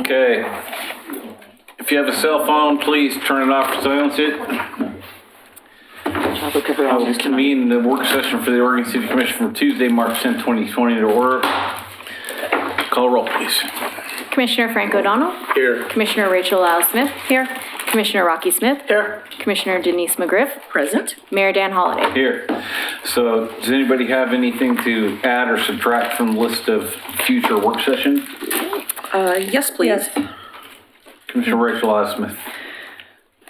Okay. If you have a cell phone, please turn it off or silence it. I will convene the work session for the Oregon City Commission for Tuesday, March 10, 2020 to order. Call roll, please. Commissioner Frank O'Donnell. Here. Commissioner Rachel Lyle Smith. Here. Commissioner Rocky Smith. Here. Commissioner Denise McGriff. Present. Mayor Dan Holliday. Here. So does anybody have anything to add or subtract from the list of future work session? Yes, please. Commissioner Rachel Lyle Smith.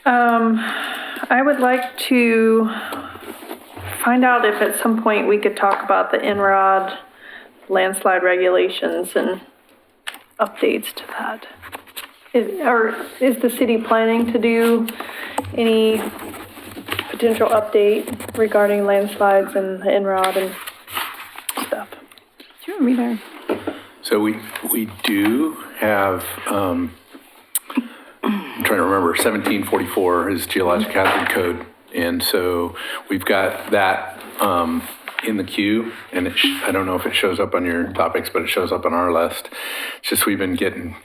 I would like to find out if at some point we could talk about the INROD landslide regulations and updates to that. Is the city planning to do any potential update regarding landslides and the INROD and stuff? Do you want me there? So we do have, I'm trying to remember, 1744 is Geologic Hazard Code. And so we've got that in the queue, and I don't know if it shows up on your topics, but it shows up on our list. It's just we've been getting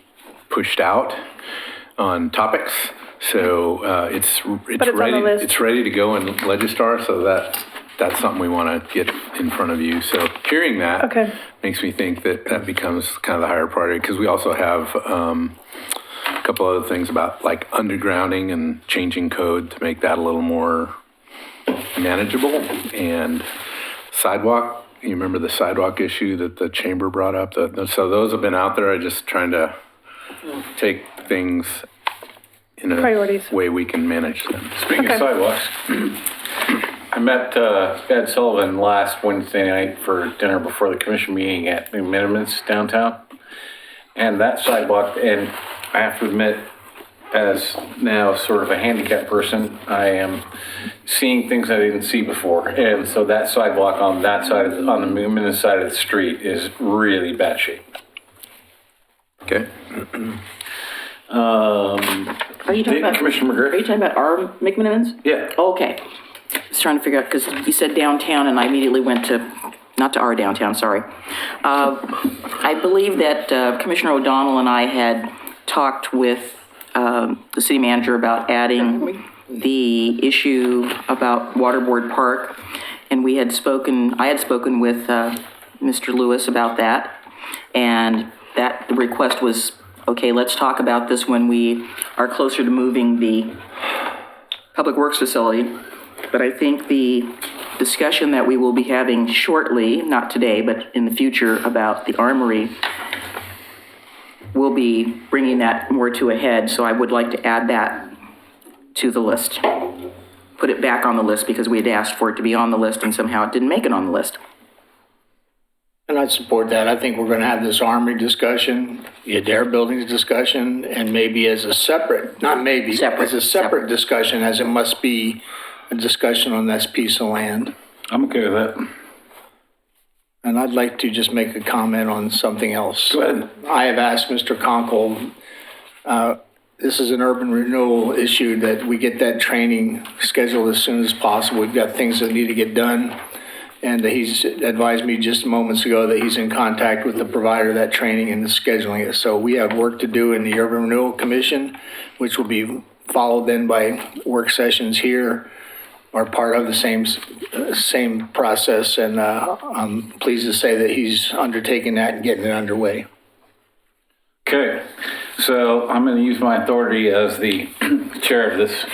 pushed out on topics. So it's ready. It's ready to go in Legistar, so that's something we want to get in front of you. So hearing that makes me think that becomes kind of the higher priority, because we also have a couple other things about like undergrounding and changing code to make that a little more manageable, and sidewalk. You remember the sidewalk issue that the chamber brought up? So those have been out there. I'm just trying to take things in a way we can manage them. Speaking of sidewalks, I met Ed Sullivan last Wednesday night for dinner before the commission meeting at New Minimums downtown. And that sidewalk, and I have to admit, as now sort of a handicapped person, I am seeing things I didn't see before. And so that sidewalk on that side, on the New Minimums side of the street is really bad shape. Okay. Are you talking about Commissioner McGriff? Are you talking about our McMinimans? Yeah. Okay. I was trying to figure out, because you said downtown, and I immediately went to, not to our downtown, sorry. I believe that Commissioner O'Donnell and I had talked with the city manager about adding the issue about Waterboard Park, and I had spoken with Mr. Lewis about that, and that the request was, okay, let's talk about this when we are closer to moving the Public Works facility. But I think the discussion that we will be having shortly, not today, but in the future, about the armory, will be bringing that more to a head. So I would like to add that to the list. Put it back on the list, because we had asked for it to be on the list and somehow it didn't make it on the list. And I'd support that. I think we're going to have this armory discussion, the Adair buildings discussion, and maybe as a separate, not maybe, as a separate discussion, as it must be a discussion on this piece of land. I'm okay with that. And I'd like to just make a comment on something else. Go ahead. I have asked Mr. Conkle, this is an urban renewal issue, that we get that training scheduled as soon as possible. We've got things that need to get done. And he's advised me just moments ago that he's in contact with the provider of that training and scheduling it. So we have work to do in the Urban Renewal Commission, which will be followed then by work sessions here, are part of the same process. And I'm pleased to say that he's undertaking that and getting it underway. Okay, so I'm going to use my authority as the chair of this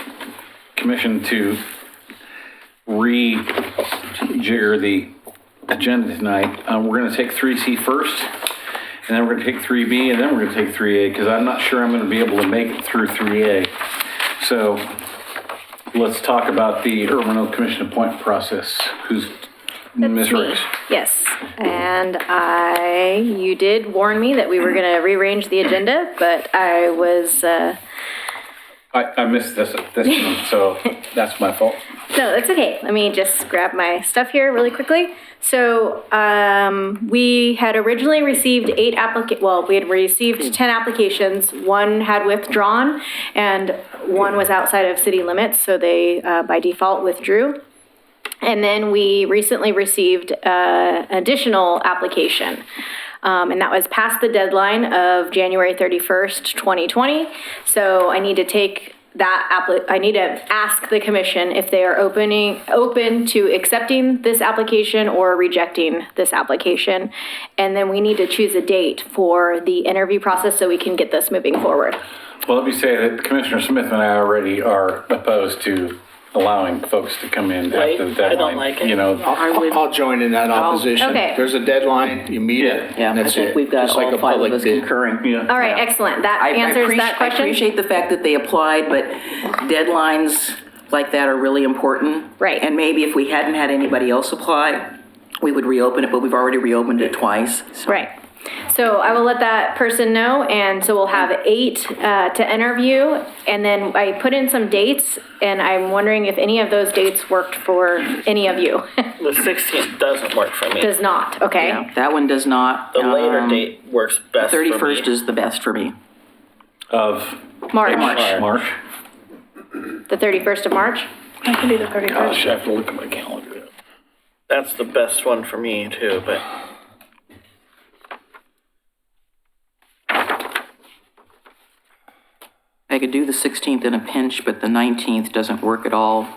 commission to rejigger the agenda tonight. We're going to take 3C first, and then we're going to take 3B, and then we're going to take 3A, because I'm not sure I'm going to be able to make it through 3A. So let's talk about the Urban Renewal Commission appointment process. Who's Ms. Ricks? Yes, and you did warn me that we were going to rearrange the agenda, but I was... I missed this one, so that's my fault. No, that's okay. Let me just grab my stuff here really quickly. So we had originally received we had received 10 applications. One had withdrawn and one was outside of city limits, so they by default withdrew. And then we recently received an additional application. And that was past the deadline of January 31st, 2020. So I need to take I need to ask the commission if they are open to accepting this application or rejecting this application. And then we need to choose a date for the interview process so we can get this moving forward. Well, let me say that Commissioner Smith and I already are opposed to allowing folks to come in Right. after the deadline. I don't like it. You know, I'll join in that opposition. Okay. There's a deadline, you meet it, Yeah, and I that's think it. we've got Just like all a 5 of public us bid. concurring. yeah. All right, excellent. That answers that I question? appreciate the fact that they applied, but deadlines like that are really important. Right. And maybe if we hadn't had anybody else apply, we would reopen it, but we've already reopened it twice. So. Right. So I will let that person know, and so we'll have 8 to interview, and then I put in some dates, and I'm wondering if any of those dates worked for any of you. The 16th doesn't work for me. Does not, okay? Yeah, that one does not. The later date works best for me. 31st is the best for me. Of March, March. the 31st of March? I can do the 31st. Gosh, I have to look at my calendar. That's the best one for me too, but I could do the 16th in a pinch, but the 19th doesn't work at all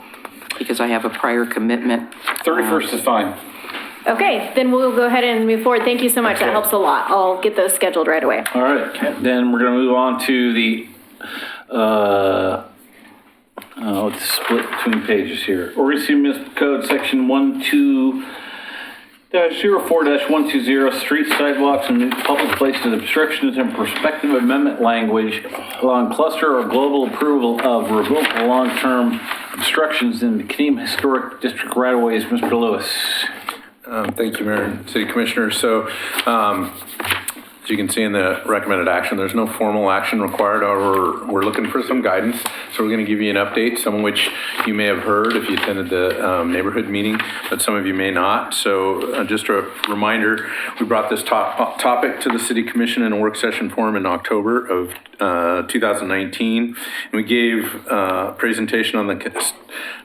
because I have a prior commitment. 31st is fine. Okay, then we'll go ahead and move forward. Thank you so much. That helps a lot. I'll get those scheduled right away. All right, then we're gonna move on to the, let's split between pages here. Oregon Municipal Code, section 12-04-120, street sidewalks and public places, obstructions and prospective amendment language allowing cluster or global approval of revocable long-term obstructions in the Kenema Historic District right-of-ways. Mr. Lewis. Thank you, Mayor and City Commissioners. So, as you can see in the recommended action, there's no formal action required. However, we're looking for some guidance. So we're going to give you an update, some of which you may have heard if you attended the neighborhood meeting, but some of you may not. So just a reminder, we brought this topic to the City Commission in a work session forum in October of 2019. And we gave a presentation on the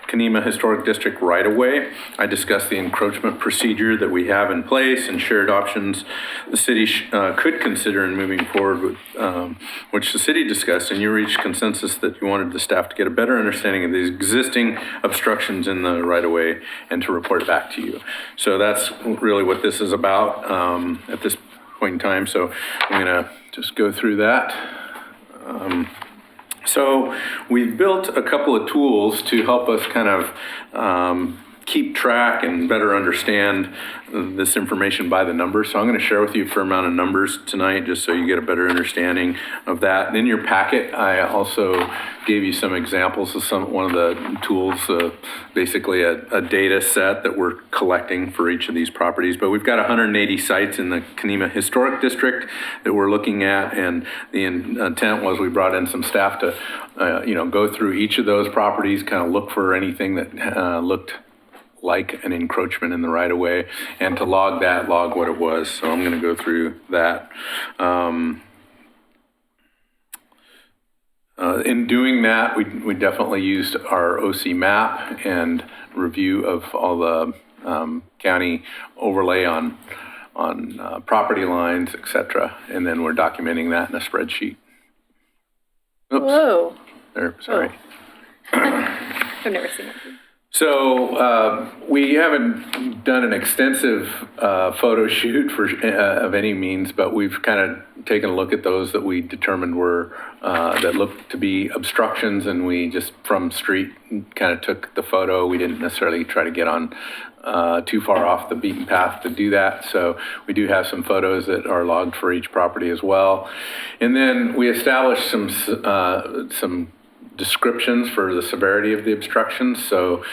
Kenema Historic District right-of-way. I discussed the encroachment procedure that we have in place and shared options the city could consider in moving forward with, which the city discussed, and you reached consensus that you wanted the staff to get a better understanding of the existing obstructions in the right-of-way and to report back to you. So that's really what this is about at this point in time. So I'm gonna just go through that. So we've built a couple of tools to help us kind of keep track and better understand this information by the numbers. So I'm going to share with you a fair amount of numbers tonight just so you get a better understanding of that. And in your packet, I also gave you some examples of one of the tools, basically a data set that we're collecting for each of these properties. But we've got 180 sites in the Kenema Historic District that we're looking at, and the intent was we brought in some staff to, go through each of those properties, kind of look for anything that looked like an encroachment in the right-of-way, and to log what it was. So I'm going to go through that. In doing that, we definitely used our OC map and review of all the county overlay on property lines, et cetera, and then we're documenting that in a spreadsheet. Oops, Whoa, there, sorry. I've never seen it. So we haven't done an extensive photo shoot of any means, but we've kind of taken a look at those that we determined were that looked to be obstructions, and we just from street kind of took the photo. We didn't necessarily try to get on too far off the beaten path to do that. So we do have some photos that are logged for each property as well, and then we established some descriptions for the severity of the obstructions. So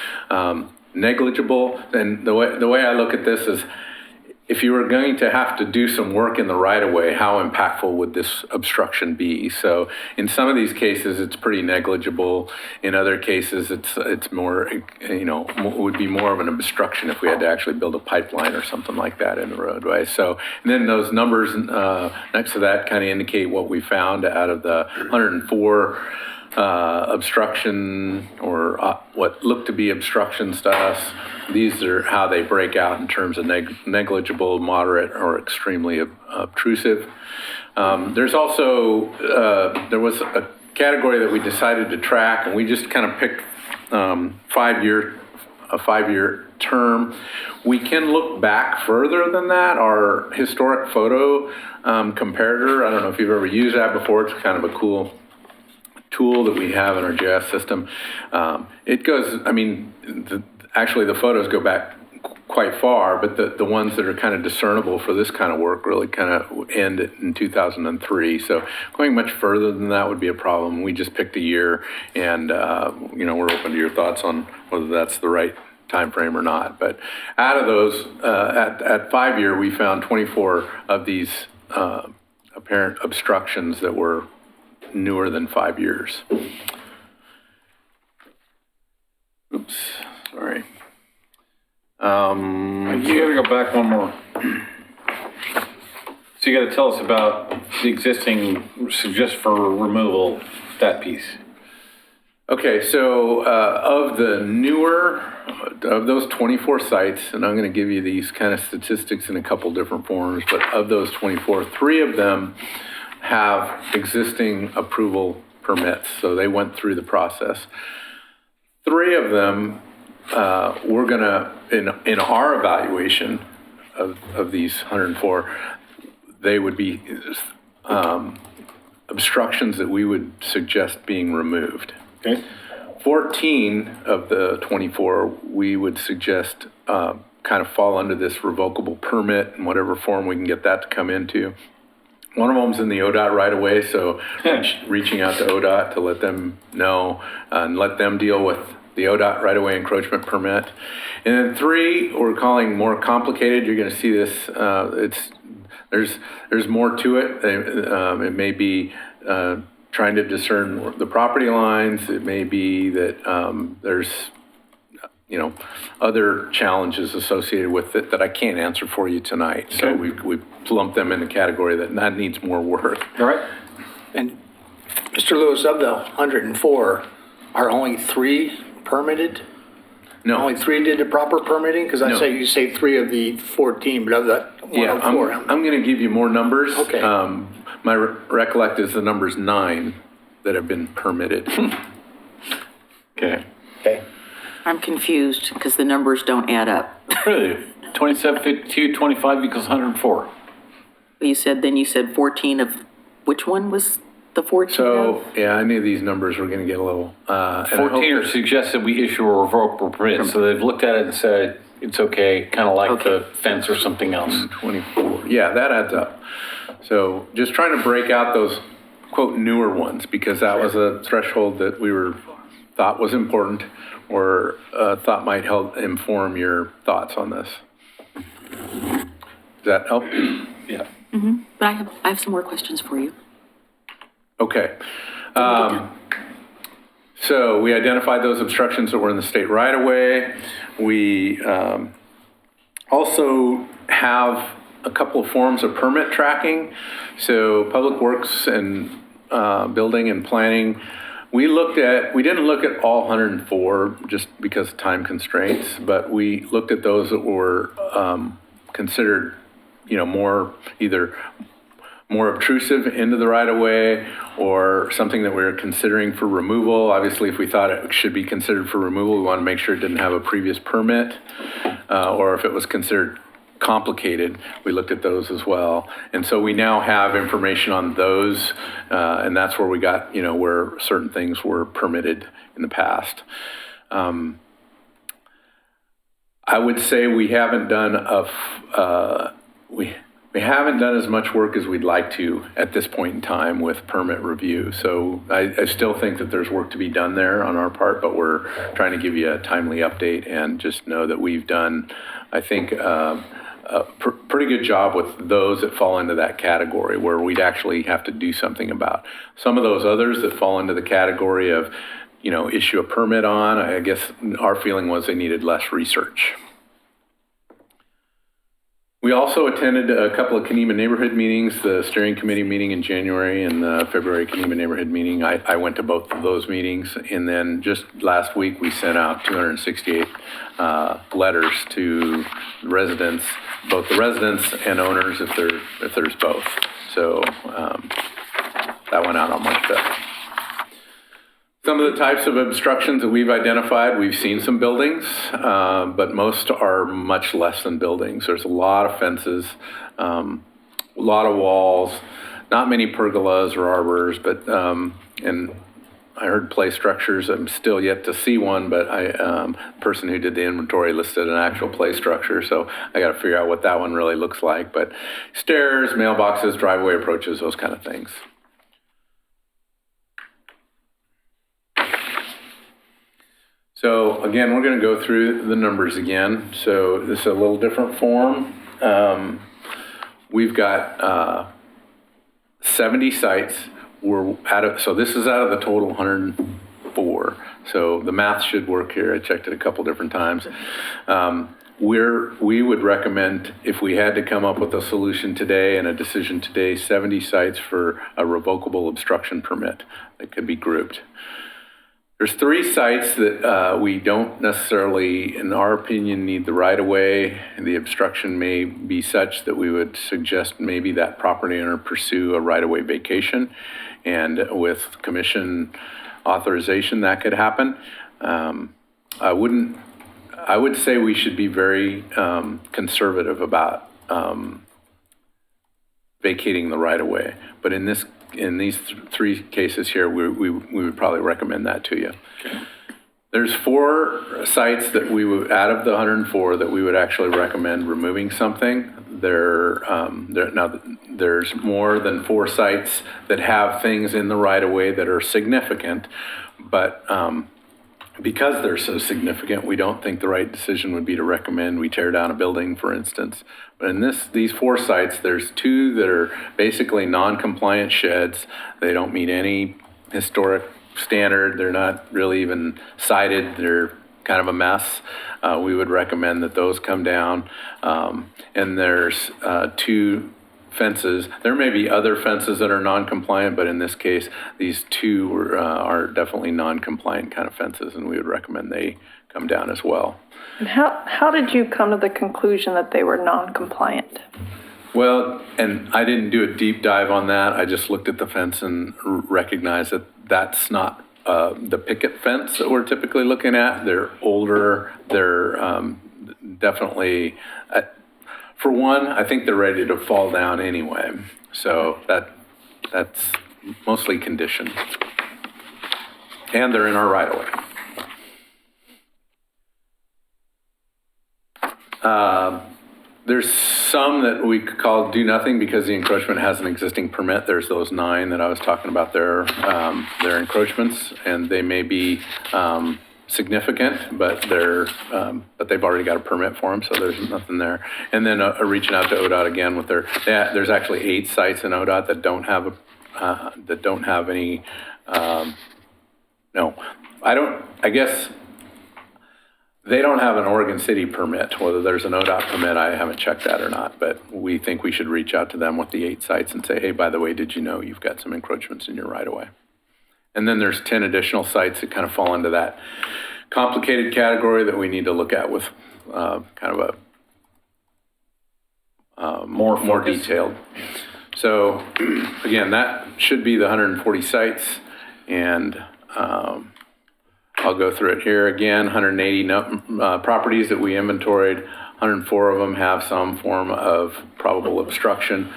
negligible, and the way I look at this is, if you were going to have to do some work in the right-of-way, how impactful would this obstruction be? So in some of these cases, it's pretty negligible. In other cases, it's more, would be more of an obstruction if we had to actually build a pipeline or something like that in the roadway. So, and then those numbers next to that kind of indicate what we found out of the 104 obstruction or what look to be obstructions to us. These are how they break out in terms of negligible, moderate, or extremely obtrusive. There's also, there was a category that we decided to track, and we just kind of picked a 5-year term. We can look back further than that. Our historic photo comparator, I don't know if you've ever used that before. It's kind of a cool tool that we have in our GIS system. It goes, I mean, actually the photos go back quite far, but the ones that are kind of discernible for this kind of work really kind of end in 2003. So going much further than that would be a problem. We just picked a year, and we're open to your thoughts on whether that's the right time frame or not. But out of those, at 5-year, we found 24 of these apparent obstructions that were newer than 5 years. Oops, sorry. You gotta go back one more. So you gotta tell us about the existing, suggest for removal, that piece. Okay, so of the newer, of those 24 sites, and I'm going to give you these kind of statistics in a couple different forms, but of those 24, 3 of them have existing approval permits, so they went through the process. 3 of them, we're going to, in our evaluation of these 104, they would be obstructions that we would suggest being removed. Okay. 14 of the 24, we would suggest kind of fall under this revocable permit in whatever form we can get that to come into. One of them's in the ODOT right away, so reaching out to ODOT to let them know and let them deal with the ODOT right away encroachment permit. And then 3, we're calling more complicated. You're going to see this. There's more to it. It may be trying to discern the property lines. It may be that there's, other challenges associated with it that I can't answer for you tonight. So we lumped them in the category that needs more work. All right. And Mr. Lewis, of the 104, are only 3 permitted? No. Only 3 did the proper permitting? Because I No. say you say 3 of the 14, but of that Yeah, 104. I'm going to give you more numbers. Okay. My recollect is the number's 9 that have been permitted. Okay. Okay. I'm confused because the numbers don't add up. Really? 2752, 25 equals 104. You said 14 of, which one was the 14 So, of? yeah, I knew these numbers were going to get a little. 14 are suggested we issue a revocable permit, so they've looked at it and said, it's okay, kind of like the fence or something else. 24. Yeah, that adds up. So just trying to break out those, quote, newer ones, because that was a threshold that thought was important, or thought might help inform your thoughts on this. Does that help? Yeah. But I have some more questions for you. Okay. So we identified those obstructions that were in the state right of way. We also have a couple of forms of permit tracking. So Public Works and Building and Planning, we didn't look at all 104 just because of time constraints, but we looked at those that were considered, either more obtrusive into the right of way or something that we were considering for removal. Obviously, if we thought it should be considered for removal, we want to make sure it didn't have a previous permit, or if it was considered complicated, we looked at those as well. And so we now have information on those, and that's where we got, where certain things were permitted in the past. I would say we haven't done we haven't done as much work as we'd like to at this point in time with permit review. So I still think that there's work to be done there on our part, but we're trying to give you a timely update and just know that we've done, I think, a pretty good job with those that fall into that category where we'd actually have to do something about. Some of those others that fall into the category of, issue a permit on, I guess our feeling was they needed less research. We also attended a couple of Kenema neighborhood meetings, the steering committee meeting in January and the February Kenema neighborhood meeting. I went to both of those meetings. And then just last week, we sent out 268 letters to residents, both the residents and owners if there's both. So that went out on March 5th. Some of the types of obstructions that we've identified, we've seen some buildings, but most are much less than buildings. There's a lot of fences, a lot of walls, not many pergolas or arbors, but, and I heard play structures. I'm still yet to see one, but person who did the inventory listed an actual play structure, so I got to figure out what that one really looks like. But stairs, mailboxes, driveway approaches, those kind of things. So again, we're going to go through the numbers again. So this is a little different form. We've got 70 sites. So this is out of the total 104. So the math should work here. I checked it a couple different times. We would recommend, if we had to come up with a solution today and a decision today, 70 sites for a revocable obstruction permit that could be grouped. There's 3 sites that we don't necessarily, in our opinion, need the right-of-way. The obstruction may be such that we would suggest maybe that property owner pursue a right-of-way vacation. And with commission authorization, that could happen. I would say we should be very conservative about vacating the right-of-way. But in these 3 cases here, we would probably recommend that to you. Okay. There's 4 sites that we would, out of the 104, that we would actually recommend removing something. Now, there's more than 4 sites that have things in the right-of-way that are significant, but because they're so significant, we don't think the right decision would be to recommend we tear down a building, for instance. But in these 4 sites, there's 2 that are basically non-compliant sheds. They don't meet any historic standard. They're not really even cited. They're kind of a mess. We would recommend that those come down. And there's 2 fences. There may be other fences that are non-compliant, but in this case, these 2 are definitely non-compliant kind of fences, and we would recommend they come down as well. And how did you come to the conclusion that they were non-compliant? Well, and I didn't do a deep dive on that. I just looked at the fence and recognized that that's not the picket fence that we're typically looking at. They're older. They're definitely, for one, I think they're ready to fall down anyway. So that's mostly condition. And they're in our right-of-way. There's some that we could call do nothing because the encroachment has an existing permit. There's those 9 that I was talking about, their encroachments, and they may be significant, but they've already got a permit for them, so there's nothing there. And then reaching out to ODOT again with there's actually 8 sites in ODOT that don't have any. I guess they don't have an Oregon City permit. Whether there's an ODOT permit, I haven't checked that or not, but we think we should reach out to them with the 8 sites and say, hey, by the way, did you know you've got some encroachments in your right-of-way? And then there's 10 additional sites that kind of fall into that complicated category that we need to look at with kind of a more detailed. So again, that should be the 140 sites, and I'll go through it here again. 180 properties that we inventoried. 104 of them have some form of probable obstruction.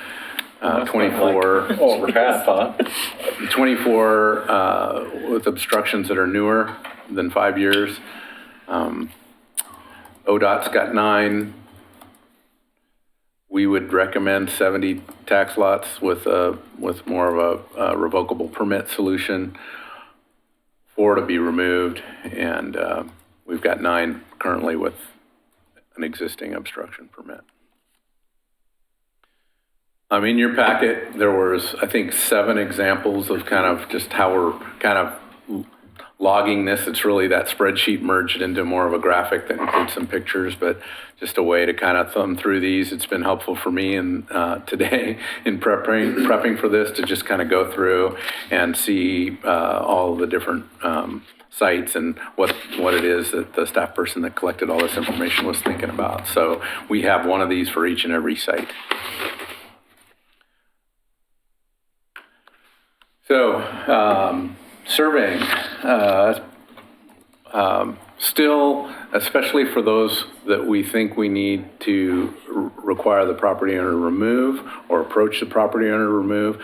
24 over half, huh? 24 with obstructions that are newer than 5 years. ODOT's got 9. We would recommend 70 tax lots with more of a revocable permit solution. 4 to be removed, and we've got 9 currently with an existing obstruction permit. In your packet, there was, I think, 7 examples of kind of just how we're kind of logging this. It's really that spreadsheet merged into more of a graphic that includes some pictures, but just a way to kind of thumb through these. It's been helpful for me and today in prepping for this to just kind of go through and see all the different sites and what it is that the staff person that collected all this information was thinking about. So we have one of these for each and every site. So surveying, still, especially for those that we think we need to require the property owner to remove or approach the property owner to remove.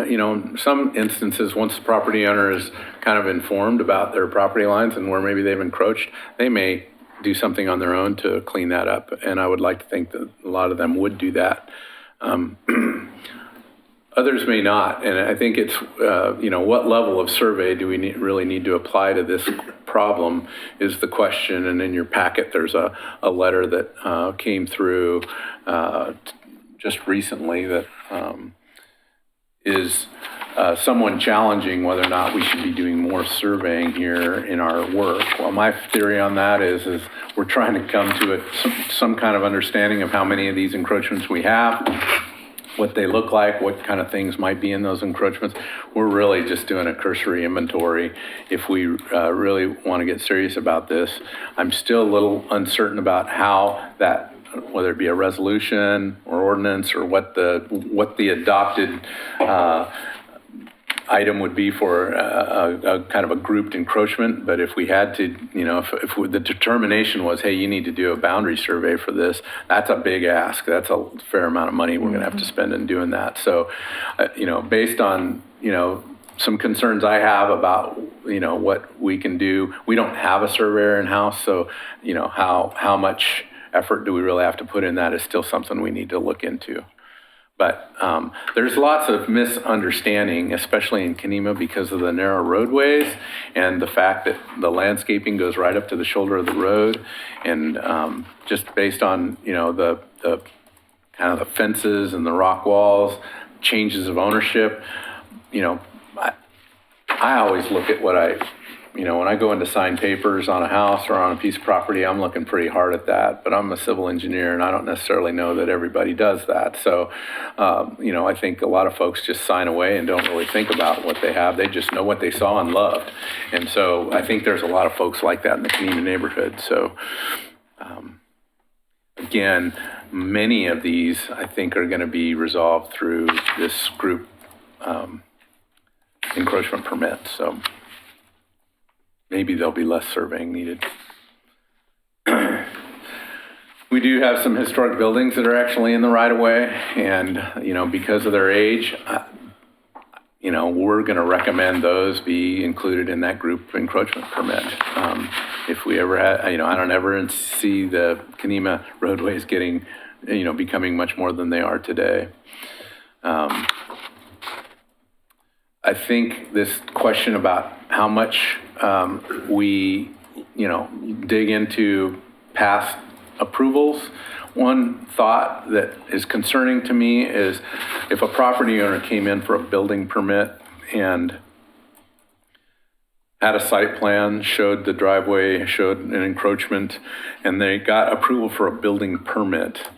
In some instances, once the property owner is kind of informed about their property lines and where maybe they've encroached, they may do something on their own to clean that up. And I would like to think that a lot of them would do that. Others may not, and I think it's, what level of survey do we really need to apply to this problem is the question. And in your packet, there's a letter that came through just recently that is someone challenging whether or not we should be doing more surveying here in our work. Well, my theory on that is we're trying to come to some kind of understanding of how many of these encroachments we have, what they look like, what kind of things might be in those encroachments. We're really just doing a cursory inventory. If we really want to get serious about this, I'm still a little uncertain about how that, whether it be a resolution or ordinance or what the adopted item would be for a kind of a grouped encroachment. But if we had to, if the determination was, hey, you need to do a boundary survey for this, that's a big ask. That's a fair amount of money we're going to have to spend in doing that. So, based on, some concerns I have about, what we can do, we don't have a surveyor in-house. So, how much effort do we really have to put in that is still something we need to look into. But there's lots of misunderstanding, especially in Kenema, because of the narrow roadways and the fact that the landscaping goes right up to the shoulder of the road. And just based on, the kind of the fences and the rock walls, changes of ownership, I always look at when I go in to sign papers on a house or on a piece of property, I'm looking pretty hard at that. But I'm a civil engineer, and I don't necessarily know that everybody does that. So, I think a lot of folks just sign away and don't really think about what they have. They just know what they saw and loved. And so I think there's a lot of folks like that in the Kenema neighborhood. So, again, many of these, I think, are going to be resolved through this group encroachment permit. So maybe there'll be less surveying needed. We do have some historic buildings that are actually in the right of way, and because of their age, we're going to recommend those be included in that group encroachment permit. If we ever had, I don't ever see the Kenema roadways getting, becoming much more than they are today. I think this question about how much we, dig into past approvals. One thought that is concerning to me is if a property owner came in for a building permit and had a site plan, showed the driveway, showed an encroachment, and they got approval for a building permit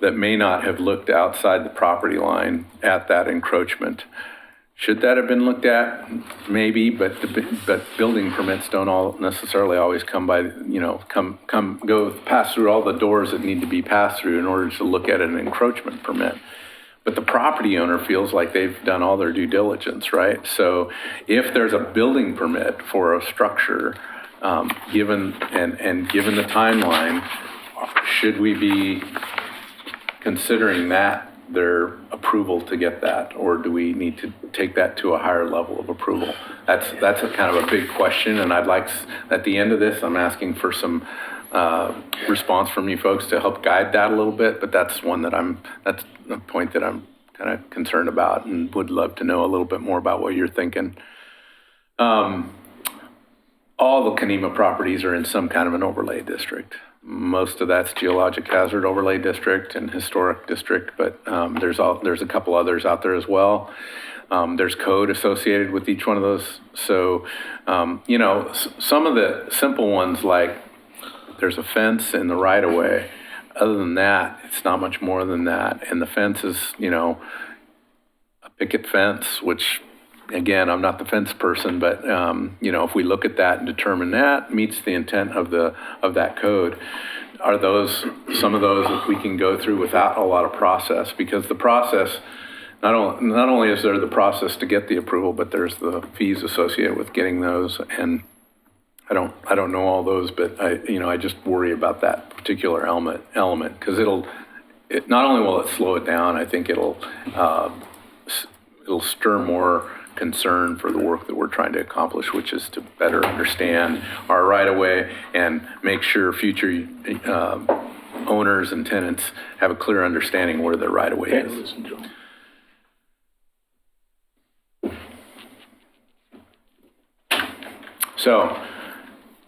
that may not have looked outside the property line at that encroachment. Should that have been looked at? Maybe, but building permits don't all necessarily always come by, pass through all the doors that need to be passed through in order to look at an encroachment permit. But the property owner feels like they've done all their due diligence, right? So if there's a building permit for a structure, given the timeline, should we be considering that their approval to get that, or do we need to take that to a higher level of approval? That's a kind of a big question, and I'd like, at the end of this, I'm asking for some response from you folks to help guide that a little bit, but that's a point that I'm kind of concerned about and would love to know a little bit more about what you're thinking. All the Kenema properties are in some kind of an overlay district. Most of that's geologic hazard overlay district and historic district, but there's a couple others out there as well. There's code associated with each one of those. So, you know, some of the simple ones, like there's a fence in the right of way. Other than that, it's not much more than that. And the fence is, you know, a picket fence, which, again, I'm not the fence person, but, you know, if we look at that and determine that meets the intent of that code, are those, some of those that we can go through without a lot of process? Because the process, not only is there the process to get the approval, but there's the fees associated with getting those. And I don't know all those, but I just worry about that particular element, because it not only will it slow it down, I think it'll stir more concern for the work that we're trying to accomplish, which is to better understand our right-of-way and make sure future owners and tenants have a clear understanding where their right-of-way is. So,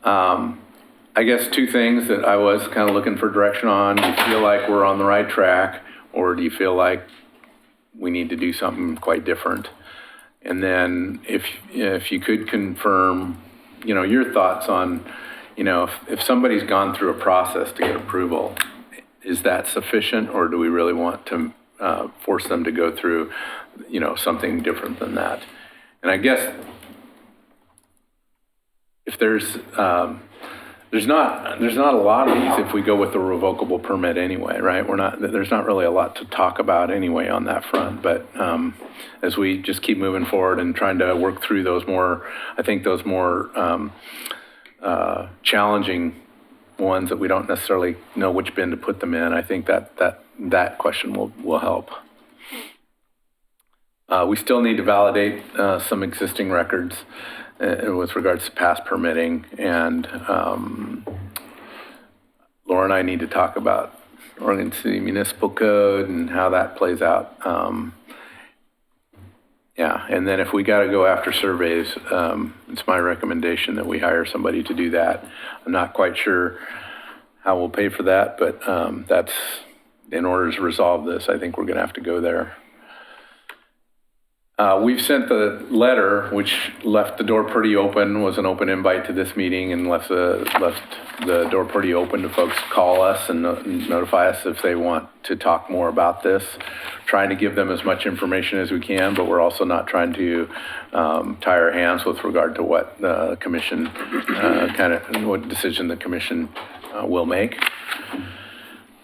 I guess two things that I was kind of looking for direction on. Do you feel like we're on the right track, or do you feel like we need to do something quite different? And then if you could confirm, you know, your thoughts on, you know, if somebody's gone through a process to get approval, is that sufficient, or do we really want to force them to go through, you know, something different than that? And I guess if there's not a lot of these if we go with the revocable permit anyway, right? There's not really a lot to talk about anyway on that front, but as we just keep moving forward and trying to work through those more challenging ones that we don't necessarily know which bin to put them in, I think that question will help. We still need to validate some existing records with regards to past permitting, and Laura and I need to talk about Oregon City Municipal Code and how that plays out. Yeah, and then if we got to go after surveys, it's my recommendation that we hire somebody to do that. I'm not quite sure how we'll pay for that, but that's, in order to resolve this, I think we're going to have to go there. We've sent the letter, which left the door pretty open, was an open invite to this meeting, and left the door pretty open to folks to call us and notify us if they want to talk more about this. Trying to give them as much information as we can, but we're also not trying to tie our hands with regard to what the commission, what decision the commission will make.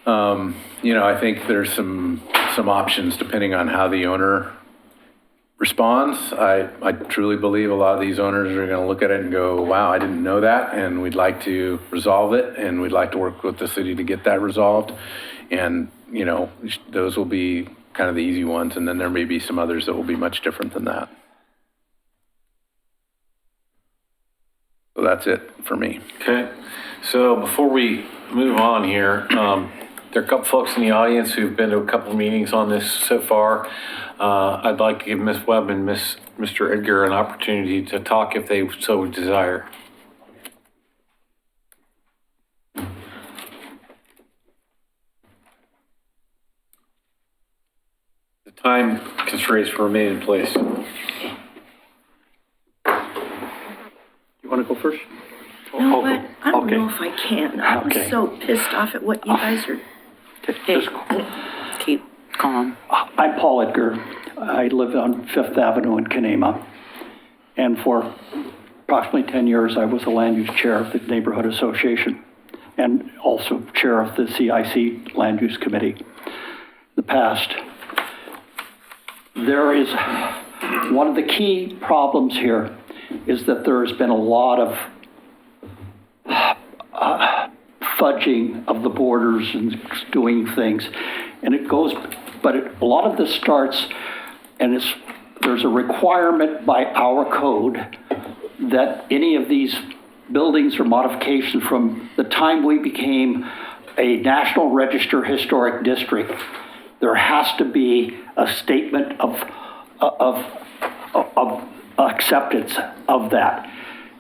You know, I think there's some options depending on how the owner responds. I truly believe a lot of these owners are going to look at it and go, wow, I didn't know that, and we'd like to resolve it, and we'd like to work with the city to get that resolved. And, you know, those will be kind of the easy ones, and then there may be some others that will be much different than that. So that's it for me. Okay, so before we move on here, there are a couple folks in the audience who've been to a couple meetings on this so far. I'd like to give Ms. Webb and Mr. Edgar an opportunity to talk if they so desire. The time constraints remain in place. You want to go first? No, but I don't okay. know if I can. I was Okay. so pissed off at what you guys are. Hey, keep calm. I'm Paul Edgar. I live on Fifth Avenue in Kanema. And for approximately 10 years, I was the land use chair of the neighborhood association and also chair of the CIC Land Use Committee. The past, there is, one of the key problems here is that there has been a lot of fudging of the borders and doing things. And it goes, but a lot of this starts, and there's a requirement by our code that any of these buildings or modifications from the time we became a National Register Historic District, there has to be a statement of acceptance of that.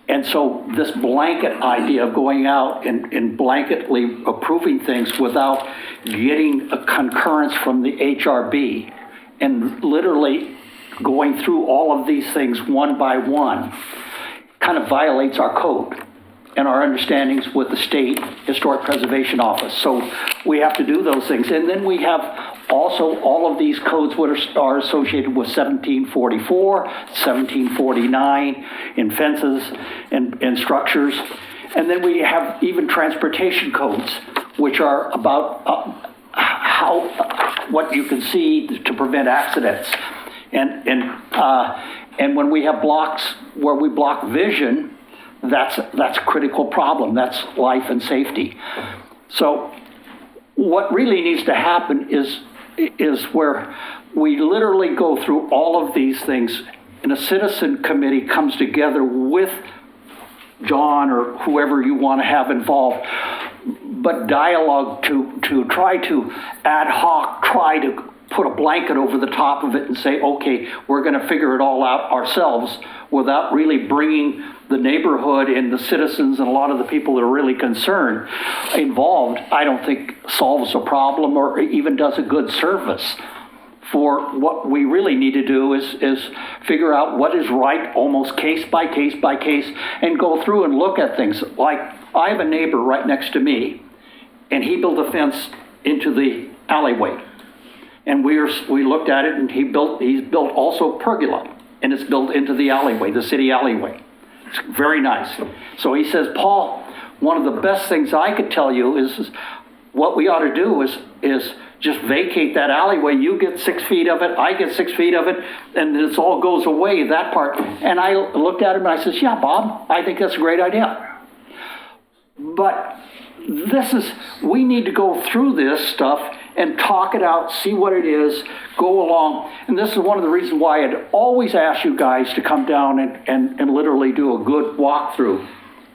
And so this blanket idea of going out and blanketly approving things without getting a concurrence from the HRB and literally going through all of these things one by one kind of violates our code and our understandings with the State Historic Preservation Office. So we have to do those things. And then we have also all of these codes what are associated with 1744, 1749 in fences and structures. And then we have even transportation codes, which are about what you can see to prevent accidents. And when we have blocks where we block vision, that's a critical problem. That's life and safety. So what really needs to happen is where we literally go through all of these things and a citizen committee comes together with John or whoever you want to have involved, but dialogue to try to ad hoc, try to put a blanket over the top of it and say, okay, we're going to figure it all out ourselves without really bringing the neighborhood and the citizens and a lot of the people that are really concerned involved, I don't think solves a problem or even does a good service. For what we really need to do is figure out what is right, almost case by case by case, and go through and look at things. Like, I have a neighbor right next to me, and he built a fence into the alleyway. And we looked at it, and he's built also pergola, and it's built into the alleyway, the city alleyway. It's very nice. So he says, Paul, one of the best things I could tell you is what we ought to do is just vacate that alleyway. You get 6 feet of it, I get 6 feet of it, and this all goes away, that part. And I looked at him and I says, yeah, Bob, I think that's a great idea. But we need to go through this stuff and talk it out, see what it is, go along. And this is one of the reasons why I'd always ask you guys to come down and literally do a good walkthrough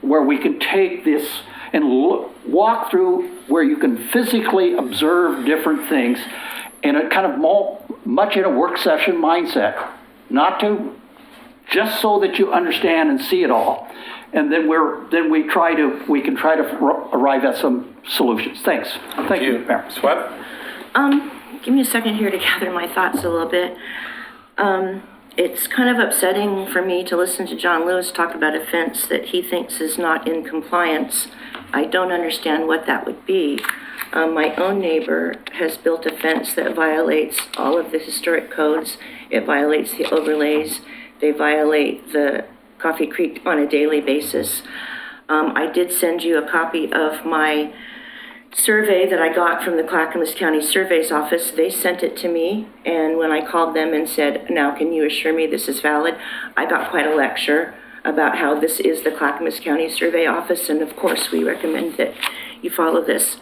where we can take this and walk through where you can physically observe different things in a kind of much in a work session mindset, just so that you understand and see it all. And then we can try to arrive at some solutions. Thanks. Thank you, Mayor. Swep? Give me a second here to gather my thoughts a little bit. It's kind of upsetting for me to listen to John Lewis talk about a fence that he thinks is not in compliance. I don't understand what that would be. My own neighbor has built a fence that violates all of the historic codes. It violates the overlays. They violate the Coffee Creek on a daily basis. I did send you a copy of my survey that I got from the Clackamas County Survey's office. They sent it to me, and when I called them and said, now can you assure me this is valid, I got quite a lecture about how this is the Clackamas County Survey office, and of course we recommend that you follow this.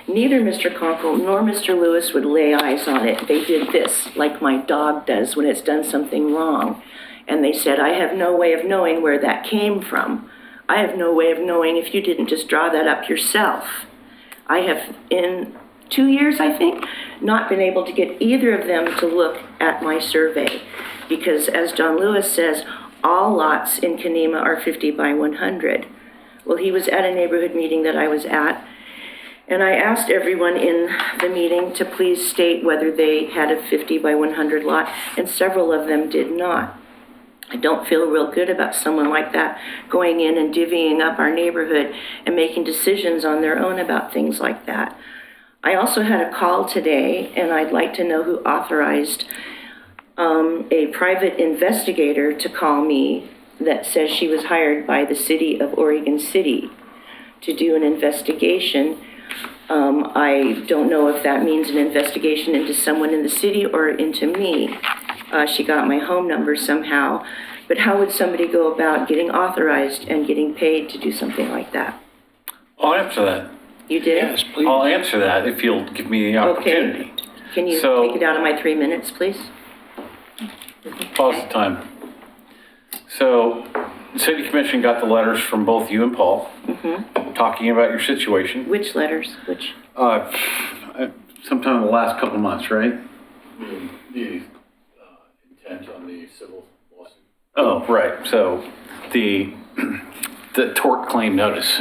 Neither Mr. Conkle nor Mr. Lewis would lay eyes on it. They did this like my dog does when it's done something wrong. And they said, I have no way of knowing where that came from. I have no way of knowing if you didn't just draw that up yourself. I have, in 2 years, I think, not been able to get either of them to look at my survey. Because as John Lewis says, all lots in Kenema are 50 by 100. Well, he was at a neighborhood meeting that I was at, and I asked everyone in the meeting to please state whether they had a 50 by 100 lot, and several of them did not. I don't feel real good about someone like that going in and divvying up our neighborhood and making decisions on their own about things like that. I also had a call today, and I'd like to know who authorized a private investigator to call me that says she was hired by the city of Oregon City to do an investigation. I don't know if that means an investigation into someone in the city or into me. She got my home number somehow, but how would somebody go about getting authorized and getting paid to do something like that? I'll answer that. You did? Yes, please. I'll answer that if you'll give me the opportunity. Okay. Can you So- take it out of my 3 minutes, please? Pause the time. So, the city commission got the letters from both you and Paul, talking about your situation. Which letters? Which? Sometime in the last couple months, right? The intent on the civil lawsuit. Oh, right. So, the tort claim notice.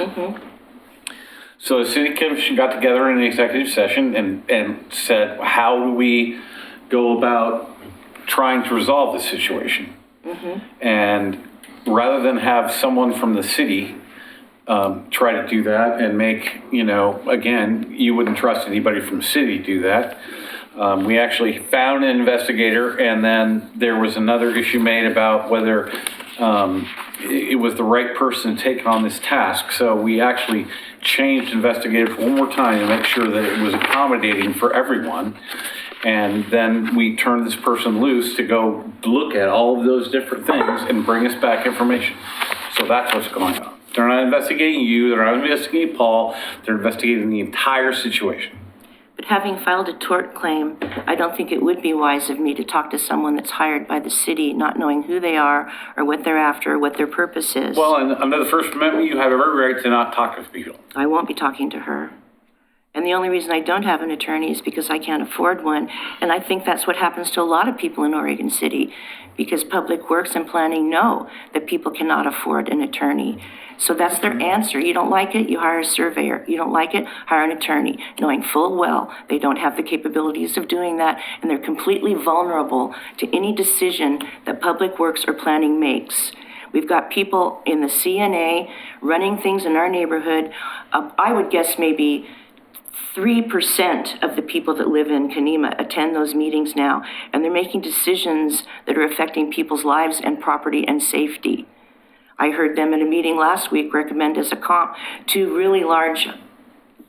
So the city commission got together in an executive session and said, how do we go about trying to resolve the situation. And rather than have someone from the city try to do that and make, again, you wouldn't trust anybody from the city to do that. We actually found an investigator, and then there was another issue made about whether it was the right person to take on this task. So we actually changed investigator one more time to make sure that it was accommodating for everyone. And then we turned this person loose to go look at all of those different things and bring us back information. So that's what's going on. They're not investigating you, they're not investigating Paul, they're investigating the entire situation. But having filed a tort claim, I don't think it would be wise of me to talk to someone that's hired by the city, not knowing who they are or what they're after or what their purpose is. Well, and under the First Amendment, you have every right to not talk to people. I won't be talking to her. And the only reason I don't have an attorney is because I can't afford one. And I think that's what happens to a lot of people in Oregon City, because Public Works and Planning know that people cannot afford an attorney. So that's their answer. You don't like it, you hire a surveyor. You don't like it, hire an attorney, knowing full well they don't have the capabilities of doing that, and they're completely vulnerable to any decision that Public Works or Planning makes. We've got people in the CNA running things in our neighborhood. I would guess maybe 3% of the people that live in Kenema attend those meetings now, and they're making decisions that are affecting people's lives and property and safety. I heard them in a meeting last week recommend as a comp 2 really large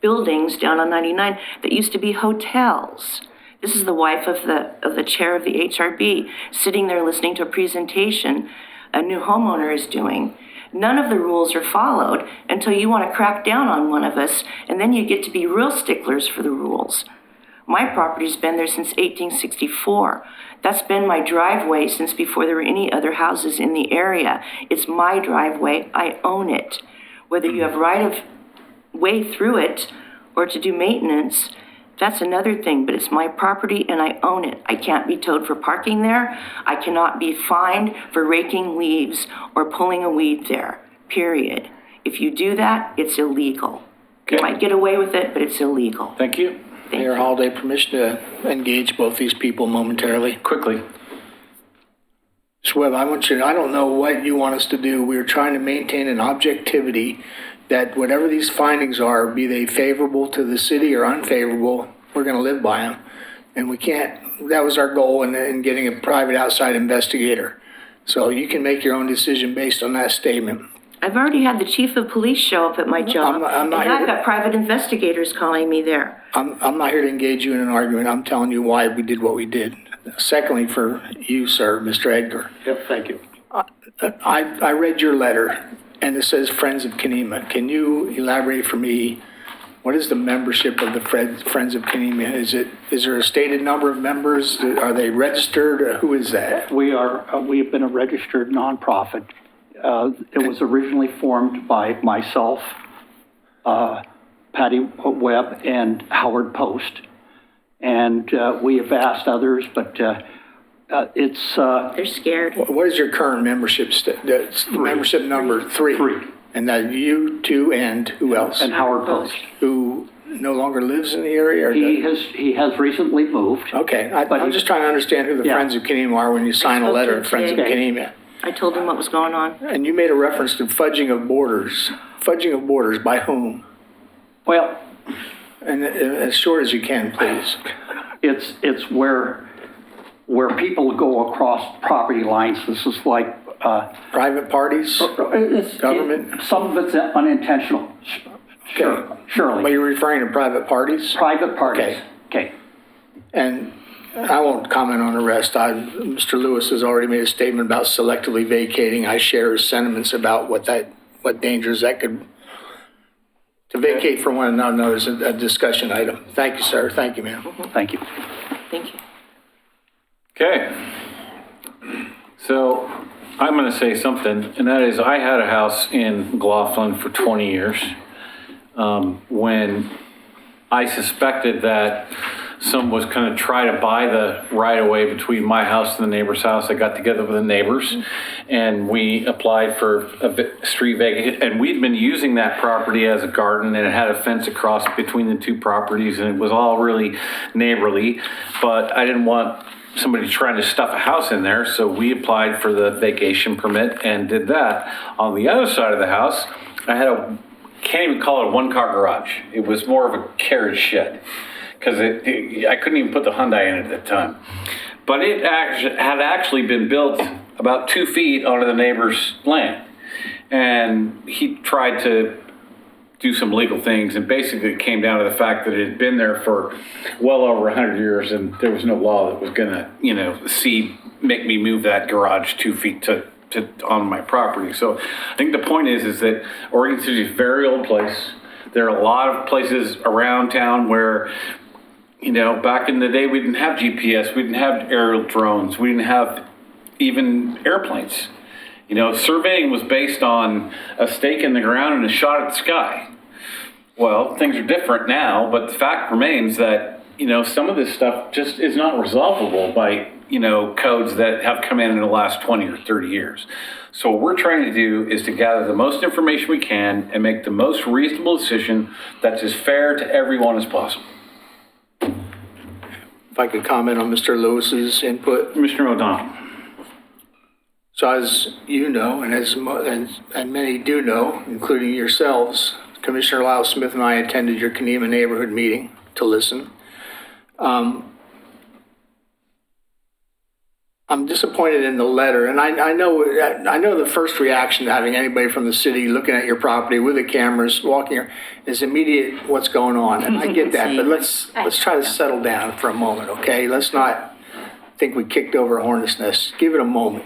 buildings down on 99 that used to be hotels. This is the wife of the chair of the HRB sitting there listening to a presentation a new homeowner is doing. None of the rules are followed until you want to crack down on one of us, and then you get to be real sticklers for the rules. My property's been there since 1864. That's been my driveway since before there were any other houses in the area. It's my driveway. I own it. Whether you have right of way through it or to do maintenance, that's another thing, but it's my property and I own it. I can't be towed for parking there. I cannot be fined for raking leaves or pulling a weed there, period. If you do that, it's illegal. You might get away with it, but it's illegal. Thank you. Mayor Holliday, permission to engage both these people momentarily. Quickly. Ms. Webb, I don't know what you want us to do. We're trying to maintain an objectivity that whatever these findings are, be they favorable to the city or unfavorable, we're going to live by them. And we can't, that was our goal in getting a private outside investigator. So you can make your own decision based on that statement. I've already had the chief of police show up at my job, I'm not and I've here- got private investigators calling me there. I'm not here to engage you in an argument. I'm telling you why we did what we did. Secondly, for you, sir, Mr. Edgar, Yep, thank you. I read your letter and it says Friends of Kenema. Can you elaborate for me, what is the membership of the Friends of Kenema? Is there a stated number of members? Are they registered? Who is that? We have been a registered nonprofit. It was originally formed by myself, Patty Webb, and Howard Post. And we have asked others, but it's... They're scared. What is your current membership, membership number? Three? Three. And that you two and who else? And Howard Post. Who no longer lives in the area? Or He has recently moved. Okay, But I'm he- just trying to understand who the Yeah. Friends of Kenema are when you sign a spoke to letter him at Friends of today. Kenema. I told him what was going on. And you made a reference to fudging of borders. Fudging of borders, by whom? Well, And as short as you can, please. it's where people go across property lines. This is like... Private parties? Government? Some of it's unintentional. Sure, But surely. you're referring to private parties? Private parties. Okay. Okay. And I won't comment on the rest. Mr. Lewis has already made a statement about selectively vacating. I share his sentiments about what dangers that could, to vacate for one another is a discussion item. Thank you, sir. Thank you, ma'am. Thank you. Thank you. Okay. So I'm going to say something, and that is I had a house in McLaughlin for 20 years. When I suspected that someone was going to try to buy the right-of-way between my house and the neighbor's house, I got together with the neighbors, and we applied for a street vacation. And we'd been using that property as a garden, and it had a fence across between the two properties, and it was all really neighborly. But I didn't want somebody trying to stuff a house in there, so we applied for the vacation permit and did that. On the other side of the house, I had can't even call it a one-car garage. It was more of a carriage shed, because I couldn't even put the Hyundai in it at the time. But it had actually been built about 2 feet onto the neighbor's land. And he tried to do some legal things, and basically it came down to the fact that it had been there for well over 100 years, and there was no law that was gonna, make me move that garage 2 feet to on my property. So I think the point is that Oregon City is a very old place. There are a lot of places around town where, back in the day, we didn't have GPS, we didn't have aerial drones, we didn't have even airplanes. Surveying was based on a stake in the ground and a shot at the sky. Well, things are different now, but the fact remains that, some of this stuff just is not resolvable by, codes that have come in the last 20 or 30 years. So what we're trying to do is to gather the most information we can and make the most reasonable decision that's as fair to everyone as possible. If I could comment on Mr. Lewis's input. Commissioner O'Donnell. So as you know, and many do know, including yourselves, Commissioner Lyle Smith and I attended your Kenema neighborhood meeting to listen. I'm disappointed in the letter, and I know the first reaction to having anybody from the city looking at your property with the cameras walking here is immediate, what's going on, and I get that, but let's try to settle down for a moment, okay? Let's not think we kicked over a hornet's nest. Give it a moment.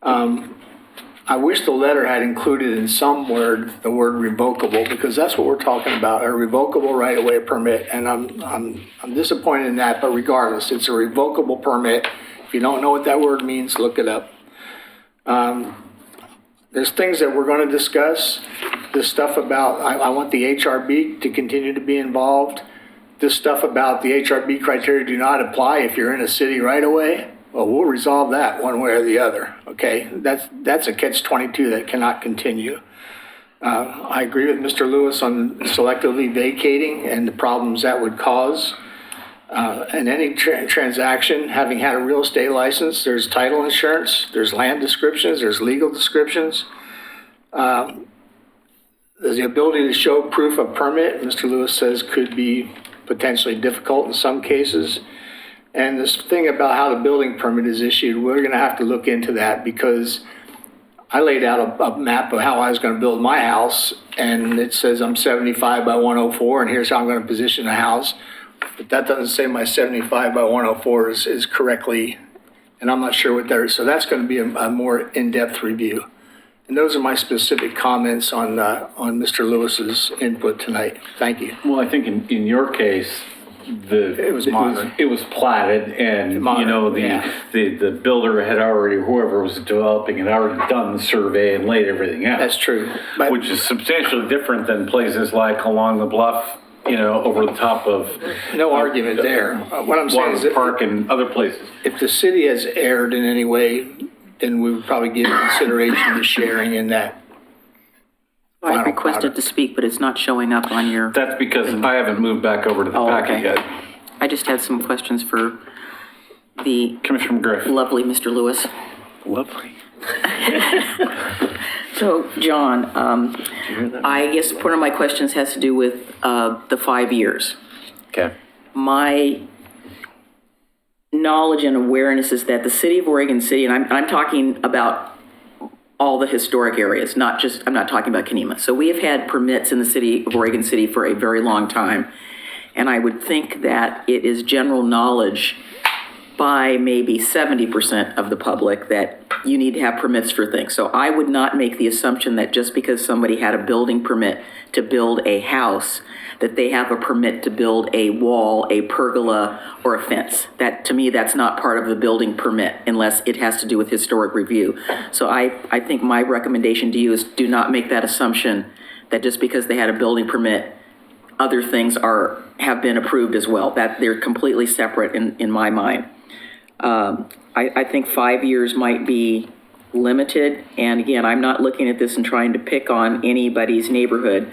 I wish the letter had included in some word the word revocable, because that's what we're talking about, a revocable right-of-way permit, and I'm disappointed in that, but regardless, it's a revocable permit. If you don't know what that word means, look it up. There's things that we're going to discuss. This stuff about, I want the HRB to continue to be involved. This stuff about the HRB criteria do not apply if you're in a city right away. Well, we'll resolve that one way or the other, okay? That's a catch-22 that cannot continue. I agree with Mr. Lewis on selectively vacating and the problems that would cause. In any transaction, having had a real estate license, there's title insurance, there's land descriptions, there's legal descriptions. There's the ability to show proof of permit, Mr. Lewis says could be potentially difficult in some cases. And this thing about how the building permit is issued, we're going to have to look into that, because I laid out a map of how I was going to build my house, and it says I'm 75 by 104, and here's how I'm going to position the house. But that doesn't say my 75 by 104 is correctly, and I'm not sure what that is. So that's going to be a more in-depth review. And those are my specific comments on Mr. Lewis's input tonight. Thank you. Well, I think in your case, It was modern. It was platted, and Modern, the builder had already, whoever was developing, had already done the survey and laid everything out. That's true. But Which is substantially different than places like along the bluff, over the top of no argument there. What I'm saying is Water Park and other places. if the city has erred in any way, then we would probably give consideration to sharing in that. I Final requested product. to speak, but it's not showing up on your, That's because I haven't moved back over to the packet okay. yet. I just had some questions for the Commissioner McGriff. lovely Mr. Lewis. Lovely. So, John, I guess one of my questions has to do with the 5 years. Okay. My knowledge and awareness is that the city of Oregon City, and I'm talking about all the historic areas, I'm not talking about Kenema. So we have had permits in the city of Oregon City for a very long time. And I would think that it is general knowledge by maybe 70% of the public that you need to have permits for things. So I would not make the assumption that just because somebody had a building permit to build a house, that they have a permit to build a wall, a pergola, or a fence. That, to me, that's not part of the building permit unless it has to do with historic review. So I think my recommendation to you is do not make that assumption that just because they had a building permit, other things have been approved as well. That they're completely separate in my mind. I think 5 years might be limited. And again, I'm not looking at this and trying to pick on anybody's neighborhood.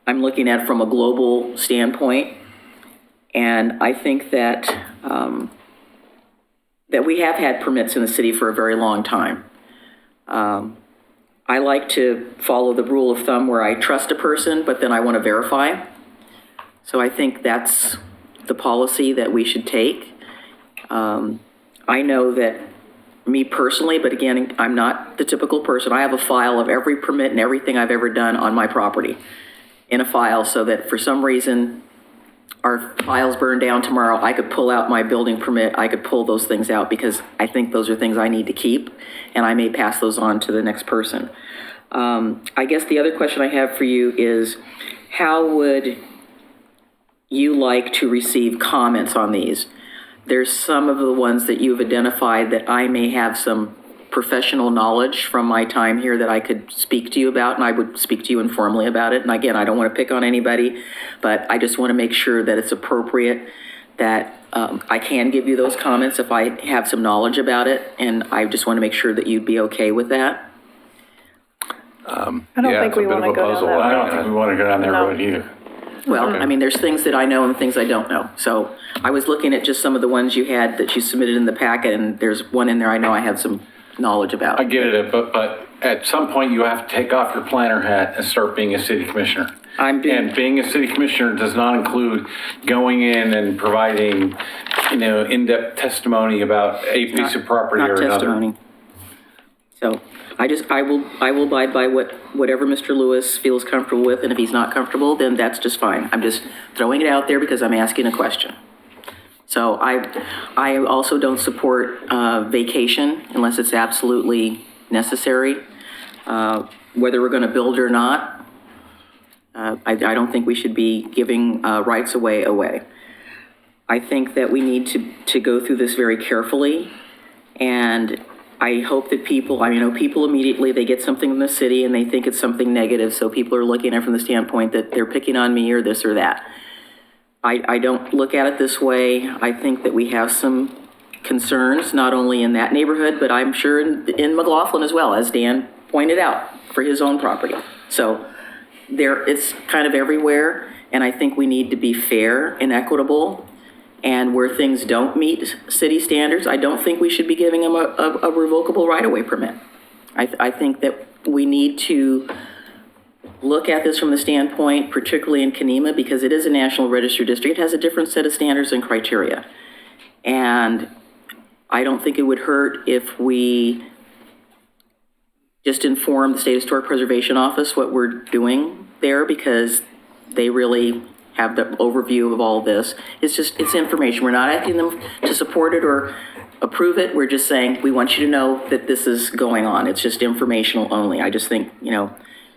I'm looking at it from a global standpoint. And I think that that we have had permits in the city for a very long time. I like to follow the rule of thumb where I trust a person, but then I want to verify. So I think that's the policy that we should take. I know that me personally, but again, I'm not the typical person. I have a file of every permit and everything I've ever done on my property in a file, so that for some reason our files burn down tomorrow, I could pull out my building permit, I could pull those things out because I think those are things I need to keep, and I may pass those on to the next person. I guess the other question I have for you is, how would you like to receive comments on these? There's some of the ones that you've identified that I may have some professional knowledge from my time here that I could speak to you about, and I would speak to you informally about it. And again, I don't want to pick on anybody, but I just want to make sure that it's appropriate, that I can give you those comments if I have some knowledge about it, and I just want to make sure that you'd be okay with that. I don't think we want to go down that I road. don't think we want to go down that No. road either. Well, I mean, there's things that I know and things I don't know. So I was looking at just some of the ones you had that you submitted in the packet, and there's one in there I know I have some knowledge about. I get it, but at some point you have to take off your planner hat and start being a city commissioner. And being a city commissioner does not include going in and providing, in-depth testimony about a piece of property or Not another. testimony. So I will abide by whatever Mr. Lewis feels comfortable with, and if he's not comfortable, then that's just fine. I'm just throwing it out there because I'm asking a question. So I also don't support vacation unless it's absolutely necessary. Whether we're going to build or not, I don't think we should be giving rights away. I think that we need to go through this very carefully, and I hope that people immediately, they get something from the city and they think it's something negative, so people are looking at it from the standpoint that they're picking on me or this or that. I don't look at it this way. I think that we have some concerns, not only in that neighborhood, but I'm sure in McLaughlin as well, as Dan pointed out, for his own property. So it's kind of everywhere, and I think we need to be fair and equitable. And where things don't meet city standards, I don't think we should be giving them a revocable right-of-way permit. I think that we need to look at this from the standpoint, particularly in Kenema, because it is a National Register district. It has a different set of standards and criteria. And I don't think it would hurt if we just inform the State Historic Preservation Office what we're doing there, because they really have the overview of all this. It's information. We're not asking them to support it or approve it. We're just saying, we want you to know that this is going on. It's just informational only. I just think,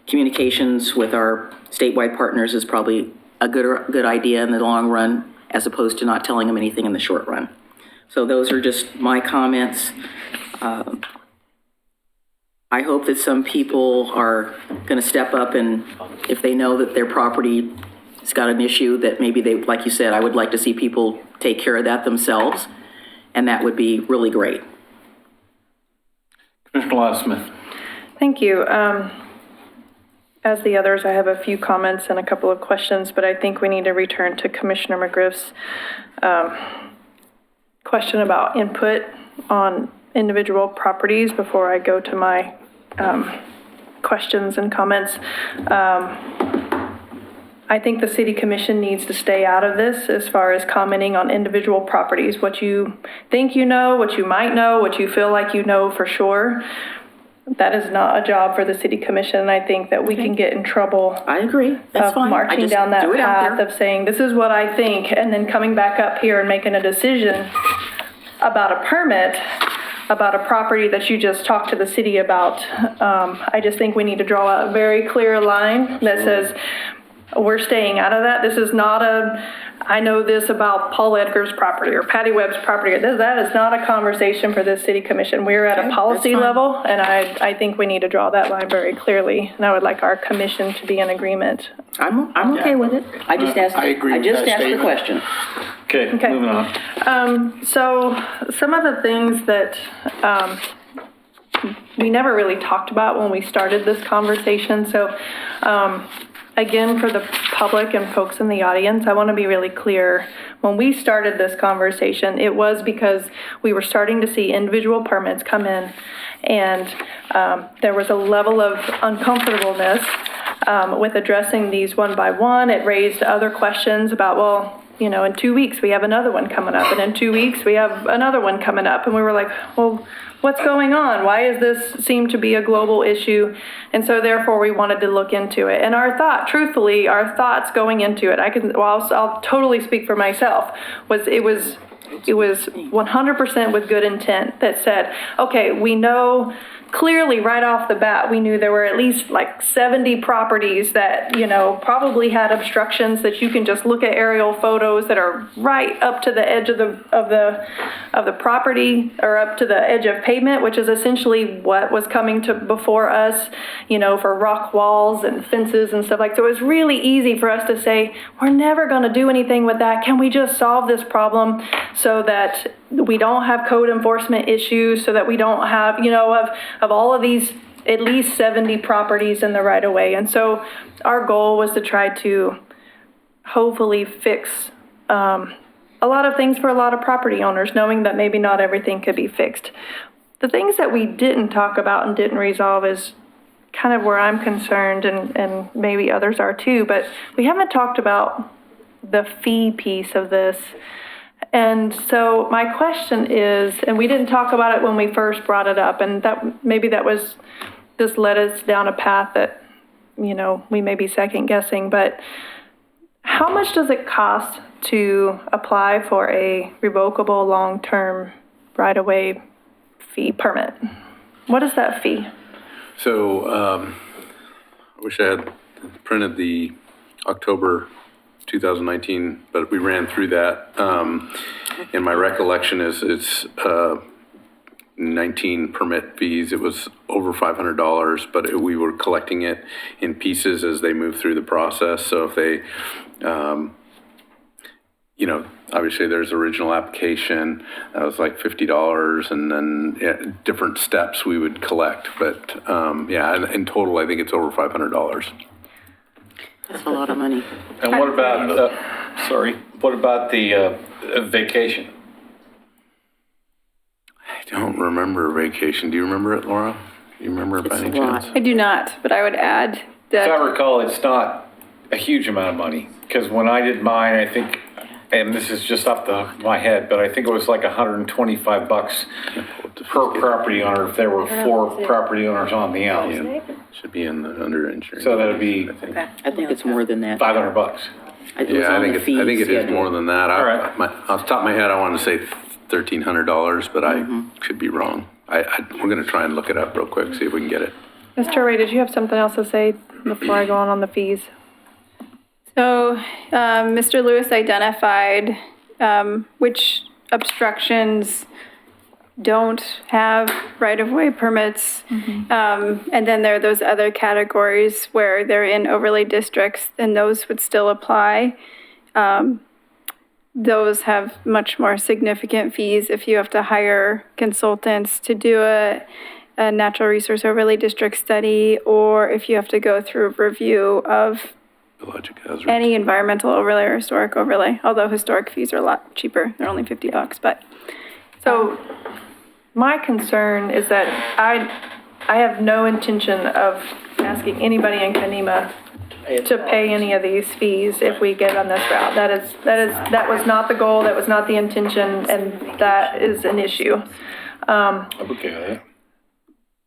communications with our statewide partners is probably a good idea in the long run, as opposed to not telling them anything in the short run. So those are just my comments. I hope that some people are going to step up, and if they know that their property has got an issue, that maybe they, like you said, I would like to see people take care of that themselves, and that would be really great. Commissioner Lyle-Smith. Thank you. As the others, I have a few comments and a couple of questions, but I think we need to return to Commissioner McGriff's question about input on individual properties before I go to my questions and comments. I think the city commission needs to stay out of this as far as commenting on individual properties. What you think you know, what you might know, what you feel like you know for sure. That is not a job for the city commission, and I think that we can get in trouble. I agree. That's fine. Marching down that path of saying, this is what I think, and then coming back up here and making a decision about a permit, about a property that you just talked to the city about. I just think we need to draw a very clear line that says, we're staying out of that. This is not I know this about Paul Edgar's property or Patty Webb's property. That is not a conversation for this city commission. We're at a policy level, and I think we need to draw that line very clearly. And I would like our commission to be in agreement. I'm okay with it. I just asked. I agree I with just that asked the statement. question. Okay, moving on. So some of the things that we never really talked about when we started this conversation. So again, for the public and folks in the audience, I want to be really clear. When we started this conversation, it was because we were starting to see individual permits come in, and there was a level of uncomfortableness with addressing these one by one. It raised other questions about, well, you know, in 2 weeks, we have another one coming up, and in 2 weeks, we have another one coming up. And we were like, well, what's going on? Why does this seem to be a global issue? And so therefore, we wanted to look into it. And our thoughts going into it, I'll totally speak for myself, was it was 100% with good intent that said, okay, we know clearly right off the bat, we knew there were at least like 70 properties that, you know, probably had obstructions that you can just look at aerial photos that are right up to the edge of the property, or up to the edge of pavement, which is essentially what was coming to before us, you know, for rock walls and fences and stuff like. So it was really easy for us to say, we're never going to do anything with that. Can we just solve this problem so that we don't have code enforcement issues, so that we don't have, you know, of all of these at least 70 properties in the right of way. And so our goal was to try to hopefully fix a lot of things for a lot of property owners, knowing that maybe not everything could be fixed. The things that we didn't talk about and didn't resolve is kind of where I'm concerned, and maybe others are too, but we haven't talked about the fee piece of this. And so my question is, and we didn't talk about it when we first brought it up, and that was just led us down a path that, you know, we may be second guessing, but how much does it cost to apply for a revocable long-term right-of-way fee permit? What is that fee? So I wish I had printed the October 2019, but we ran through that. And my recollection is it's 19 permit fees. It was over $500, but we were collecting it in pieces as they moved through the process. So if they, you know, obviously there's original application, that was like $50, and then different steps we would collect. But yeah, in total, I think it's over $500. That's a lot of money. And what about, what about the vacation? I don't remember vacation. Do you remember it, Laura? Do you remember it by any a lot. chance? I do not, but I would add that. If I recall, it's not a huge amount of money, because when I did mine, I think, and this is just off my head, but I think it was like $125 per property owner if there were 4 property owners on the alley. Should be in the under insurance. So that'd be I think it's more than that. $500. Yeah, I think it is more than that. All right. Off the top of my head, I want to say $1,300, but I could be wrong. We're going to try and look it up real quick, see if we can get it. Mr. Ray, did you have something else to say before I go on the fees? So Mr. Lewis identified which obstructions don't have right-of-way permits. And then there are those other categories where they're in overlay districts, and those would still apply. Those have much more significant fees if you have to hire consultants to do a natural resource overlay district study, or if you have to go through a review of Biologic hazards. any environmental overlay or historic overlay, although historic fees are a lot cheaper. They're only $50, but. So my concern is that I have no intention of asking anybody in Kanema to pay any of these fees if we get on this route. That was not the goal, that was not the intention, and that is an issue. I'm okay with it.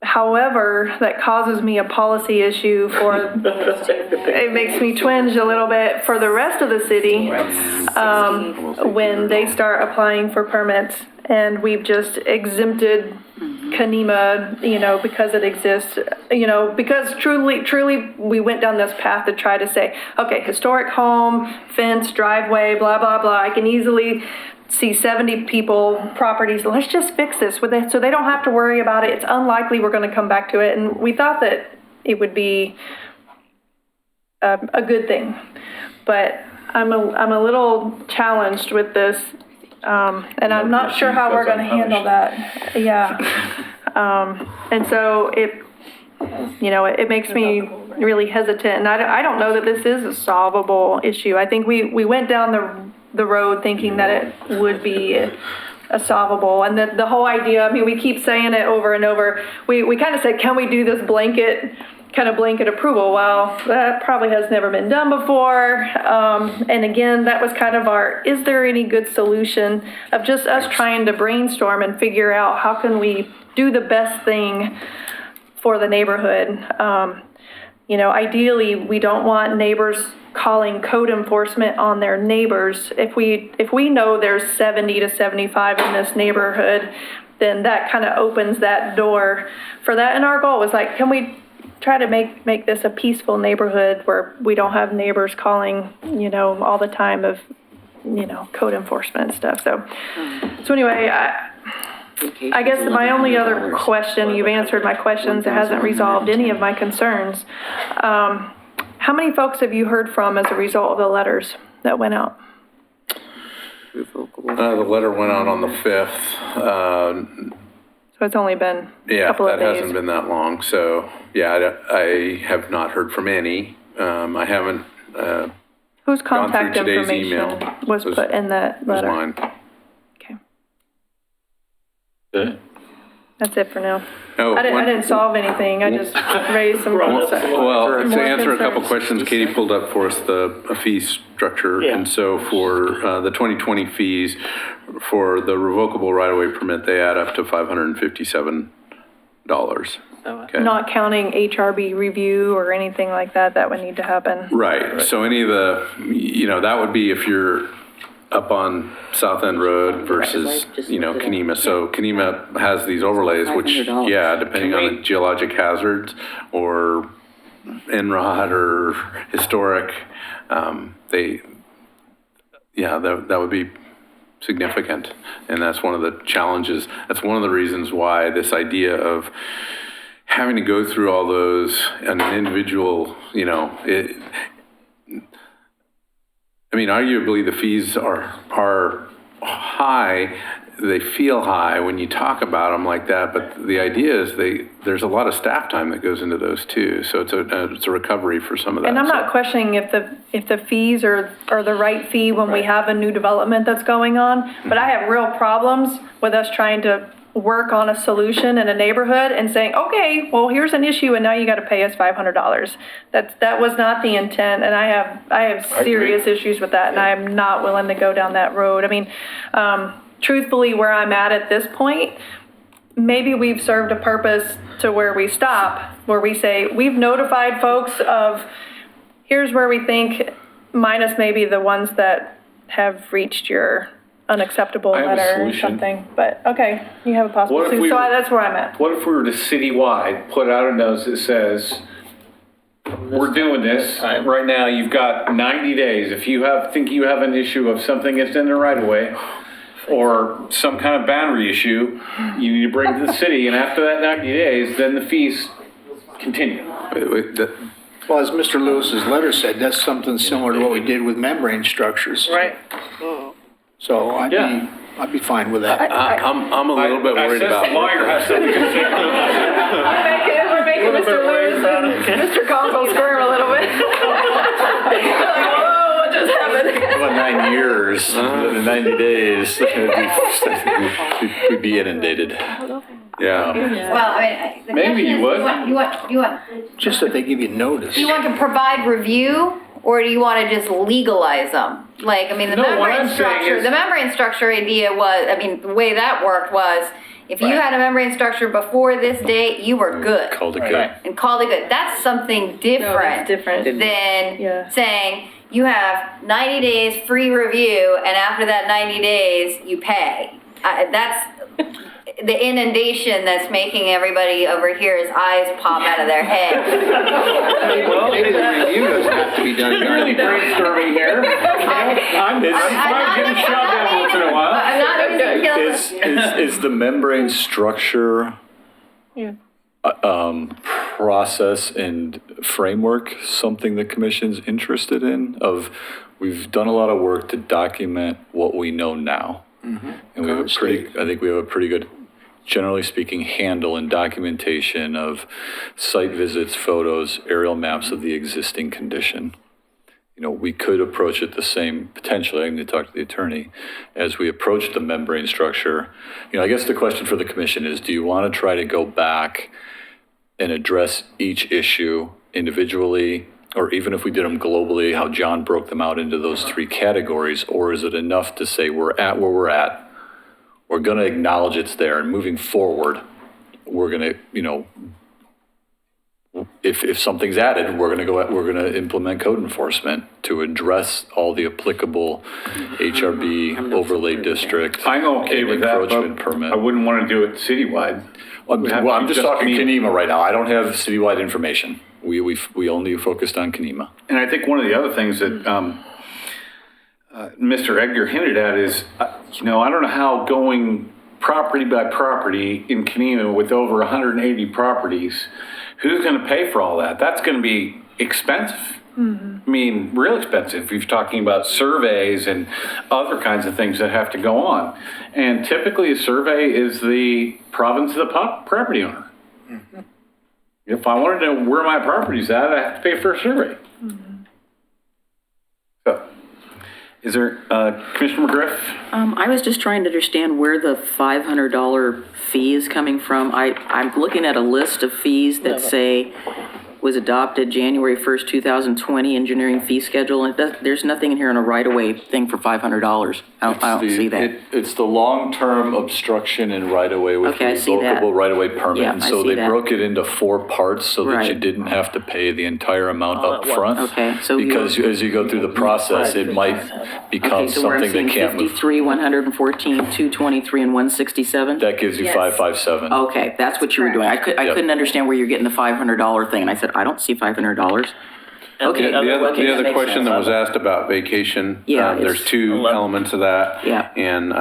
However, that causes me a policy issue for, it makes me twinge a little bit for the rest of the city when they start applying for permits. And we've just exempted Kanema, you know, because it exists, you know, because truly we went down this path to try to say, okay, historic home, fence, driveway, blah, blah, blah. I can easily see 70 people, properties, let's just fix this with it so they don't have to worry about it. It's unlikely we're going to come back to it. And we thought that it would be a good thing. But I'm a little challenged with this, and I'm not sure how we're going to handle that. Yeah. And so it makes me really hesitant. And I don't know that this is a solvable issue. I think we went down the road thinking that it would be a solvable. And the whole idea, I mean, we keep saying it over and over. We kind of said, can we do this blanket approval? Well, that probably has never been done before. And again, that was kind of is there any good solution of just us trying to brainstorm and figure out how can we do the best thing for the neighborhood. Ideally, we don't want neighbors calling code enforcement on their neighbors. If we know there's 70 to 75 in this neighborhood, then that kind of opens that door for that. And our goal was like, can we try to make this a peaceful neighborhood where we don't have neighbors calling, all the time of, code enforcement and stuff. So anyway, I guess my only other question, you've answered my questions, it hasn't resolved any of my concerns. How many folks have you heard from as a result of the letters that went out? The letter went out on the 5th. So it's only been a couple of days. Yeah, that hasn't been that long. So, yeah, I have not heard from any. I haven't whose contact gone through today's information email. was put in that letter? Was mine. Okay. Good. That's it for now. Oh, I didn't solve anything. I just raised some Well, to more answer a couple concerns. questions, Katie pulled up for us the fee structure. Yeah. And so for the 2020 fees, for the revocable right-of-way permit, they add up to $557. Okay. Not counting HRB review or anything like that would need to happen. Right. So any of the, that would be if you're up on South End Road versus, Kenema. So Kenema has these overlays, which, $500. yeah, depending on the geologic hazards or NROD or historic, that would be significant. And that's one of the challenges. That's one of the reasons why this idea of having to go through all those on an individual, arguably the fees are high. They feel high when you talk about them like that, but the idea is there's a lot of staff time that goes into those too. So it's a recovery for some of that. And I'm not questioning if the fees are the right fee when we have a new development that's going on, but I have real problems with us trying to work on a solution in a neighborhood and saying, okay, well, here's an issue and now you got to pay us $500. That was not the intent, and I have serious issues with that, and I am not willing to go down that road. I mean, truthfully, where I'm at this point, maybe we've served a purpose to where we stop, where we say, we've notified folks of, here's where we think, minus maybe the ones that have reached your unacceptable I have a letter or solution. something. But, okay, you have a possible What if solution. we So were- that's where I'm at. What if we were to citywide put out a notice that says, we're doing this right now, you've got 90 days. If you think you have an issue of something that's in the right of way or some kind of boundary issue, you need to bring it to the city, and after that 90 days, then the fees continue. Well, as Mr. Lewis's letter said, that's something similar to what we did with membrane structures. Right. So Yeah. I'd be fine with that. I'm a little bit worried I about. sense the lawyer has something to say. We're making Mr. Lewis and Mr. Conkle squirm a little bit. Whoa, what just happened? About 9 years, 90 days, we'd be inundated. Yeah. Well, I mean, the Maybe question you is, would. you want, Just that they give you notice. do you want to provide review, or do you want to just legalize them? Like, I mean, the No, what membrane I'm saying structure, is- the membrane structure idea was, I mean, the way that worked was, if you had a membrane structure before this date, you were good. Called it good. And called it good. That's something different. different. Than Yeah. saying, you have 90 days free review, and after that 90 days, you pay. That's the inundation that's making everybody over here's eyes pop out of their head. Maybe the review doesn't have to be done. Really brainstorming here. I'm getting shot down once in a while. I'm not using Is the membrane structure process and framework something the commission's interested in? We've done a lot of work to document what we know now. And we have I think we have a pretty good generally speaking, handle and documentation of site visits, photos, aerial maps of the existing condition. You know, we could approach it the same, potentially, I need to talk to the attorney, as we approach the membrane structure. You know, I guess the question for the commission is, do you want to try to go back and address each issue individually, or even if we did them globally, how John broke them out into those three categories, or is it enough to say we're at where we're at? We're going to acknowledge it's there, and moving forward, we're going to, you know, if something's added, we're going to implement code enforcement to address all the applicable HRB overlay district. I'm okay and with that, encroachment but permit. I wouldn't want to do it citywide. Well, I'm just talking me. Kenema right now. I don't have citywide information. We only focused on Kenema. And I think one of the other things that Mr. Edgar hinted at is, you know, I don't know how going property by property in Kenema with over 180 properties, who's going to pay for all that? That's going to be expensive. I mean, real expensive. If you're talking about surveys and other kinds of things that have to go on. And typically a survey is the province of the property owner. If I wanted to know where my property's at, I have to pay for a survey. So, is there, Commissioner McGriff? I was just trying to understand where the $500 fee is coming from. I'm looking at a list of fees that say was adopted January 1st, 2020 engineering fee schedule, and there's nothing in here on a right-of-way thing for $500. I don't see that. It's the long-term obstruction and right-of-way with Okay, I see that. revocable right-of-way permit. Yeah, And I so see they that. broke it into 4 parts so that you Right. didn't have to pay the entire amount All up at front. once. Okay, so Because as you go through the process, it might become Okay, so we're something seeing that can't move. 53, 114, 223, and 167? That gives you Yes. 557. Okay, that's what you were doing. I Yep. couldn't understand where you're getting the $500 thing, and I said, I don't see $500. Okay, The other makes question sense. that was asked about vacation, Yeah, there's it's 2 11. elements of that. Yeah. And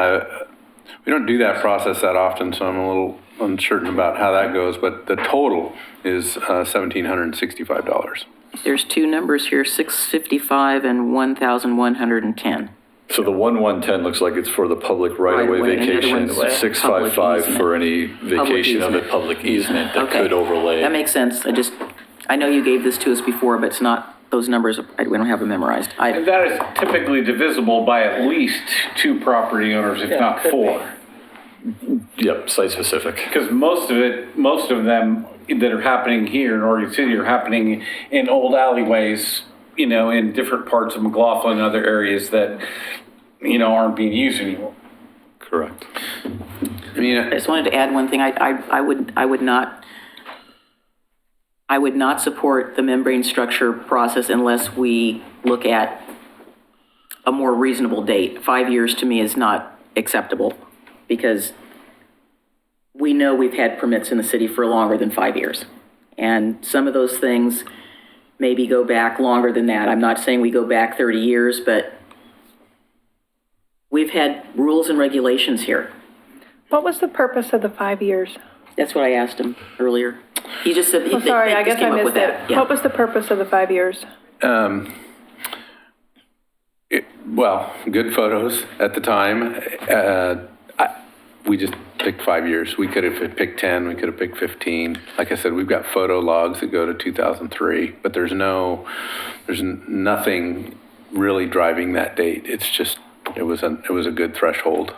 we don't do that process that often, so I'm a little uncertain about how that goes, but the total is $1,765. There's 2 numbers here, 655 and 1,110. So the 1110 looks like it's for the public right-of-way Right-of-way, and the other vacation. one's 655 public for any vacation of a easement. public easement that Okay. could overlay. That makes sense. I know you gave this to us before, but it's not, those numbers, we don't have them memorized. And that is typically divisible by at least 2 property owners, if not 4. Yep, site-specific. Because most of them that are happening here in Oregon City are happening in old alleyways, you know, in different parts of McLaughlin and other areas that, you know, aren't being used anymore. Correct. I mean, I just wanted to add one thing. I would not support the membrane structure process unless we look at a more reasonable date. 5 years to me is not acceptable because we know we've had permits in the city for longer than 5 years. And some of those things maybe go back longer than that. I'm not saying we go back 30 years, but we've had rules and regulations here. What was the purpose of the 5 years? That's what I asked him earlier. He just said, Oh, sorry, I they just guess I came up with missed it. that. Yeah. What was the purpose of the 5 years? Well, good photos at the time. We just picked 5 years. We could have picked 10, we could have picked 15. Like I said, we've got photo logs that go to 2003, but there's nothing really driving that date. It's just, it was a good threshold.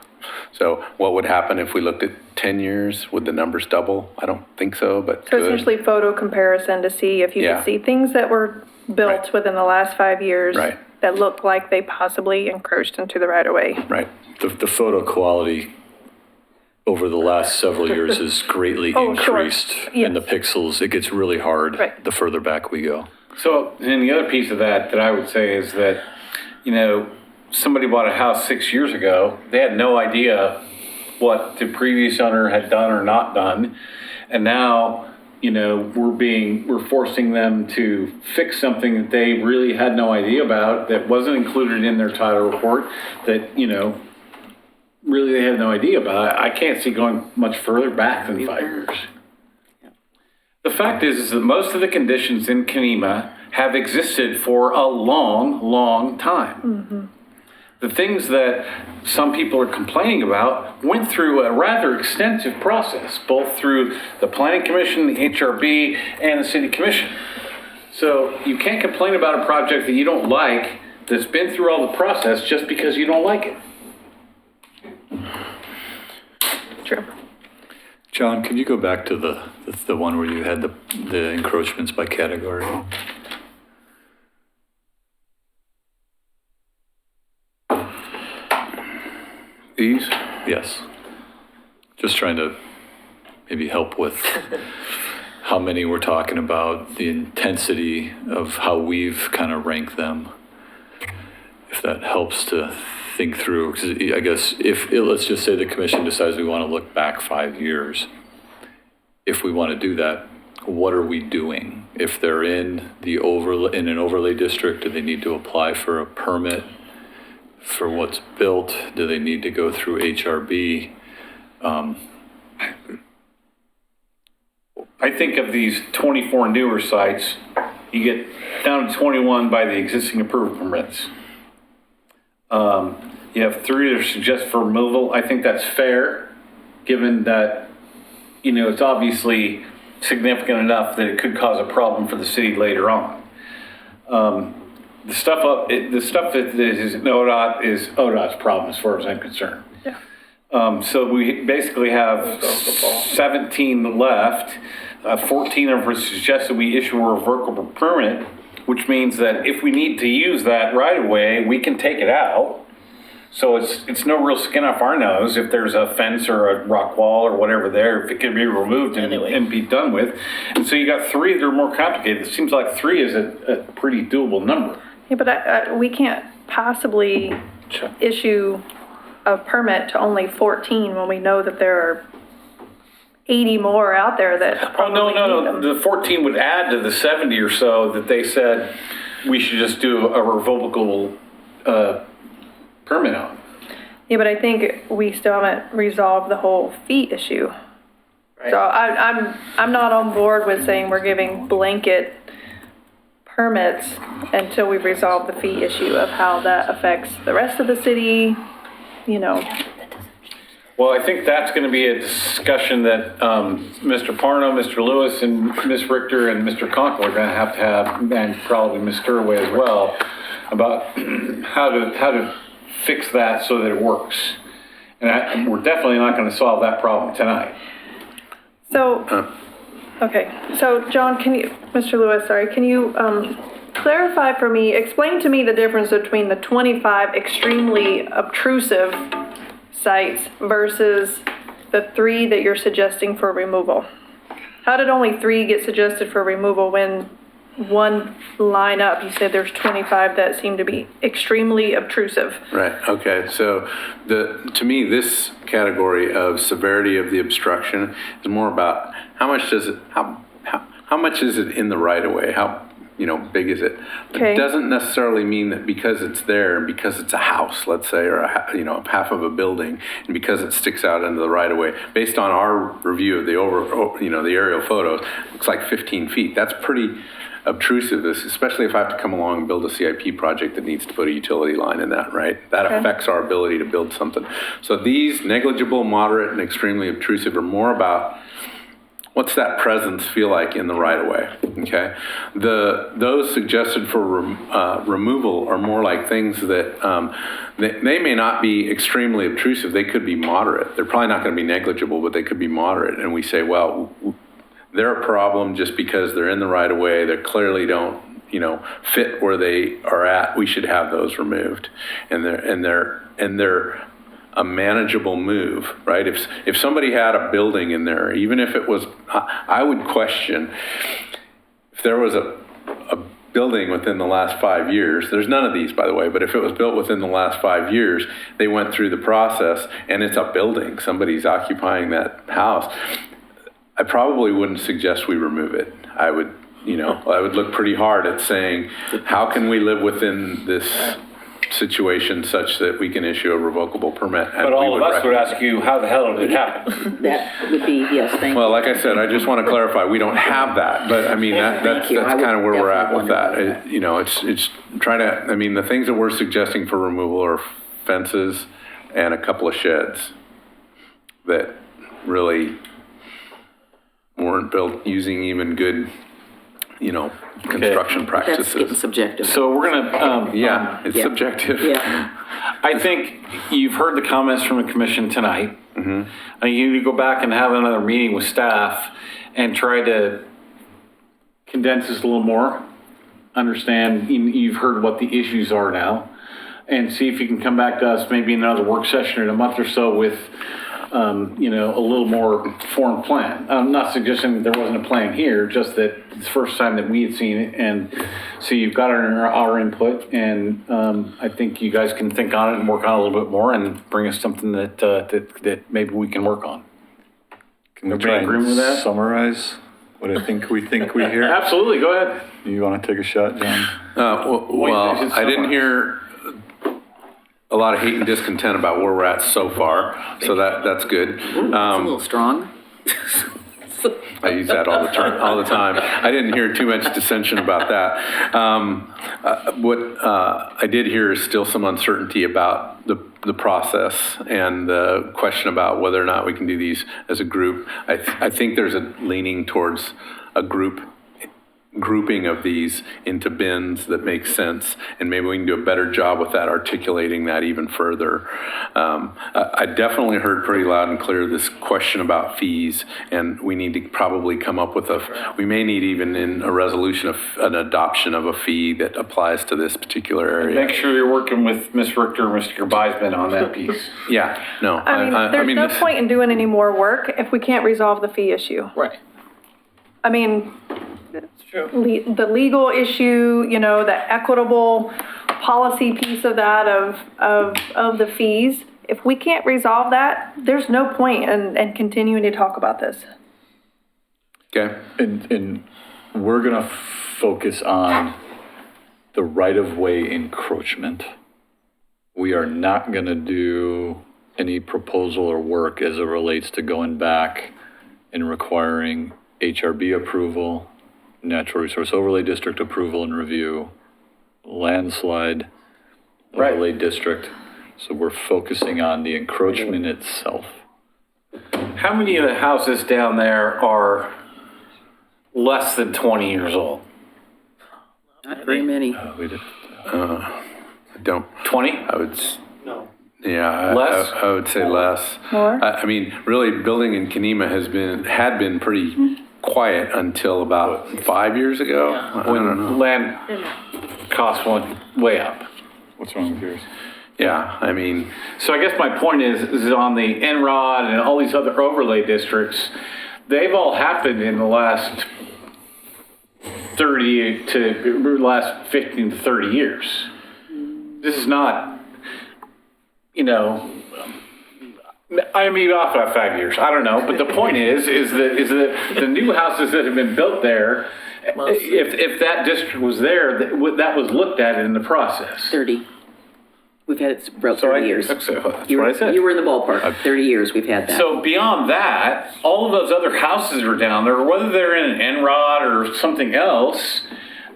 So what would happen if we looked at 10 years? Would the numbers double? I don't think so, but So could. essentially photo comparison to see if you Yeah. could see things that were built Right. within the last 5 years Right. that looked like they possibly encroached into the right of way. Right. The photo quality over the last several years has greatly Oh, sure. increased. And the pixels, it gets really hard Right. the further back we go. So, and the other piece of that I would say is that, you know, somebody bought a house 6 years ago, they had no idea what the previous owner had done or not done. And now, you know, we're forcing them to fix something that they really had no idea about, that wasn't included in their title report, that, you know, really they had no idea about. I can't see going much further back than 5 years. The fact is that most of the conditions in Kenema have existed for a long, long time. the things that some people are complaining about went through a rather extensive process, both through the Planning Commission, the HRB, and the City Commission. So you can't complain about a project that you don't like, that's been through all the process, just because you don't like it. True. John, can you go back to the one where you had the encroachments by category? These? Yes. Just trying to maybe help with how many we're talking about, the intensity of how we've kind of ranked them. If that helps to think through, because I guess let's just say the commission decides we want to look back 5 years. If we want to do that, what are we doing? If they're in an overlay district, do they need to apply for a permit for what's built? Do they need to go through HRB? I think of these 24 newer sites, you get down to 21 by the existing approved permits. You have 3 that are suggested for removal. I think that's fair, given that, it's obviously significant enough that it could cause a problem for the city later on. The stuff that is ODOT is ODOT's problem as far as I'm concerned. Yeah. So we basically have 17 left. 14 of them suggested we issue a revocable permit, which means that if we need to use that right away, we can take it out. So it's no real skin off our nose if there's a fence or a rock wall or whatever there, if it can be removed and be done with. And so you got 3 that are more complicated. It seems like 3 is a pretty doable number. Yeah, but we can't possibly issue a permit to only 14 when we know that there are 80 more out there that probably need them. The 14 would add to the 70 or so that they said we should just do a revocable permit on. Yeah, but I think we still haven't resolved the whole fee issue. Right. So I'm not on board with saying we're giving blanket permits until we've resolved the fee issue of how that affects the rest of the city, Well, I think that's going to be a discussion that Mr. Parno, Mr. Lewis, and Ms. Richter and Mr. Conkle are going to have, and probably Ms. Turway as well, about how to fix that so that it works. And we're definitely not going to solve that problem tonight. So, okay. So, John, Mr. Lewis, can you clarify for me, explain to me the difference between the 25 extremely obtrusive sites versus the 3 that you're suggesting for removal? How did only 3 get suggested for removal when one line up, you said there's 25 that seem to be extremely obtrusive? Right, okay, so to me, this category of severity of the obstruction is more about how much is it in the right of way? How big is it? Okay. It doesn't necessarily mean that because it's there and because it's a house, let's say, or half of a building, and because it sticks out into the right of way. Based on our review of the the aerial photos, it looks like 15 feet. That's pretty obtrusive, especially if I have to come along and build a CIP project that needs to put a utility line in that, right? That affects our ability to build something. So these negligible, moderate, and extremely obtrusive are more about what's that presence feel like in the right of way, okay? Those suggested for removal are more like things that they may not be extremely obtrusive, they could be moderate. They're probably not gonna be negligible, but they could be moderate. And we say, well, they're a problem just because they're in the right of way, they clearly don't fit where they are at, we should have those removed. And they're a manageable move, right? If somebody had a building in there, even if it was, I would question if there was a building within the last 5 years, there's none of these, by the way, but if it was built within the last 5 years, they went through the process and it's a building, somebody's occupying that house, I probably wouldn't suggest we remove it. I would look pretty hard at saying, how can we live within this situation such that we can issue a revocable permit? And but all of us would ask you, how the hell did it happen? That would be, yes, thank you. Well, like I said, I just want to clarify, we don't have that, but I mean, that's kind of where we're at with that. It's trying to, the things that we're suggesting for removal are fences and a couple of sheds that really weren't built using even good, construction That's getting practices. subjective. So we're gonna, Yeah, it's Yeah. subjective. Yeah. I think you've heard the comments from the commission tonight. Mm-hmm. You need to go back and have another meeting with staff and try to condense this a little more. Understand, you've heard what the issues are now, and see if you can come back to us maybe in another work session in a month or so with, a little more formed plan. I'm not suggesting that there wasn't a plan here, just that it's the first time that we had seen it, and so you've got our input, and I think you guys can think on it and work on it a little bit more and bring us something that maybe we can work on. Can we Everybody try agree and with that? summarize what I think we hear? Absolutely, go ahead. You want to take a shot, John? Well, I didn't hear a lot of hate and discontent about where we're at so far, so that's good. It's a little strong. I use that all the time. I didn't hear too much dissension about that. What I did hear is still some uncertainty about the process and the question about whether or not we can do these as a group. I think there's a leaning towards a grouping of these into bins that makes sense, and maybe we can do a better job with that, articulating that even further. I definitely heard pretty loud and clear this question about fees, and we need to probably come up with we may need even in a resolution of an adoption of a fee that applies to this particular area. Make sure you're working with Ms. Richter or Mr. Beisman on that piece. Yeah, no. I mean, there's no point in doing any more work if we can't resolve the fee issue. Right. I mean, It's true. the legal issue, the equitable policy piece of that, of the fees, if we can't resolve that, there's no point in continuing to talk about this. Okay. And we're going to focus on the right-of-way encroachment. We are not going to do any proposal or work as it relates to going back and requiring HRB approval, Natural Resource Overlay District approval and review, landslide overlay district. So we're focusing on the encroachment itself. How many of the houses down there are less than 20 years old? Not very many. I don't. 20? I would. No. Yeah, Less? I would say less. More? I mean, really, building in Kenema had been pretty quiet until about 5 years ago. I don't know. Land costs went way up. What's wrong with yours? Yeah, I mean, So I guess my point is on the Enrod and all these other overlay districts, they've all happened in the last 15 to 30 years. This is not, I mean, off by 5 years. I don't know, but the point is that the new houses that have been built there, if that district was there, that was looked at in the process. 30. We've had it for about So 30 years. That's what You I said. were in the ballpark. 30 years we've had that. So beyond that, all of those other houses are down there, whether they're in an Enrod or something else,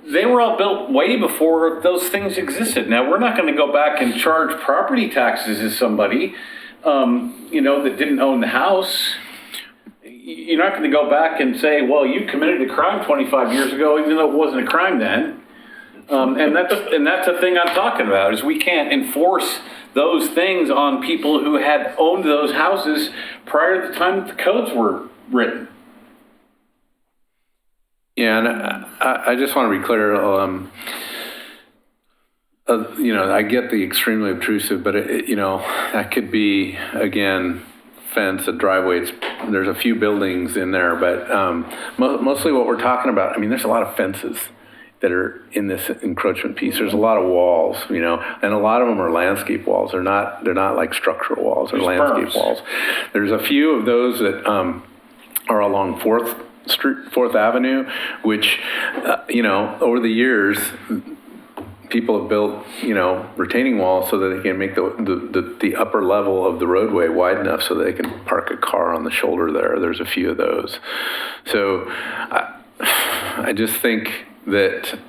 they were all built way before those things existed. Now, we're not going to go back and charge property taxes to somebody, that didn't own the house. You're not going to go back and say, well, you committed a crime 25 years ago, even though it wasn't a crime then. And that's the thing I'm talking about, is we can't enforce those things on people who had owned those houses prior to the time that the codes were written. yeah, and I just want to be clear. I get the extremely obtrusive, but that could be, again, fence, a driveway. There's a few buildings in there, but mostly what we're talking about, I mean, there's a lot of fences that are in this encroachment piece. There's a lot of walls, and a lot of them are landscape walls. They're not like structural walls. They're landscape berms. walls. There's a few of those that are along 4th Avenue, which, over the years, people have built, retaining walls so that they can make the upper level of the roadway wide enough so that they can park a car on the shoulder there. There's a few of those. So I just think that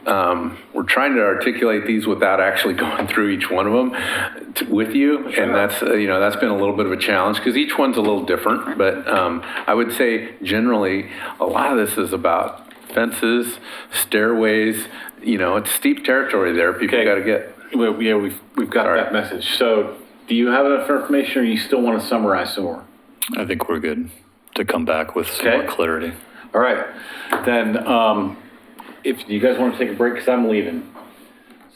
we're trying to articulate these without actually going through each one of them with you. And that's, that's been a little bit of a challenge because each one's a little different. But I would say generally, a lot of this is about fences, stairways, it's steep territory there. People Okay. got to get. Well, yeah, we've got that message. So do you have enough information or you still want to summarize some more? I think we're good to come back with some Okay. more clarity. All right, then, if you guys want to take a break, because I'm leaving.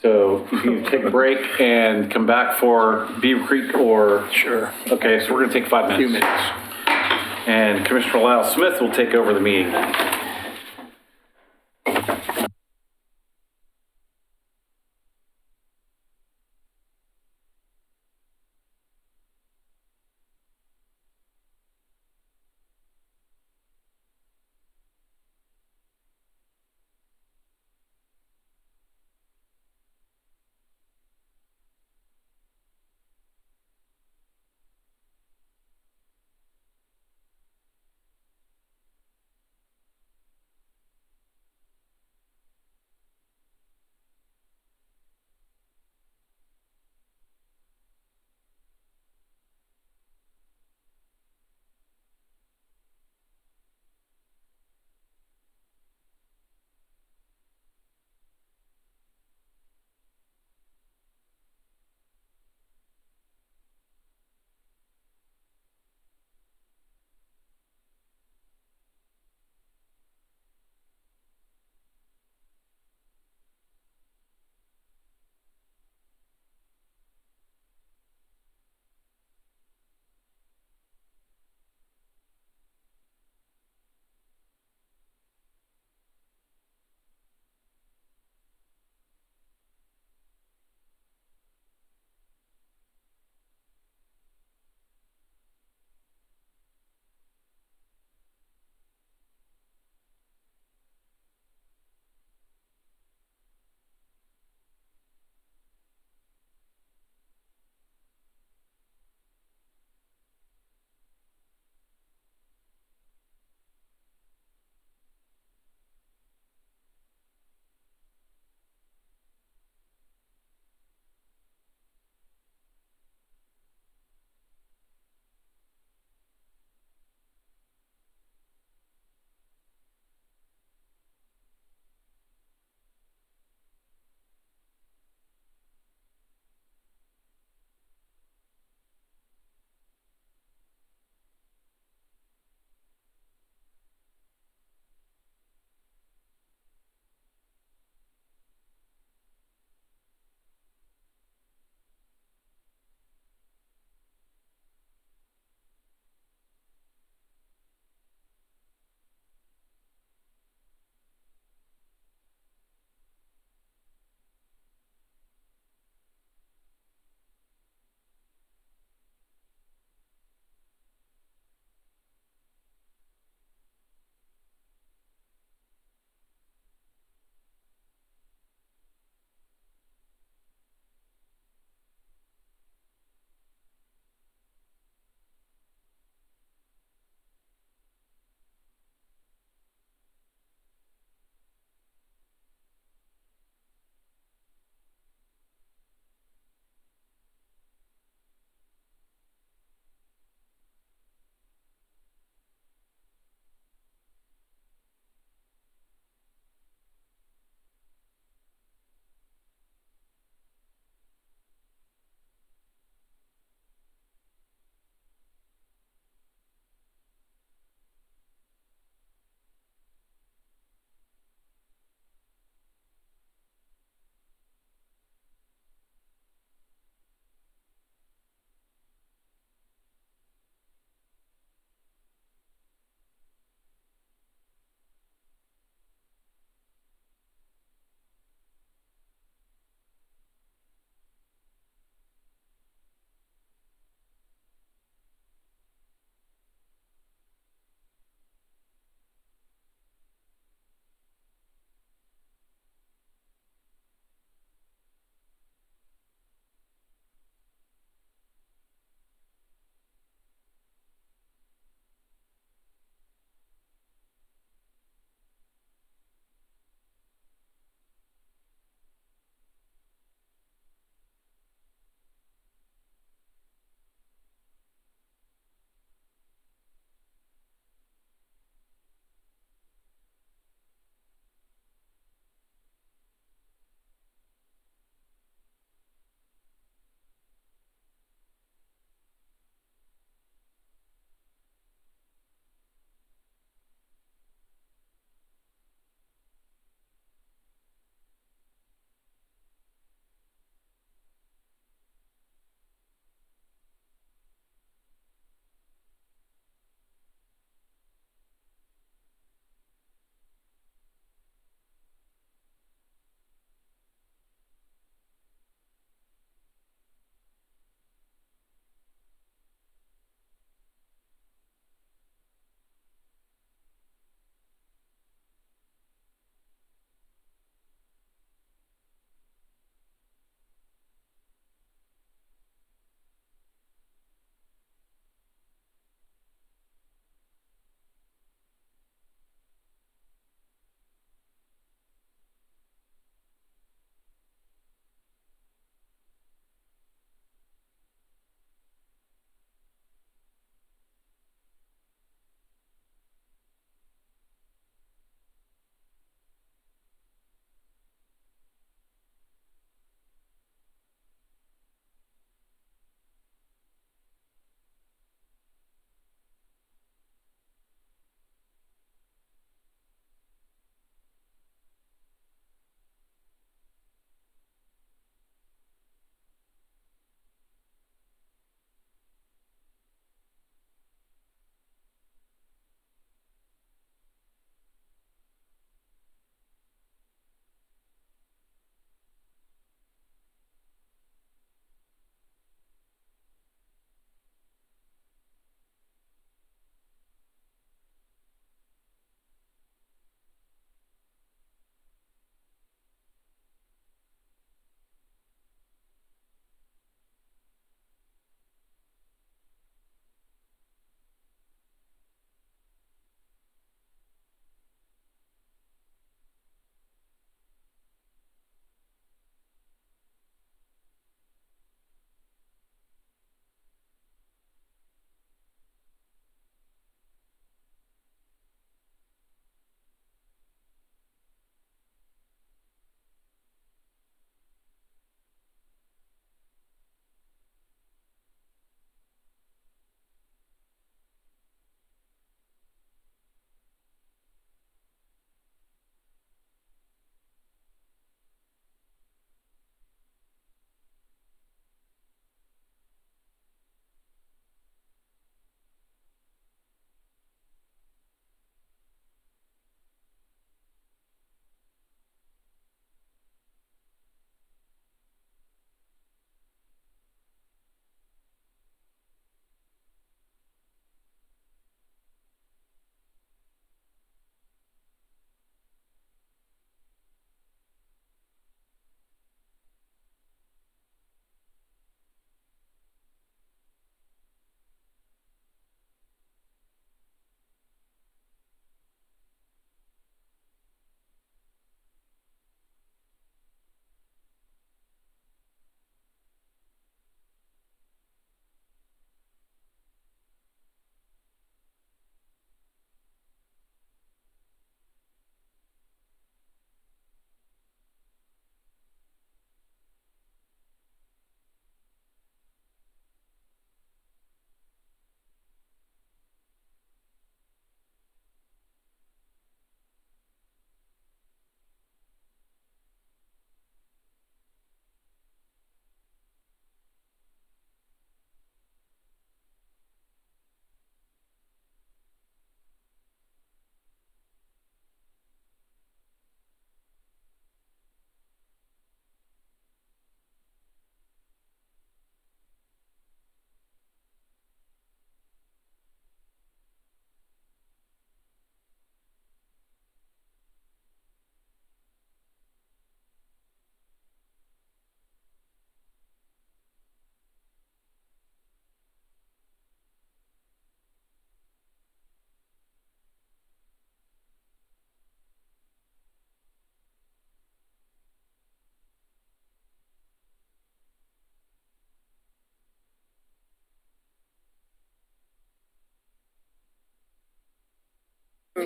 So you can take a break and come back for Beaver Creek or? Sure. Okay, so we're gonna take 5 minutes. Few minutes. And Commissioner Lyle Smith will take over the meeting.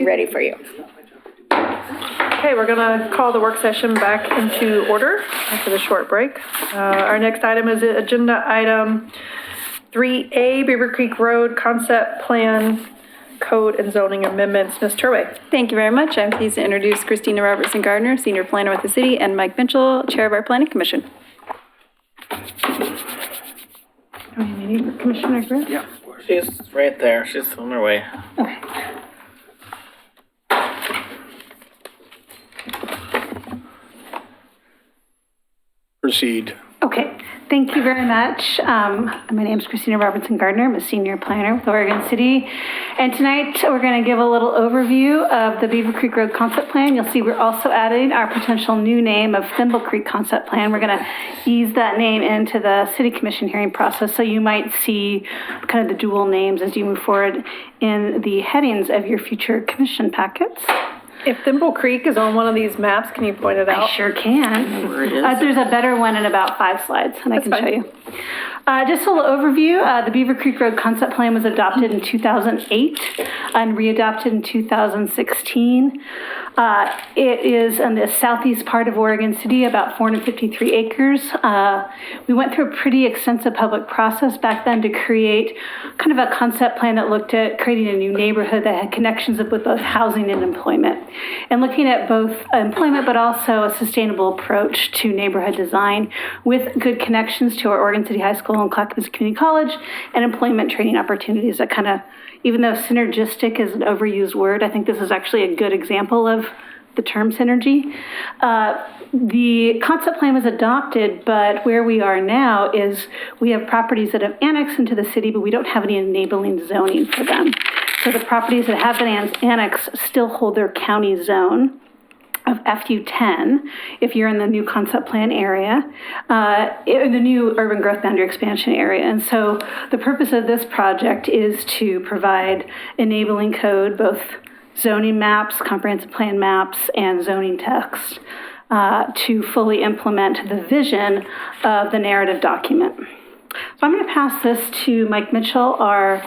ready for you. Okay, we're gonna call the work session back into order after the short break. Our next item is agenda item 3A, Beaver Creek Road Concept Plan Code and Zoning Amendments. Ms. Turway. Thank you very much. I'm pleased to introduce Christina Robertson Gardner, Senior Planner with the city, and Mike Mitchell, Chair of our Planning Commission. Commissioner Griff? Yeah. She's right there. She's on her way. Proceed. Okay, thank you very much. My name is Christina Robertson Gardner. I'm a senior planner with Oregon City. And tonight we're going to give a little overview of the Beaver Creek Road Concept Plan. You'll see we're also adding our potential new name of Thimble Creek Concept Plan. We're going to ease that name into the City Commission hearing process. So you might see kind of the dual names as you move forward in the headings of your future commission packets. If Thimble Creek is on one of these maps, can you point it out? I sure can. Where it is. There's a better one in about 5 slides, and I can show you. Just a little overview. The Beaver Creek Road Concept Plan was adopted in 2008 and readopted in 2016. It is in the southeast part of Oregon City, about 453 acres. We went through a pretty extensive public process back then to create kind of a concept plan that looked at creating a new neighborhood that had connections with both housing and employment. And looking at both employment, but also a sustainable approach to neighborhood design with good connections to our Oregon City High School and Clackamas Community College and employment training opportunities that kind of, even though synergistic is an overused word, I think this is actually a good example of the term synergy. The concept plan was adopted, but where we are now is we have properties that have annexed into the city, but we don't have any enabling zoning for them. So the properties that have been annexed still hold their county zone of FU10 if you're in the new concept plan area, in the new urban growth boundary expansion area. And so the purpose of this project is to provide enabling code, both zoning maps, comprehensive plan maps, and zoning text to fully implement the vision of the narrative document. So I'm going to pass this to Mike Mitchell, our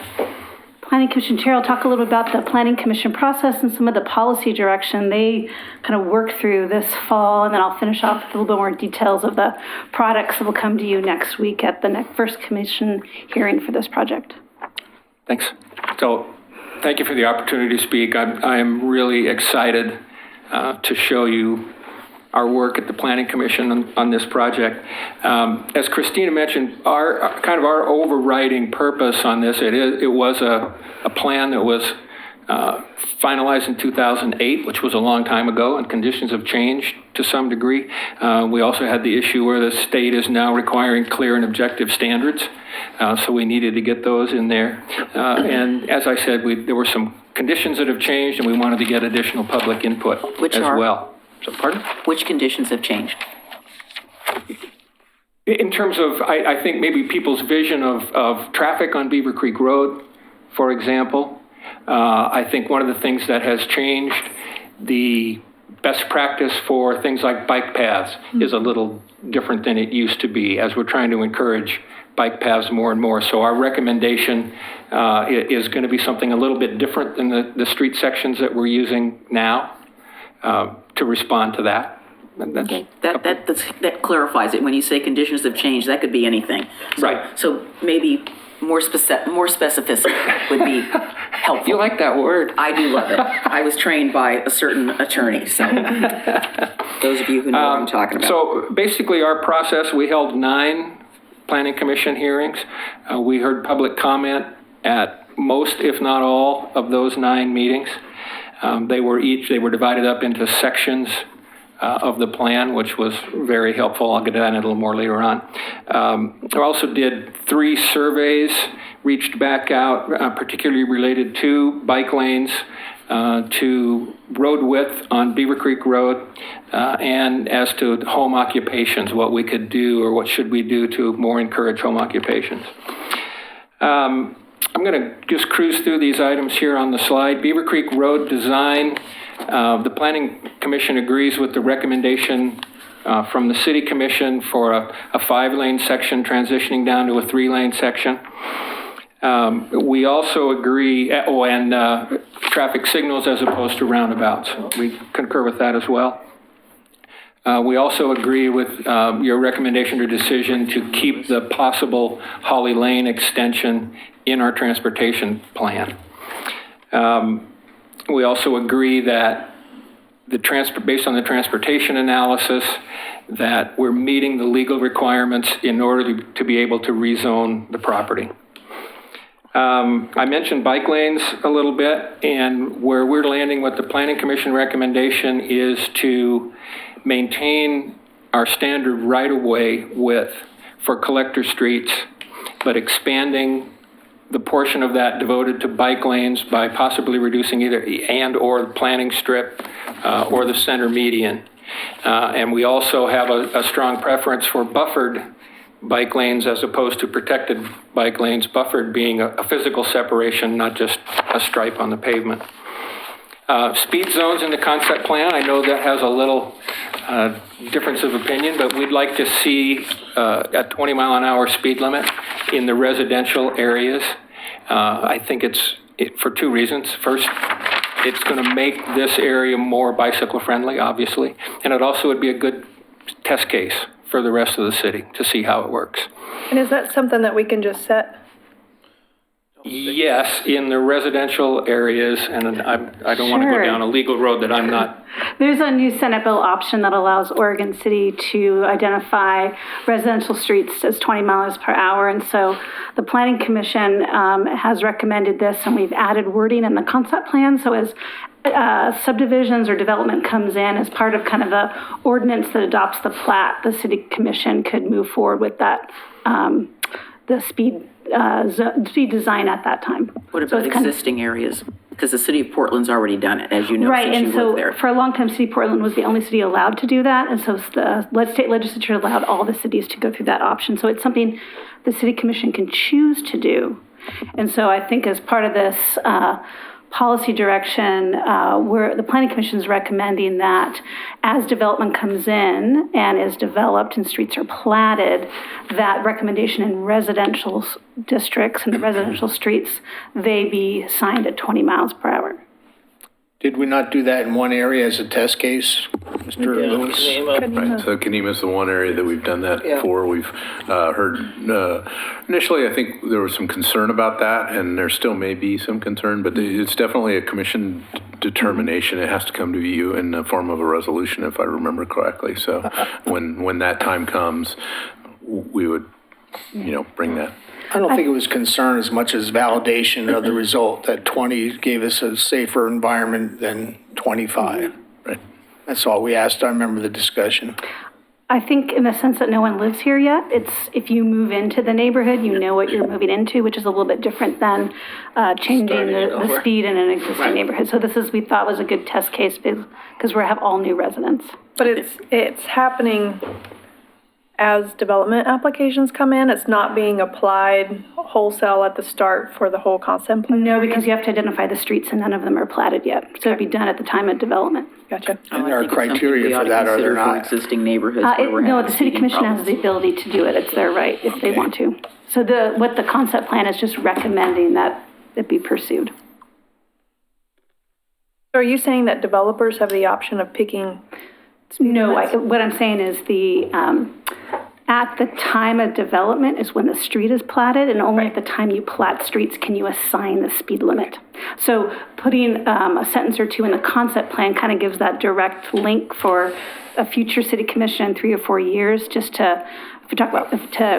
Planning Commission Chair. I'll talk a little bit about the Planning Commission process and some of the policy direction they kind of work through this fall, and then I'll finish off with a little bit more details of the products that will come to you next week at the first Commission hearing for this project. Thanks. So, thank you for the opportunity to speak. I am really excited to show you our work at the Planning Commission on this project. As Christina mentioned, our overriding purpose on this, it was a plan that was finalized in 2008, which was a long time ago, and conditions have changed to some degree. We also had the issue where the state is now requiring clear and objective standards, so we needed to get those in there. And as I said, there were some conditions that have changed, and we wanted to get additional public input as well. So, pardon? Which conditions have changed? In terms of, I think maybe people's vision of traffic on Beaver Creek Road, for example. I think one of the things that has changed, the best practice for things like bike paths is a little different than it used to be, as we're trying to encourage bike paths more and more. So our recommendation is going to be something a little bit different than the street sections that we're using now to respond to that. Okay, that clarifies it. When you say conditions have changed, that could be anything. Right. So maybe more specificity would be helpful. You like that word? I do love it. I was trained by a certain attorney, so those of you who know what I'm talking about. So basically our process, we held 9 Planning Commission hearings. We heard public comment at most, if not all, of those 9 meetings. They were divided up into sections of the plan, which was very helpful. I'll get to that in a little more later on. I also did 3 surveys, reached back out, particularly related to bike lanes, to road width on Beaver Creek Road, and as to home occupations, what we could do or what should we do to more encourage home occupations. I'm going to just cruise through these items here on the slide. Beaver Creek Road design. The Planning Commission agrees with the recommendation from the City Commission for a 5-lane section transitioning down to a 3-lane section. We also agree, traffic signals as opposed to roundabouts. We concur with that as well. We also agree with your recommendation or decision to keep the possible Holly Lane extension in our transportation plan. We also agree that based on the transportation analysis, that we're meeting the legal requirements in order to be able to rezone the property. I mentioned bike lanes a little bit, and where we're landing with the Planning Commission recommendation is to maintain our standard right-of-way width for collector streets, but expanding the portion of that devoted to bike lanes by possibly reducing either or the planning strip or the center median. And we also have a strong preference for buffered bike lanes as opposed to protected bike lanes, buffered being a physical separation, not just a stripe on the pavement. Speed zones in the concept plan, I know that has a little difference of opinion, but we'd like to see a 20-mile-an-hour speed limit in the residential areas. I think it's for two reasons. First, it's going to make this area more bicycle-friendly, obviously, and it also would be a good test case for the rest of the city to see how it works. And is that something that we can just set? Yes, in the residential areas, and I don't want to go down a legal road that I'm not. There's a new Senate bill option that allows Oregon City to identify residential streets as 20 miles per hour. And so the Planning Commission has recommended this, and we've added wording in the concept plan. So as subdivisions or development comes in as part of kind of the ordinance that adopts the plat, the City Commission could move forward with that, the speed design at that time. What about existing areas? Because the city of Portland's already done it, as you know, right, since and you so live there. for a long time, City of Portland was the only city allowed to do that, and so the state legislature allowed all the cities to go through that option. So it's something the City Commission can choose to do. And so I think as part of this policy direction, where the Planning Commission is recommending that as development comes in and is developed and streets are platted, that recommendation in residential districts and the residential streets, they be signed at 20 miles per hour. Did we not do that in one area as a test case, Mr. Lewis? Right, so Kenema's the one area that we've done that for. We've heard, initially, I think there was some concern about that, and there still may be some concern, but it's definitely a commission determination. It has to come to you in the form of a resolution, if I remember correctly. So when that time comes, we would, bring that. I don't think it was concern as much as validation of the result, that 20 gave us a safer environment than 25. Right. That's all we asked. I remember the discussion. I think in the sense that no one lives here yet, it's if you move into the neighborhood, you know what you're moving into, which is a little bit different than changing the speed in an existing neighborhood. So this we thought was a good test case because we have all new residents. But it's happening as development applications come in. It's not being applied wholesale at the start for the whole concept plan? No, because you have to identify the streets and none of them are platted yet. So it'd be done at the time of development. Gotcha. And there are criteria for that, are there not? Existing neighborhoods where we're No, having the City speeding Commission problems. has the ability to do it. It's their right if they want to. So what the concept plan is just recommending that it be pursued. So are you saying that developers have the option of picking? No, what I'm saying is at the time of development is when the street is platted, and only at the time you plat streets can you assign the speed limit. So putting a sentence or two in the concept plan kind of gives that direct link for a future City Commission in 3 or 4 years, just to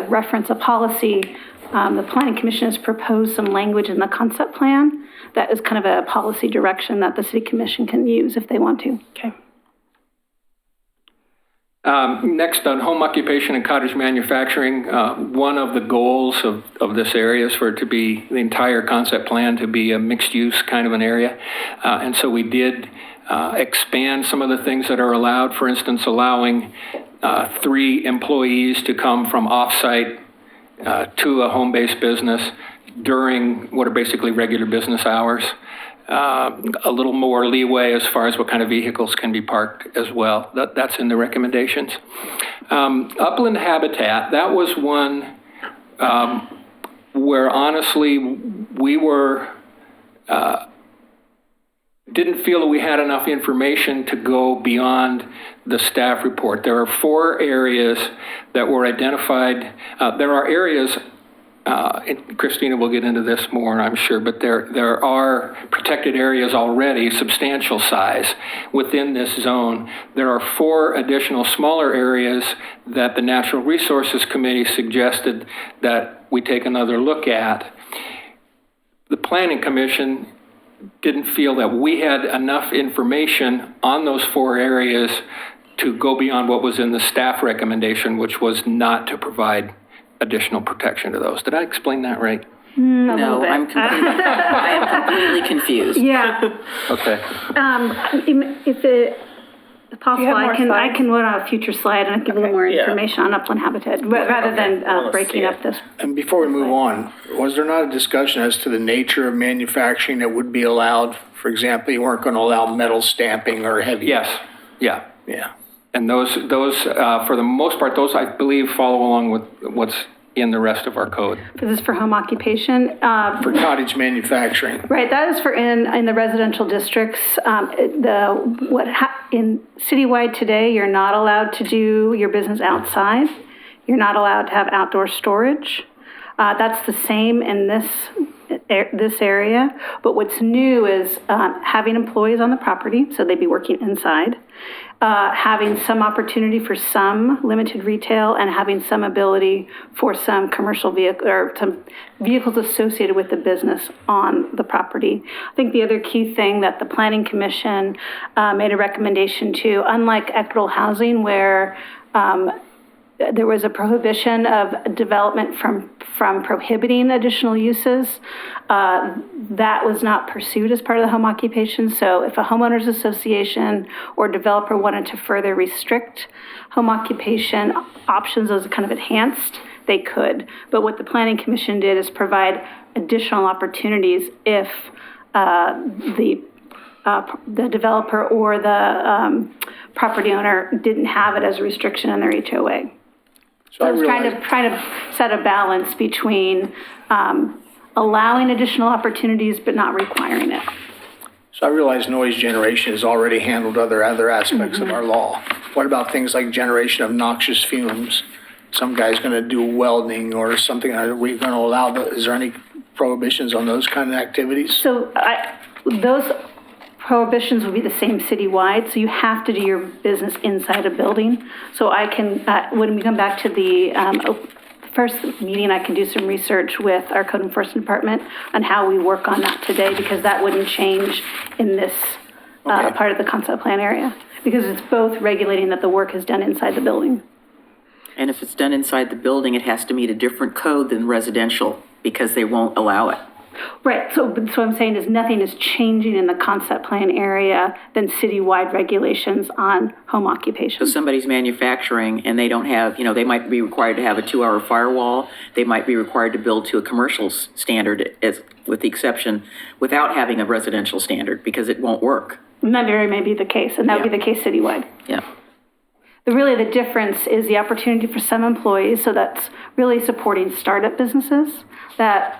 reference a policy. The Planning Commission has proposed some language in the concept plan that is kind of a policy direction that the City Commission can use if they want to. Okay. Next, on home occupation and cottage manufacturing, one of the goals of this area is for it to be, the entire concept plan to be a mixed-use kind of an area. And so we did expand some of the things that are allowed, for instance, allowing 3 employees to come from off-site to a home-based business during what are basically regular business hours. A little more leeway as far as what kind of vehicles can be parked as well. That's in the recommendations. Upland habitat, that was one where honestly we were, didn't feel that we had enough information to go beyond the staff report. There are 4 areas that were identified. There are areas, and Christina will get into this more, I'm sure, but there are protected areas already, substantial size, within this zone. There are 4 additional smaller areas that the Natural Resources Committee suggested that we take another look at. The Planning Commission didn't feel that we had enough information on those 4 areas to go beyond what was in the staff recommendation, which was not to provide additional protection to those. Did I explain that right? No, I am completely confused. Yeah. Okay. If possible, I can vote on a future slide and give a little more information on upland habitat, rather than breaking up this. And before we move on, was there not a discussion as to the nature of manufacturing that would be allowed? For example, you weren't going to allow metal stamping or heavy. Yes, yeah. Yeah. And those, for the most part, those I believe follow along with what's in the rest of our code. This is for home occupation. For cottage manufacturing. Right, that is for in the residential districts. In citywide today, you're not allowed to do your business outside. You're not allowed to have outdoor storage. That's the same in this area. But what's new is having employees on the property, so they'd be working inside. Having some opportunity for some limited retail, and having some ability for some commercial vehicle or some vehicles associated with the business on the property. I think the other key thing that the Planning Commission made a recommendation to, unlike equitable housing where there was a prohibition of development from prohibiting additional uses. That was not pursued as part of the home occupation. So if a homeowners association or developer wanted to further restrict home occupation options as kind of enhanced, they could. But what the Planning Commission did is provide additional opportunities if the developer or the property owner didn't have it as a restriction in their HOA. So I was trying to set a balance between allowing additional opportunities but not requiring it. So I realize noise generation is already handled other aspects of our law. What about things like generation of noxious fumes? Some guy's going to do welding or something. Are we going to allow is there any prohibitions on those kind of activities? So those prohibitions will be the same citywide, so you have to do your business inside a building. So I can, when we come back to the first meeting, I can do some research with our code enforcement department on how we work on that today, because that wouldn't change in this part of the concept plan area, because it's both regulating that the work is done inside the building. And if it's done inside the building, it has to meet a different code than residential because they won't allow it. Right, so what I'm saying is nothing is changing in the concept plan area than citywide regulations on home occupation. So somebody's manufacturing and they don't have, they might be required to have a 2-hour firewall. They might be required to build to a commercial standard, with the exception, without having a residential standard, because it won't work. And that very may be the case, and that would be the case citywide. Yeah. Really, the difference is the opportunity for some employees, so that's really supporting startup businesses. That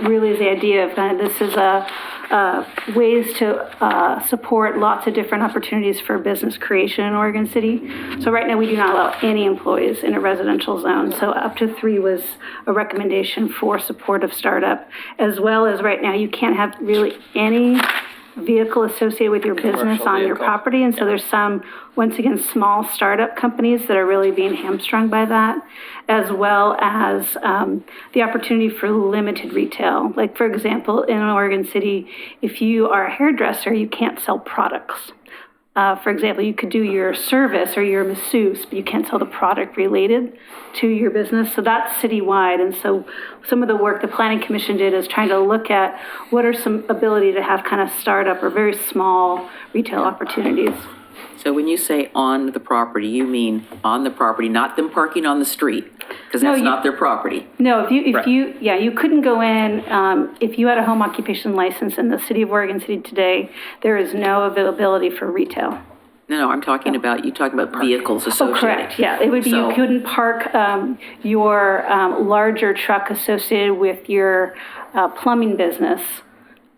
really is the idea of kind of this is ways to support lots of different opportunities for business creation in Oregon City. So right now, we do not allow any employees in a residential zone. So up to 3 was a recommendation for support of startup, as well as right now, you can't have really any vehicle associated with your business on your property. And so there's some, once again, small startup companies that are really being hamstrung by that, as well as the opportunity for limited retail. Like, for example, in Oregon City, if you are a hairdresser, you can't sell products. For example, you could do your service or your masseuse, but you can't sell the product related to your business. So that's citywide. And so some of the work the Planning Commission did is trying to look at what are some ability to have kind of startup or very small retail opportunities. So when you say on the property, you mean on the property, not them parking on the street, because that's not their property. No, you couldn't go in, if you had a home occupation license in the city of Oregon City today, there is no availability for retail. No, I'm talking about, you talking about vehicles associated. Oh, correct, yeah. It would be, you So- couldn't park your larger truck associated with your plumbing business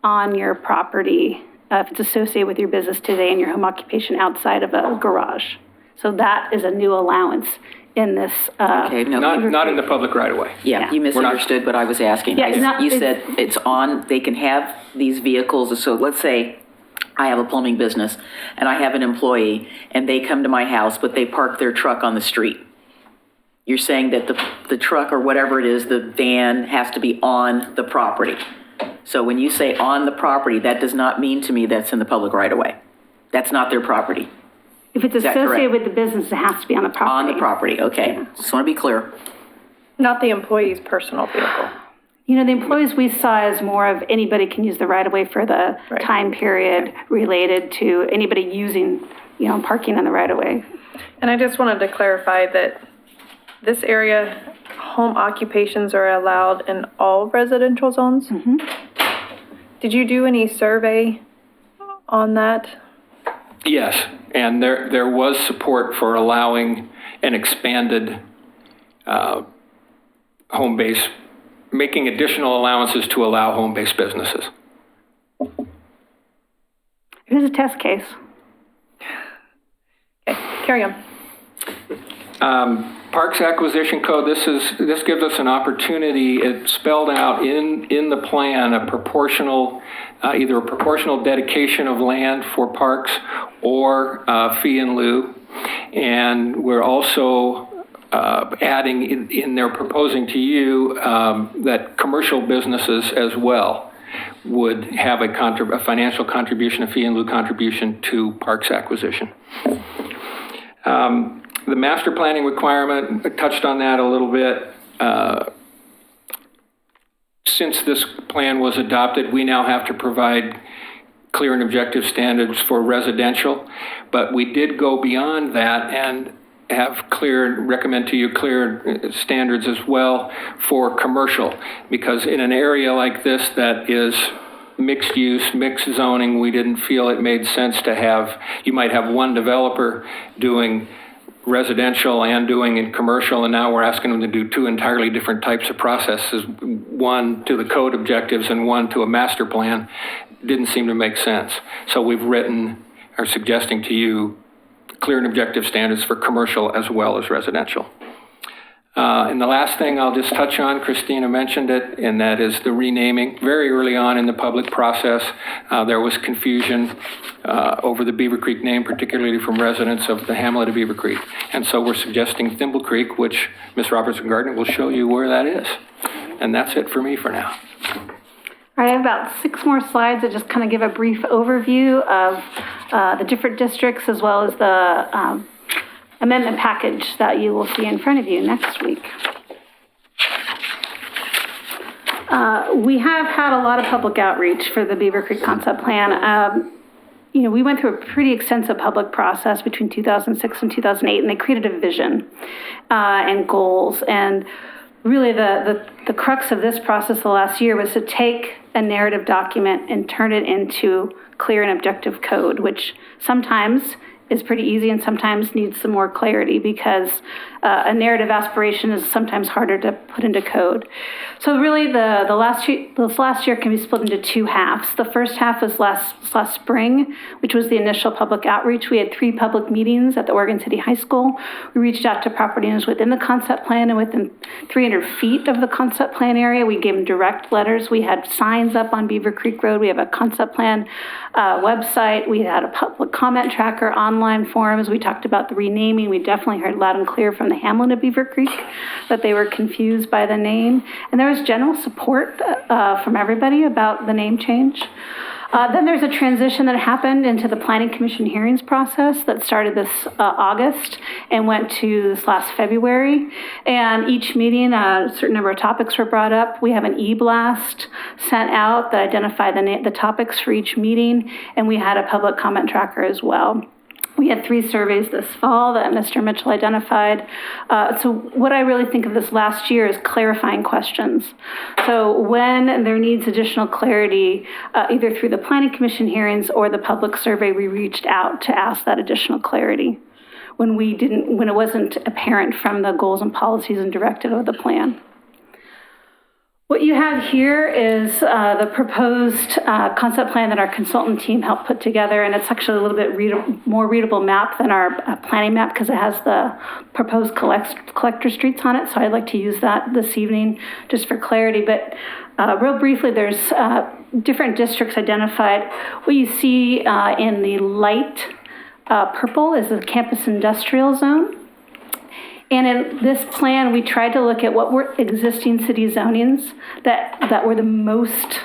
on your property if it's associated with your business today and your home occupation outside of a garage. So that is a new allowance in this. Okay, no. Not in the public right away. Yeah, you misunderstood what I was asking. Yeah, it's not- You said it's on, they can have these vehicles, so let's say I have a plumbing business and I have an employee and they come to my house, but they park their truck on the street. You're saying that the truck or whatever it is, the van has to be on the property. So when you say on the property, that does not mean to me that's in the public right of way. That's not their property. If it's Is that correct? associated with the business, it has to be on the property. On the property, okay. Just want to be clear. Not the employee's personal vehicle. You know, the employees we saw as more of anybody can use the right-of-way for the Right. time period related to anybody using, parking on the right-of-way. And I just wanted to clarify that this area, home occupations are allowed in all residential zones? Mm-hmm. Did you do any survey on that? Yes, and there was support for allowing an expanded home-based, making additional allowances to allow home-based businesses. It is a test case. Okay, carry on. Parks Acquisition Code, this gives us an opportunity, it's spelled out in the plan, a proportional, either a proportional dedication of land for parks or fee in lieu. And we're also adding in there, proposing to you that commercial businesses as well would have a financial contribution, a fee in lieu contribution to Parks Acquisition. The master planning requirement, I touched on that a little bit. Since this plan was adopted, we now have to provide clear and objective standards for residential, but we did go beyond that and recommend to you clear standards as well for commercial, because in an area like this that is mixed use, mixed zoning, we didn't feel it made sense to have, you might have one developer doing residential and doing in commercial, and now we're asking them to do two entirely different types of processes, one to the code objectives and one to a master plan. Didn't seem to make sense. So we've written, or suggesting to you, clear and objective standards for commercial as well as residential. And the last thing I'll just touch on, Christina mentioned it, and that is the renaming. Very early on in the public process, there was confusion over the Beaver Creek name, particularly from residents of the hamlet of Beaver Creek. And so we're suggesting Thimble Creek, which Ms. Robertson-Gardner will show you where that is. And that's it for me for now. All right, I have about 6 more slides that just kind of give a brief overview of the different districts as well as the amendment package that you will see in front of you next week. We have had a lot of public outreach for the Beaver Creek Concept Plan. We went through a pretty extensive public process between 2006 and 2008, and they created a vision and goals. And really the crux of this process the last year was to take a narrative document and turn it into clear and objective code, which sometimes is pretty easy and sometimes needs some more clarity because a narrative aspiration is sometimes harder to put into code. So really this last year can be split into 2 halves. The first half was last spring, which was the initial public outreach. We had 3 public meetings at the Oregon City High School. We reached out to property owners within the concept plan and within 300 feet of the concept plan area. We gave them direct letters. We had signs up on Beaver Creek Road. We have a concept plan website. We had a public comment tracker, online forums. We talked about the renaming. We definitely heard loud and clear from the hamlet of Beaver Creek that they were confused by the name. And there was general support from everybody about the name change. Then there's a transition that happened into the Planning Commission hearings process that started this August and went to this last February. And each meeting, a certain number of topics were brought up. We have an e-blast sent out that identified the topics for each meeting, and we had a public comment tracker as well. We had 3 surveys this fall that Mr. Mitchell identified. So what I really think of this last year is clarifying questions. So when there needs additional clarity, either through the Planning Commission hearings or the public survey, we reached out to ask that additional clarity when it wasn't apparent from the goals and policies and directive of the plan. What you have here is the proposed concept plan that our consultant team helped put together, and it's actually a little bit more readable map than our planning map because it has the proposed collector streets on it, so I'd like to use that this evening just for clarity. But real briefly, there's different districts identified. What you see in the light purple is the campus industrial zone. And in this plan, we tried to look at what were existing city zonings that were the most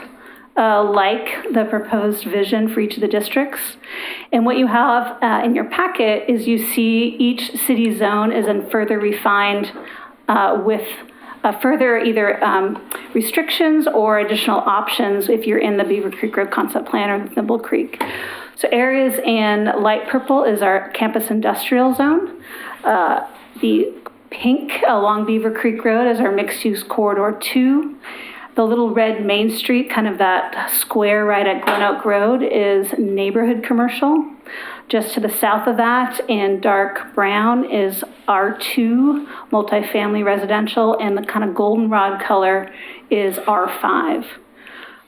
like the proposed vision for each of the districts. And what you have in your packet is you see each city zone is then further refined with further either restrictions or additional options if you're in the Beaver Creek Road concept plan or the Thimble Creek. So areas in light purple is our campus industrial zone. The pink along Beaver Creek Road is our mixed-use corridor 2. The little red Main Street, kind of that square right at Glen Oak Road, is neighborhood commercial. Just to the south of that in dark brown is R2, multifamily residential, and the kind of goldenrod color is R5.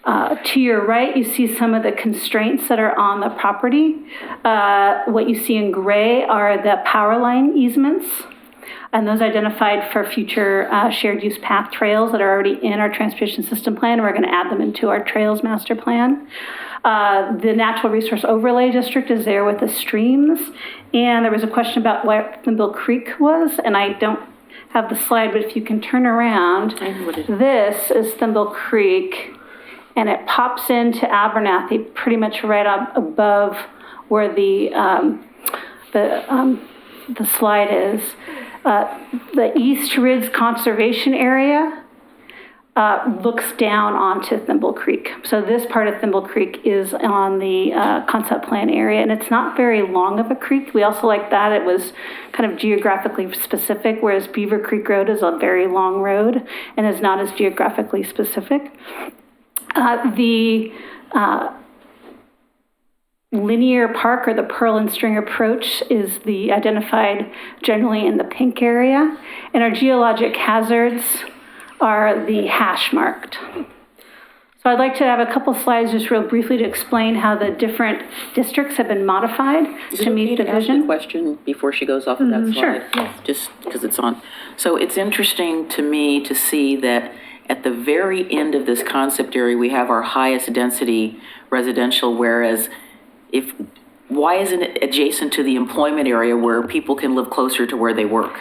To your right, you see some of the constraints that are on the property. What you see in gray are the power line easements, and those identified for future shared use path trails that are already in our transportation system plan. We're going to add them into our trails master plan. The natural resource overlay district is there with the streams, and there was a question about where Thimble Creek was, and I don't have the slide, but if you can turn around, this is Thimble Creek. And it pops into Abernathy pretty much right up above where the slide is. The East Ridge Conservation Area looks down onto Thimble Creek. So this part of Thimble Creek is on the concept plan area, and it's not very long of a creek. We also like that it was kind of geographically specific, whereas Beaver Creek Road is a very long road and is not as geographically specific. The linear park or the Pearl and String approach is the identified generally in the pink area, and our geologic hazards are the hash marked. So I'd like to have a couple slides just real briefly to explain how the different districts have been modified to meet the vision. Ask a question before she goes off of that slide? Sure, yes. Just because it's on. So it's interesting to me to see that at the very end of this concept area, we have our highest density residential, whereas why isn't it adjacent to the employment area where people can live closer to where they work?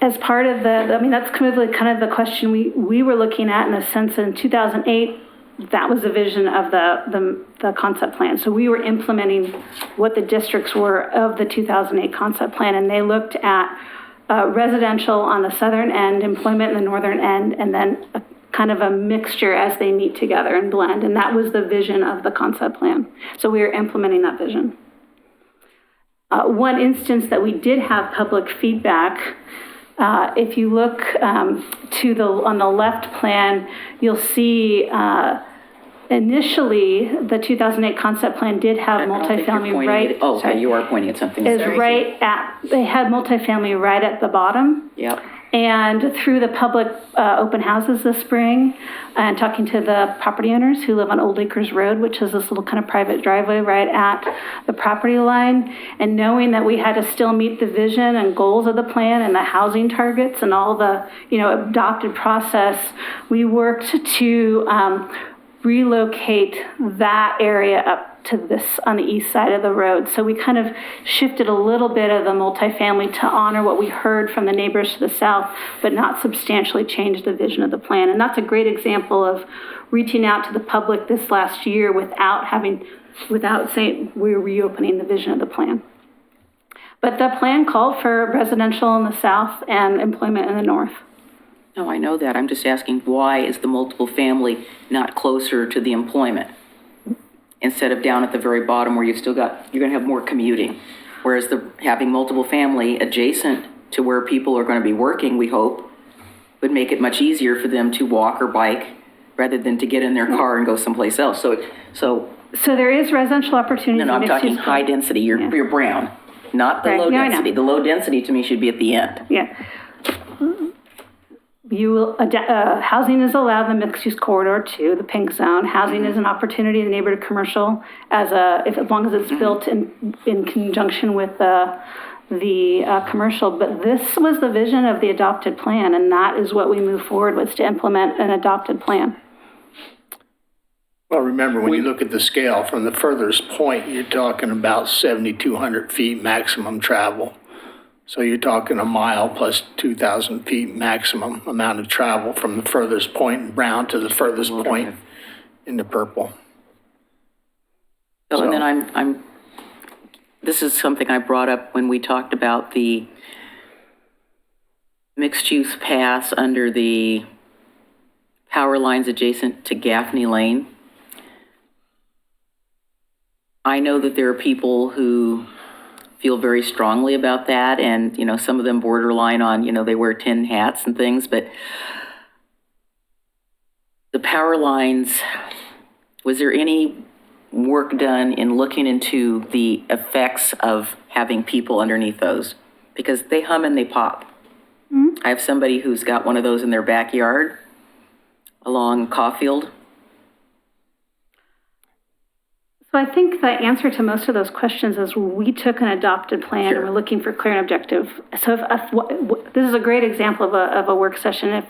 As part of that's kind of the question we were looking at in a sense in 2008, that was the vision of the concept plan. So we were implementing what the districts were of the 2008 concept plan, and they looked at residential on the southern end, employment in the northern end, and then a kind of a mixture as they meet together and blend. And that was the vision of the concept plan. So we are implementing that vision. One instance that we did have public feedback, if you look on the left plan, you'll see initially the 2008 concept plan did have multifamily right. Oh, okay, you are pointing at something. They had multifamily right at the bottom. Yep. And through the public open houses this spring and talking to the property owners who live on Old Acres Road, which is this little kind of private driveway right at the property line, and knowing that we had to still meet the vision and goals of the plan and the housing targets and all the adopted process, we worked to relocate that area up to this on the east side of the road. So we kind of shifted a little bit of the multifamily to honor what we heard from the neighbors to the south, but not substantially change the vision of the plan. And that's a great example of reaching out to the public this last year without saying we're reopening the vision of the plan. But the plan called for residential in the south and employment in the north. No, I know that. I'm just asking, why is the multiple family not closer to the employment? instead of down at the very bottom where you're gonna have more commuting. Whereas having multiple family adjacent to where people are gonna be working, we hope, would make it much easier for them to walk or bike rather than to get in their car and go someplace else. So there is residential opportunities. no, I'm in talking mixed-use high density, you're brown, not the Right, low yeah, I know. density. The low density to me should be at the end. Yeah. You will, housing is allowed in the mixed-use corridor too, the pink zone. Housing is an opportunity in the neighborhood commercial as long as it's built in conjunction with the commercial. But this was the vision of the adopted plan, and that is what we move forward with, to implement an adopted plan. Well, remember, when you look at the scale, from the furthest point, you're talking about 7,200 feet maximum travel. So you're talking a mile plus 2,000 feet maximum amount of travel from the furthest point in brown to the furthest point in the purple. So, and then this is something I brought up when we talked about the mixed-use pass under the power lines adjacent to Gaffney Lane. I know that there are people who feel very strongly about that, and, some of them borderline on, they wear tin hats and things, but the power lines, was there any work done in looking into the effects of having people underneath those? Because they hum and they pop. Mm-hmm. I have somebody who's got one of those in their backyard along Caulfield. So I think the answer to most of those questions is we took an adopted plan and we're looking for clear and objective. So this is a great example of a work session.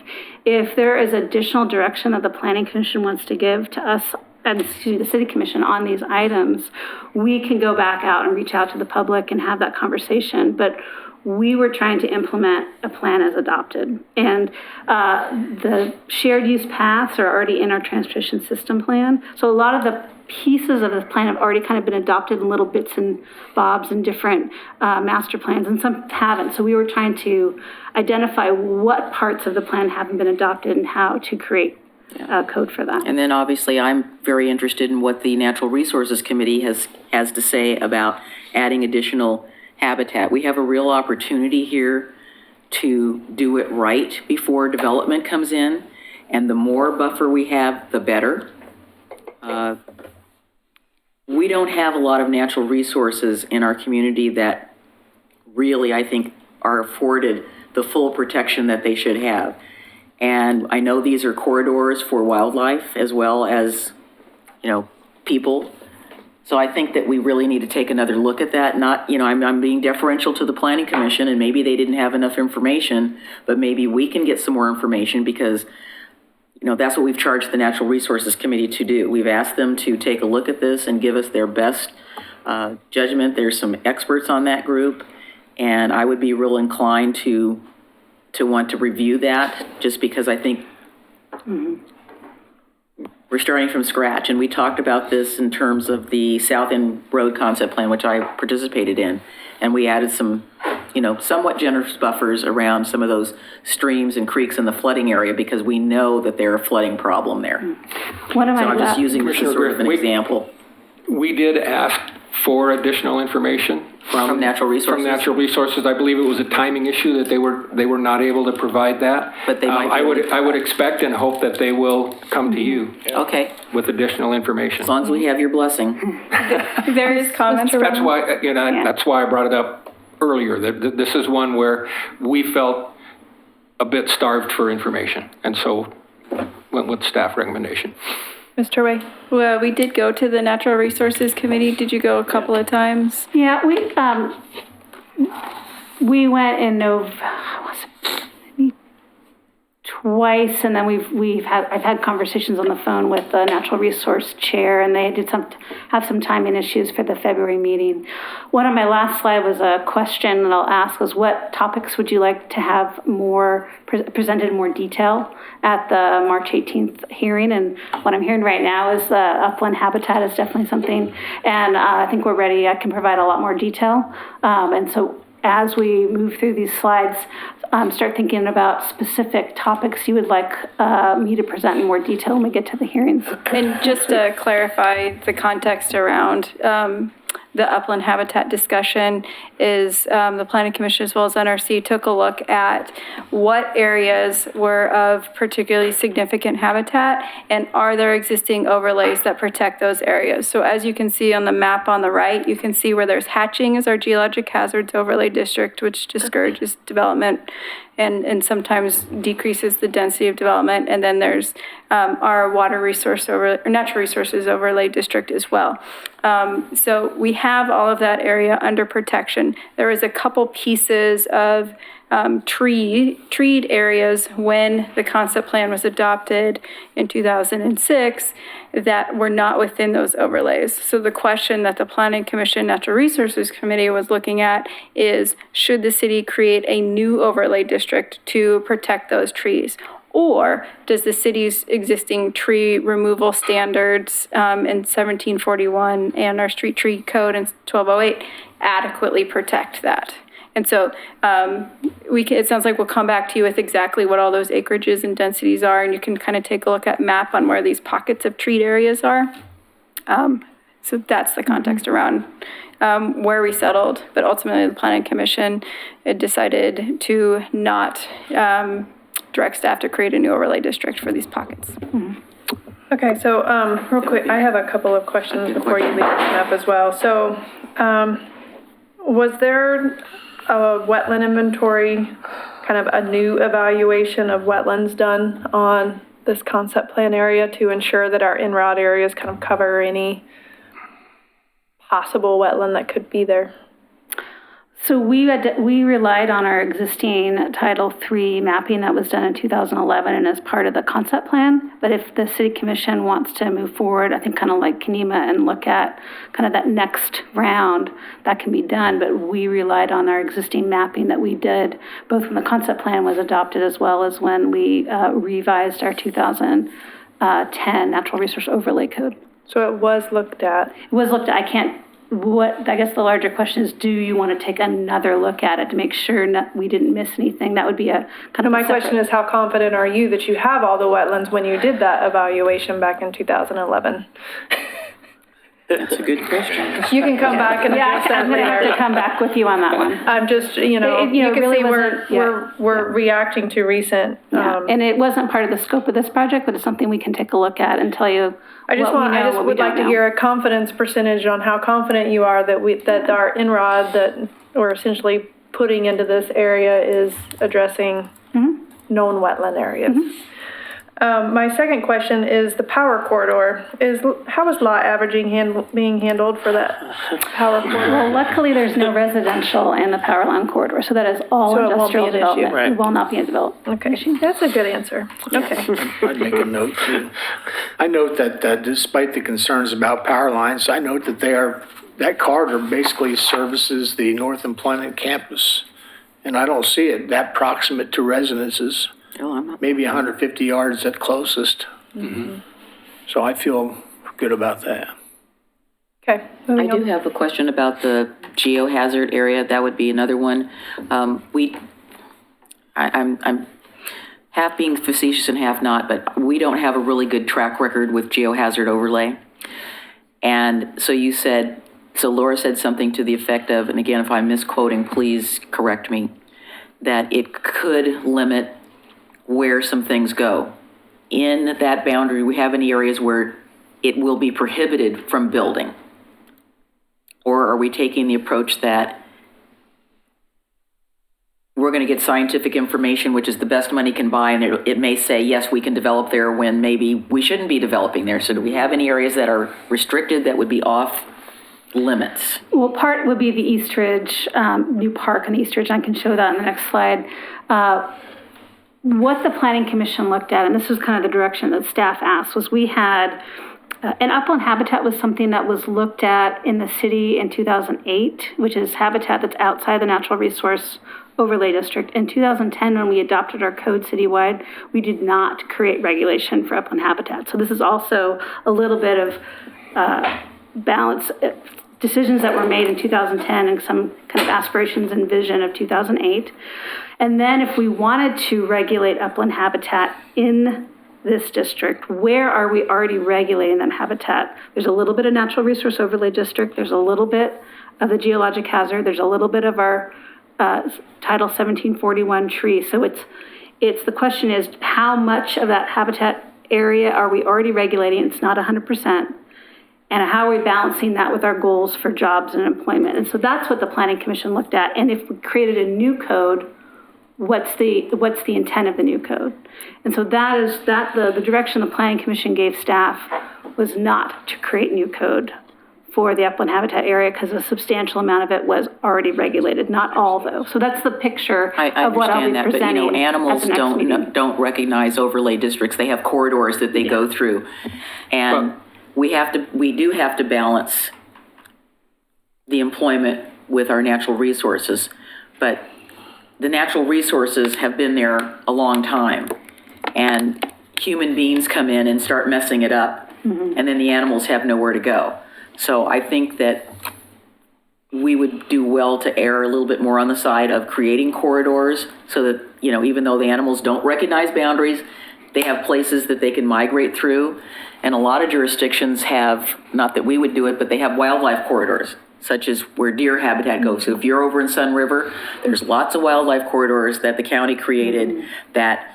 If there is additional direction that the Planning Commission wants to give to us and to the City Commission on these items, we can go back out and reach out to the public and have that conversation. But we were trying to implement a plan as adopted. And the shared use paths are already in our transportation system plan. So a lot of the pieces of the plan have already kind of been adopted in little bits and bobs and different master plans, and some haven't. So we were trying to identify what parts of the plan haven't been adopted and how to create code for that. And then obviously I'm very interested in what the Natural Resources Committee has to say about adding additional habitat. We have a real opportunity here to do it right before development comes in, and the more buffer we have, the better. We don't have a lot of natural resources in our community that really, I think, are afforded the full protection that they should have. And I know these are corridors for wildlife as well as, people. So I think that we really need to take another look at that. Not, I'm being deferential to the Planning Commission, and maybe they didn't have enough information, but maybe we can get some more information because that's what we've charged the Natural Resources Committee to do. We've asked them to take a look at this and give us their best judgment. There's some experts on that group, and I would be real inclined to want to review that, just because I think we're starting from scratch. And we talked about this in terms of the South End Road Concept Plan, which I participated in, and we added some somewhat generous buffers around some of those streams and creeks in the flooding area because we know that there's a flooding problem there. What am So I'm just using this as sort of an example. We did ask for additional information from Natural Resources. From Natural Resources. I believe it was a timing issue that they were not able to provide that. But they might. I would expect and hope that they will come to you. Okay. With additional information. As long as we have your blessing. There is comments. That's why that's why I brought it up earlier. That this is one where we felt a bit starved for information, and so went with staff recommendation. Mr. Way? Well, we did go to the Natural Resources Committee. Did you go a couple of times? Yeah, we went in twice, and then I've had conversations on the phone with the Natural Resource Chair, and they did have some timing issues for the February meeting. One of my last slide was a question that I'll ask was, what topics would you like to have more presented in more detail at the March 18th hearing? And what I'm hearing right now is upland habitat is definitely something, and I think we're ready. I can provide a lot more detail, and so as we move through these slides, start thinking about specific topics you would like me to present in more detail when we get to the hearings. And just to clarify the context around the upland habitat discussion is the Planning Commission as well as NRC took a look at what areas were of particularly significant habitat and are there existing overlays that protect those areas. So as you can see on the map on the right, you can see where there's hatching as our geologic hazards overlay district, which discourages development and sometimes decreases the density of development. And then there's our water resource or natural resources overlay district as well. So we have all of that area under protection. There was a couple pieces of treed areas when the concept plan was adopted in 2006 that were not within those overlays. So the question that the Planning Commission Natural Resources Committee was looking at is, should the city create a new overlay district to protect those trees? Or does the city's existing tree removal standards in 1741 and our street tree code in 1208 adequately protect that? And so it sounds like we'll come back to you with exactly what all those acreages and densities are, and you can kind of take a look at map on where these pockets of treed areas are. So that's the context around where we settled. But ultimately, the Planning Commission decided to not direct staff to create a new overlay district for these pockets. Okay, so real quick, I have a couple of questions before you leave them up as well. So was there a wetland inventory, kind of a new evaluation of wetlands done on this concept plan area to ensure that our in-rod areas kind of cover any possible wetland that could be there? So we relied on our existing Title III mapping that was done in 2011 and as part of the concept plan. But if the City Commission wants to move forward, I think kind of like Kenema and look at kind of that next round, that can be done. But we relied on our existing mapping that we did, both when the concept plan was adopted as well as when we revised our 2010 Natural Resource Overlay Code. So it was looked at? It was looked at. I guess the larger question is, do you want to take another look at it to make sure we didn't miss anything? That would be a kind of my question is, how confident are you that you have all the wetlands when you did that evaluation back in 2011? That's a good question. You can come back and address that I'm going to have later. to come back with you on that one. I'm just, you can really see we're reacting to recent. And it wasn't part of the scope of this project, but it's something we can take a look at and tell you. I just would like to hear a confidence percentage on how confident you are that our in-rod that we're essentially putting into this area is addressing known wetland areas. My second question is the power corridor. How is lot averaging being handled for that power corridor? Well, luckily there's no residential in the power line corridor, so that is all So it won't be industrial an development. issue. Right. It will not be a development. Okay, that's a good answer. Okay. I'd make a note too. I note that despite the concerns about power lines, I note that that corridor basically services the North Employment Campus. And I don't see it that proximate to residences. Maybe 150 yards at closest. So I feel good about that. Okay. I do have a question about the geohazard area. That would be another one. I'm half being facetious and half not, but we don't have a really good track record with geohazard overlay. And so Laura said something to the effect of, and again, if I'm misquoting, please correct me, that it could limit where some things go. In that boundary, we have any areas where it will be prohibited from building? Or are we taking the approach that we're going to get scientific information, which is the best money can buy, and it may say, yes, we can develop there when maybe we shouldn't be developing there. So do we have any areas that are restricted that would be off limits? Well, part would be the Eastridge, new park in the Eastridge. I can show that on the next slide. What the Planning Commission looked at, and this was kind of the direction that staff asked, was we had, and upland habitat was something that was looked at in the city in 2008, which is habitat that's outside the Natural Resource Overlay District. In 2010, when we adopted our code citywide, we did not create regulation for upland habitat. So this is also a little bit of balance decisions that were made in 2010 and some kind of aspirations and vision of 2008. And then if we wanted to regulate upland habitat in this district, where are we already regulating that habitat? There's a little bit of natural resource overlay district, there's a little bit of the geologic hazard, there's a little bit of our Title 1741 trees. So it's the question is, how much of that habitat area are we already regulating? It's not 100%. And how are we balancing that with our goals for jobs and employment? And so that's what the Planning Commission looked at. And if we created a new code, what's the intent of the new code? And so the direction the Planning Commission gave staff was not to create new code for the upland habitat area because a substantial amount of it was already regulated, not all though. So that's the picture of what I'll be presenting. I understand that, but you know, animals at the next meeting. don't recognize overlay districts. They have corridors that they go through. And we do have to balance the employment with our natural resources. But the natural resources have been there a long time. And human beings come in and start messing it up. And then the animals have nowhere to go. So I think that we would do well to err a little bit more on the side of creating corridors so that, you know, even though the animals don't recognize boundaries, they have places that they can migrate through. And a lot of jurisdictions have, not that we would do it, but they have wildlife corridors, such as where deer habitat goes. So if you're over in Sun River, there's lots of wildlife corridors that the county created that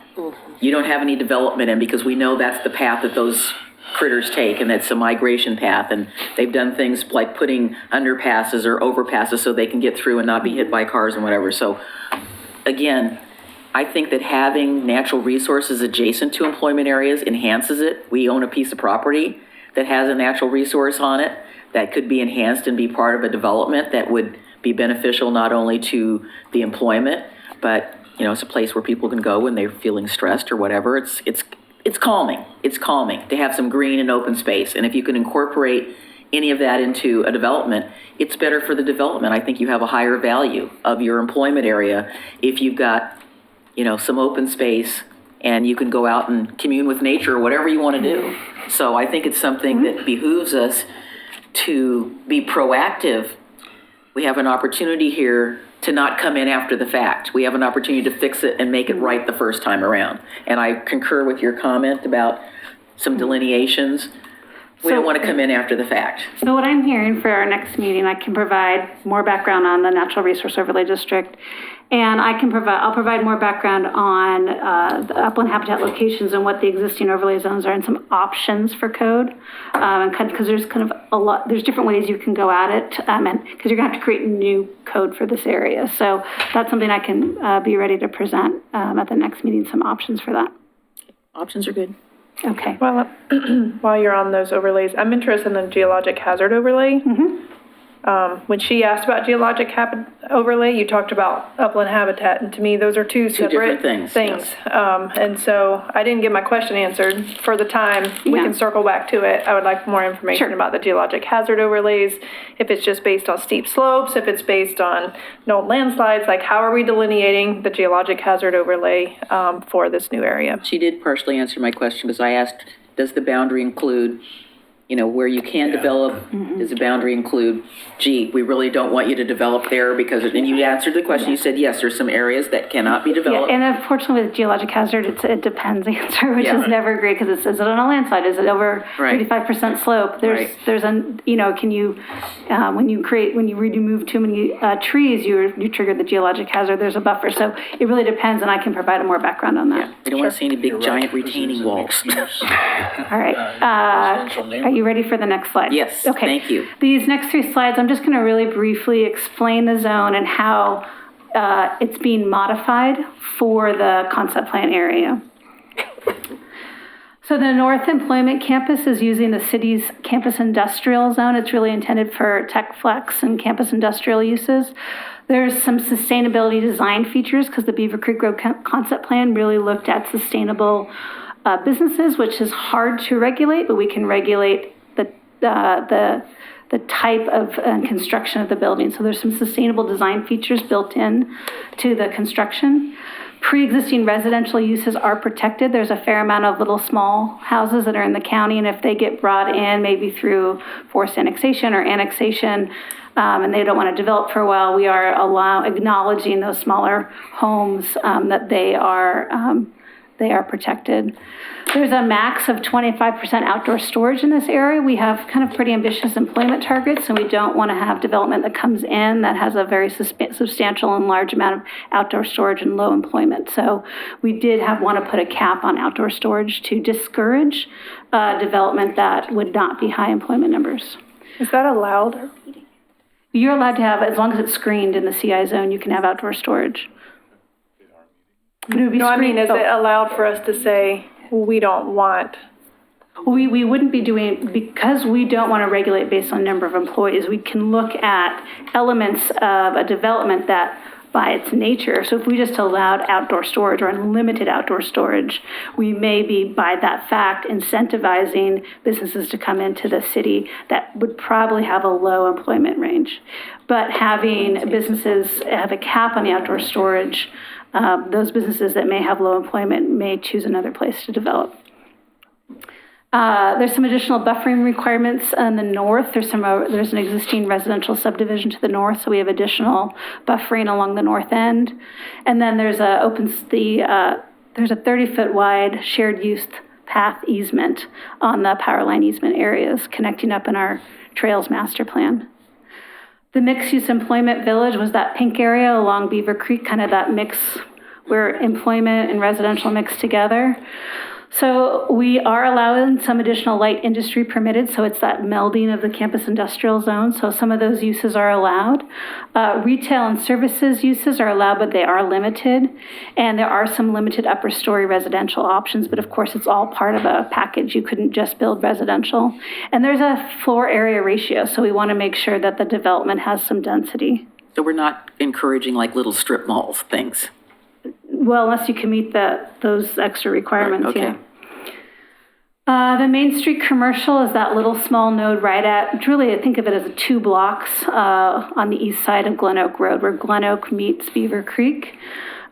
you don't have any development in because we know that's the path that those critters take, and that's a migration path, and they've done things like putting underpasses or overpasses so they can get through and not be hit by cars and whatever. So again, I think that having natural resources adjacent to employment areas enhances it. We own a piece of property that has a natural resource on it that could be enhanced and be part of a development that would be beneficial not only to the employment, but you know, it's a place where people can go when they're feeling stressed or whatever. It's calming. It's calming to have some green and open space. And if you can incorporate any of that into a development, it's better for the development. I think you have a higher value of your employment area if you've got, you know, some open space and you can go out and commune with nature or whatever you want to do. So I think it's something that behooves us to be proactive. We have an opportunity here to not come in after the fact. We have an opportunity to fix it and make it right the first time around. And I concur with your comment about some delineations. We don't want to come in after the fact. So what I'm hearing for our next meeting, I can provide more background on the Natural Resource Overlay District. And I'll provide more background on the upland habitat locations and what the existing overlay zones are and some options for code. Because there's kind of there's different ways you can go at it, and because you're gonna have to create a new code for this area. So that's something I can be ready to present at the next meeting, some options for that. Options are good. Okay. Well, while you're on those overlays, I'm interested in the geologic hazard overlay. When she asked about geologic overlay, you talked about upland habitat, and to me, those are two separate different things. Yes. And so I didn't get my question answered. For the time, we can circle back to it. I would like more information about the geologic hazard overlays, if it's just based on steep slopes, if it's based on known landslides, like how are we delineating the geologic hazard overlay for this new area? She did partially answer my question because I asked, does the boundary include, you know, where you can develop, does the boundary include, gee, we really don't want you to develop there because, and you answered the question, you said, yes, there's some areas that cannot be developed. Yeah, and unfortunately with geologic hazard, it depends answer, which is never great because it says it on a landslide, is it over 35% slope? There's a, you know, can you, when you remove too many trees, you trigger the geologic hazard, there's a buffer. So it really depends, and I can provide more background on that. Yeah, we don't want to see any big giant retaining walls. All right. Are you ready for the next slide? Yes, okay. Thank you. These next three slides, I'm just going to really briefly explain the zone and how it's being modified for the concept plan area. So the North Employment Campus is using the city's campus industrial zone. It's really intended for tech flex and campus industrial uses. There's some sustainability design features because the Beaver Creek Road concept plan really looked at sustainable businesses, which is hard to regulate, but we can regulate the type of construction of the building. So there's some sustainable design features built in to the construction. Pre-existing residential uses are protected. There's a fair amount of little small houses that are in the county, and if they get brought in maybe through forced annexation or annexation, and they don't want to develop for a while, we are acknowledging those smaller homes that they are protected. There's a max of 25% outdoor storage in this area. We have kind of pretty ambitious employment targets, and we don't want to have development that comes in that has a very substantial and large amount of outdoor storage and low employment. So we did want to put a cap on outdoor storage to discourage development that would not be high employment numbers. Is that allowed? You're allowed to have, as long as it's screened in the CI zone, you can have outdoor storage. But it would be No, I mean, screened- is it allowed for us to say, we don't want? We wouldn't be doing, because we don't want to regulate based on number of employees, we can look at elements of a development that by its nature, so if we just allowed outdoor storage or unlimited outdoor storage, we may be, by that fact, incentivizing businesses to come into the city that would probably have a low employment range. But having businesses have a cap on the outdoor storage, those businesses that may have low employment may choose another place to develop. There's some additional buffering requirements in the north. There's an existing residential subdivision to the north, so we have additional buffering along the north end. And then there's a 30-foot wide shared use path easement on the power line easement areas connecting up in our trails master plan. The mixed-use employment village was that pink area along Beaver Creek, kind of that mix where employment and residential mix together. So we are allowing some additional light industry permitted, so it's that melding of the campus industrial zone, so some of those uses are allowed. Retail and services uses are allowed, but they are limited, and there are some limited upper story residential options, but of course it's all part of a package. You couldn't just build residential. And there's a floor area ratio, so we want to make sure that the development has some density. So we're not encouraging like little strip malls things? Well, unless you can meet those extra requirements, Right, okay. yeah. The Main Street commercial is that little small node right at, really I think of it as 2 blocks on the east side of Glen Oak Road, where Glen Oak meets Beaver Creek.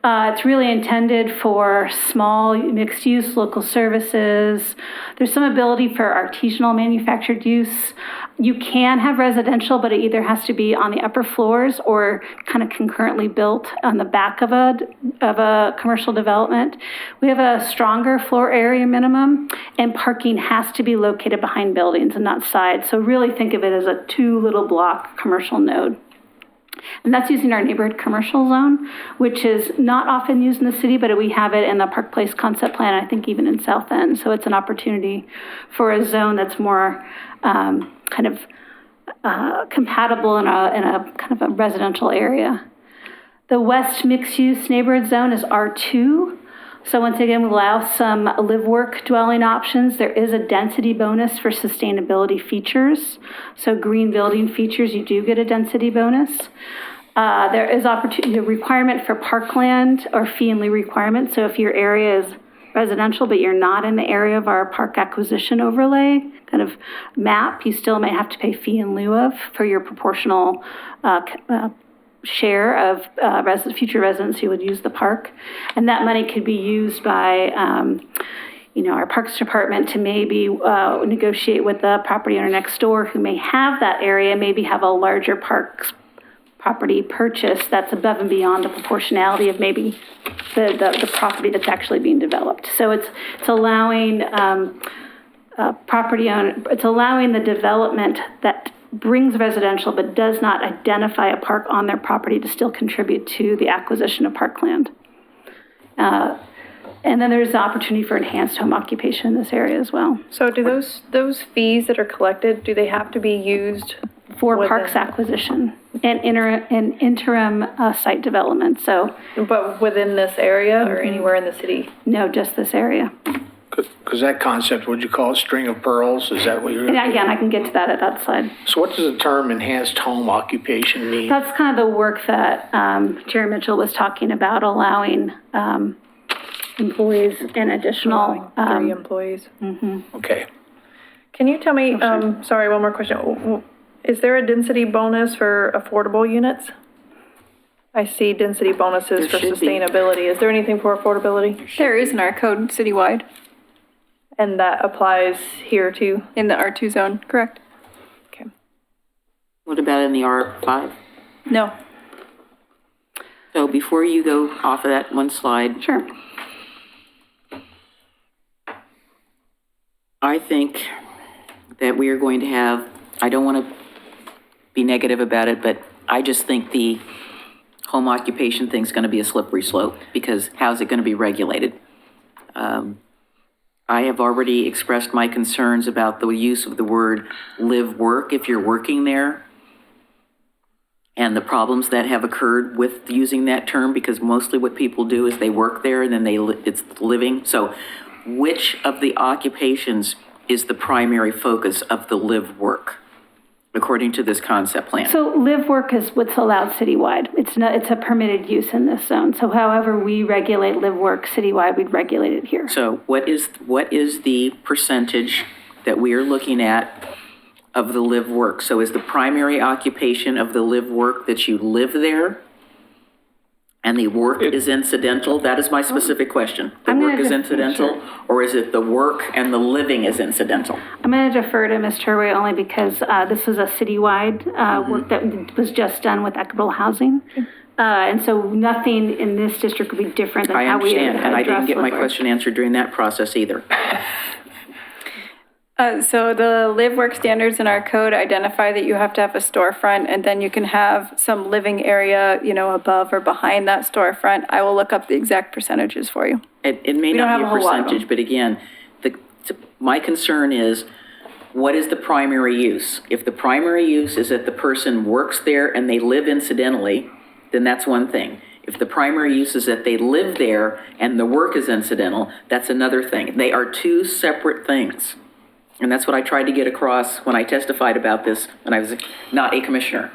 It's really intended for small mixed-use local services. There's some ability for artisanal manufactured use. You can have residential, but it either has to be on the upper floors or kind of concurrently built on the back of a commercial development. We have a stronger floor area minimum, and parking has to be located behind buildings and not side. So really think of it as a 2 little block commercial node. And that's using our neighborhood commercial zone, which is not often used in the city, but we have it in the Park Place concept plan, I think even in South End. So it's an opportunity for a zone that's more kind of compatible in a kind of a residential area. The west mixed-use neighborhood zone is R2. So once again, we allow some live-work dwelling options. There is a density bonus for sustainability features. So green building features, you do get a density bonus. There is a requirement for parkland or fee and lieu requirement. So if your area is residential, but you're not in the area of our park acquisition overlay kind of map, you still may have to pay fee in lieu of for your proportional share of future residents who would use the park. And that money could be used by our Parks Department to maybe negotiate with the property owner next door who may have that area, maybe have a larger parks property purchase that's above and beyond the proportionality of maybe the property that's actually being developed. So it's allowing it's allowing the development that brings residential but does not identify a park on their property to still contribute to the acquisition of parkland. And then there's the opportunity for enhanced home occupation in this area as well. So do those fees that are collected, do they have to be used for parks acquisition and interim site development? So, but within this area or anywhere in the city? No, just this area. Because that concept, would you call it string of pearls? Is that what you're? And again, I can get to that at that slide. So what does the term enhanced home occupation mean? That's kind of the work that Chair Mitchell was talking about, allowing employees and additional 3 employees. Mm-hmm. Okay. Can you tell me, sorry, one more question. Is there a density bonus for affordable units? I see density bonuses for should be. sustainability. Is there anything for affordability? There is in our code citywide, And that applies here too? in the R2 zone, correct? Okay. What about in the R5? No. So before you go off of that one slide, Sure. I think that we are going to have, I don't want to be negative about it, but I just think the home occupation thing's going to be a slippery slope, because how's it going to be regulated? I have already expressed my concerns about the use of the word live work if you're working there, and the problems that have occurred with using that term, because mostly what people do is they work there and then it's living. So which of the occupations is the primary focus of the live work, according to this concept plan? So live work is what's allowed citywide. It's a permitted use in this zone. So however we regulate live work citywide, we'd regulate it here. So what is the percentage that we are looking at of the live work? So is the primary occupation of the live work that you live there and the work is incidental? That is my specific question. The I'm gonna work is just- incidental, or is it the work and the living is incidental? I'm going to defer to Ms. Turway only because this was a citywide work that was just done with equitable housing. And so nothing in this district would be different than I how we understand, and I didn't address get my live work. question answered during that process either. So the live work standards in our code identify that you have to have a storefront, and then you can have some living area, above or behind that storefront. I will look up the exact percentages for you. It may We don't not have be a a whole lot of percentage, but again, my concern is, what is the primary use? If the primary use is that the person works there and they live incidentally, then that's one thing. If the primary use is that they live there and the work is incidental, that's another thing. They are two separate things. And that's what I tried to get across when I testified about this when I was not a commissioner.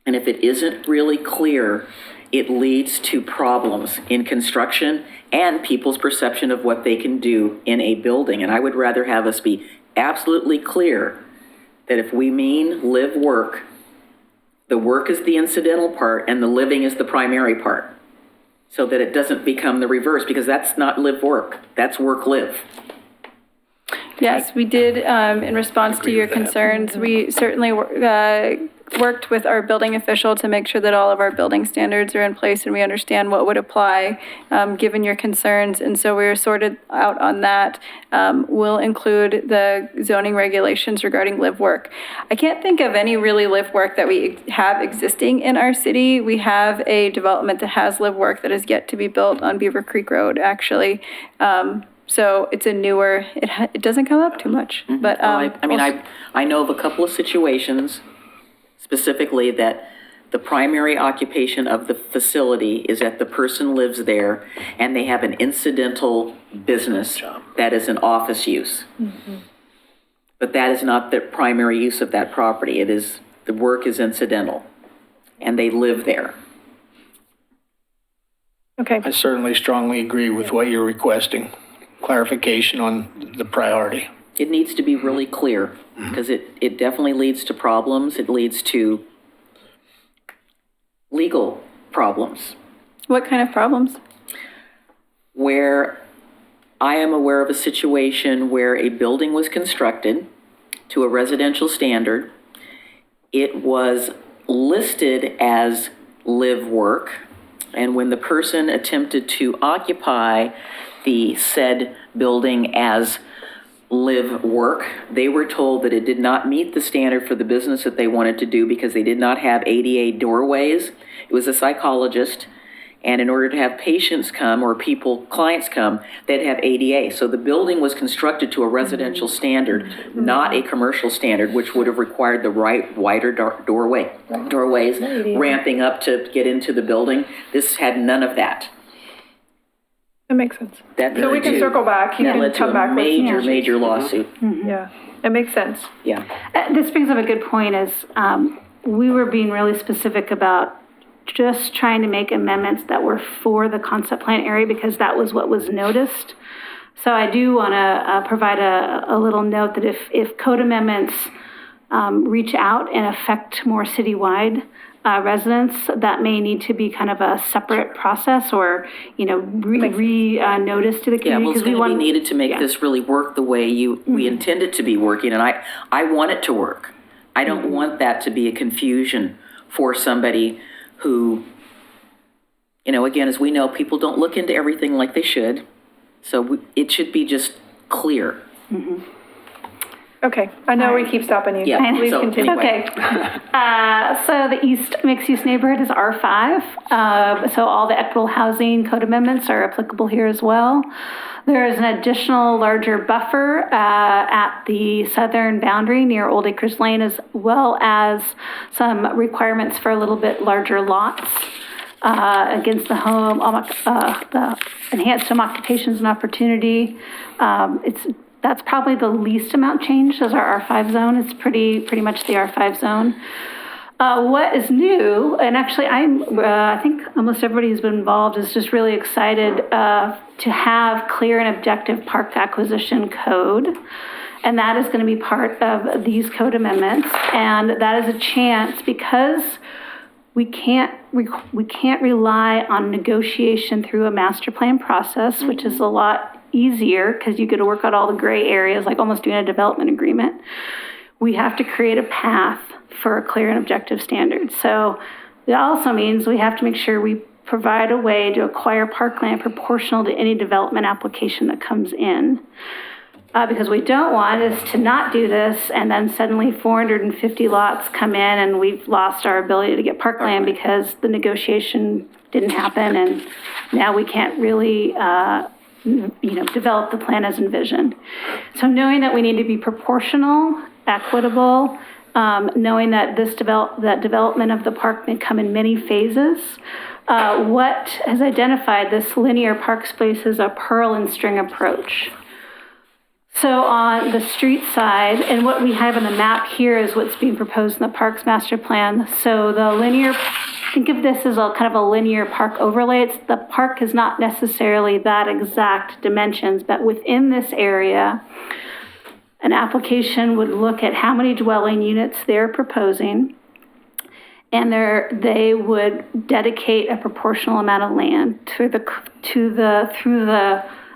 And if it isn't really clear, it leads to problems in construction and people's perception of what they can do in a building. And I would rather have us be absolutely clear that if we mean live work, the work is the incidental part and the living is the primary part, so that it doesn't become the reverse, because that's not live work, that's work live. Yes, we did, in response to your concerns, we certainly worked with our building official to make sure that all of our building standards are in place and we understand what would apply, given your concerns. And so we were sorted out on that. We'll include the zoning regulations regarding live work. I can't think of any really live work that we have existing in our city. We have a development that has live work that is yet to be built on Beaver Creek Road, actually. So it's a newer, it doesn't come up too much, but. I know of a couple of situations specifically that the primary occupation of the facility is that the person lives there and they have an incidental business that is an office use. But that is not the primary use of that property. It is, the work is incidental and they live there. Okay. I certainly strongly agree with what you're requesting. Clarification on the priority. It needs to be really clear, because it definitely leads to problems. It leads to legal problems. What kind of problems? Where I am aware of a situation where a building was constructed to a residential standard. It was listed as live work, and when the person attempted to occupy the said building as live work, they were told that it did not meet the standard for the business that they wanted to do because they did not have ADA doorways. It was a psychologist, and in order to have patients come or clients come, they'd have ADA. So the building was constructed to a residential standard, not a commercial standard, which would have required the wider doorways, ramping up to get into the building. This had none of that. That makes sense. So we can circle back. You That can led to come back a with major lawsuit. Yeah, it makes sense. Yeah. This brings up a good point is we were being really specific about just trying to make amendments that were for the concept plan area because that was what was noticed. So I do want to provide a little note that if code amendments reach out and affect more citywide, residents, that may need to be kind of a separate process or, notice to the Yeah, community. well, it's 'cause we going to be want- needed to make this really work the way we intend it to be working, and I want it to work. I don't want that to be a confusion for somebody who, again, as we know, people don't look into everything like they should, so it should be just clear. Okay, I know we keep stopping you. Yeah, Please so continue. anyway. Okay. So the East mixed-use neighborhood is R5. So all the equitable housing code amendments are applicable here as well. There is an additional larger buffer at the southern boundary near Old Acres Lane, as well as some requirements for a little bit larger lots against the the enhanced home occupations and opportunity. That's probably the least amount changed as our R5 zone. It's pretty much the R5 zone. What is new, and actually I think almost everybody who's been involved is just really excited to have clear and objective park acquisition code. And that is going to be part of these code amendments. And that is a chance because we can't rely on negotiation through a master plan process, which is a lot easier because you get to work out all the gray areas, like almost doing a development agreement. We have to create a path for a clear and objective standard. So it also means we have to make sure we provide a way to acquire parkland proportional to any development application that comes in. Because we don't want is to not do this and then suddenly 450 lots come in and we've lost our ability to get parkland because the negotiation didn't happen and now we can't really develop the plan as envisioned. So knowing that we need to be proportional, equitable, knowing that that development of the park may come in many phases, what has identified this linear park space as a pearl and string approach. So on the street side, and what we have in the map here is what's being proposed in the Parks Master Plan. So the linear, think of this as a kind of a linear park overlay. The park is not necessarily that exact dimensions, but within this area, an application would look at how many dwelling units they're proposing, and they would dedicate a proportional amount of land through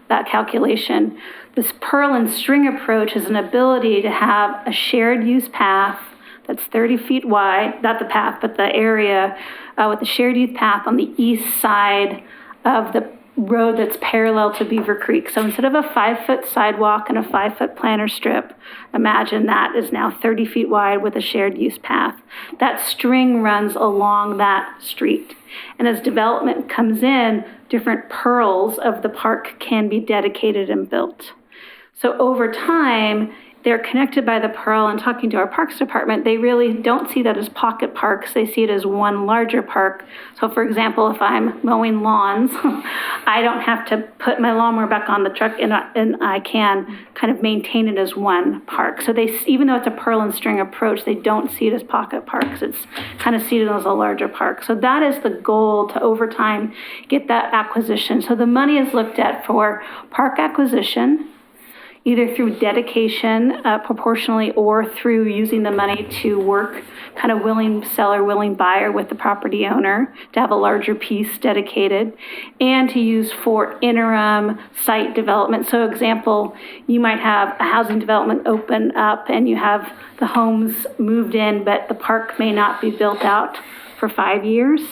that calculation. This pearl and string approach is an ability to have a shared use path that's 30 feet wide, not the path, but the area with the shared use path on the east side of the road that's parallel to Beaver Creek. So instead of a 5-foot sidewalk and a 5-foot planter strip, imagine that is now 30 feet wide with a shared use path. That string runs along that street. And as development comes in, different pearls of the park can be dedicated and built. So over time, they're connected by the pearl, and talking to our parks department, they really don't see that as pocket parks. They see it as one larger park. So for example, if I'm mowing lawns, I don't have to put my lawnmower back on the truck, and I can kind of maintain it as one park. So even though it's a pearl and string approach, they don't see it as pocket parks. It's kind of seen it as a larger park. So that is the goal, to over time get that acquisition. So the money is looked at for park acquisition, either through dedication proportionally or through using the money to work kind of willing seller, willing buyer with the property owner to have a larger piece dedicated, and to use for interim site development. So example, you might have a housing development open up and you have the homes moved in, but the park may not be built out for 5 years.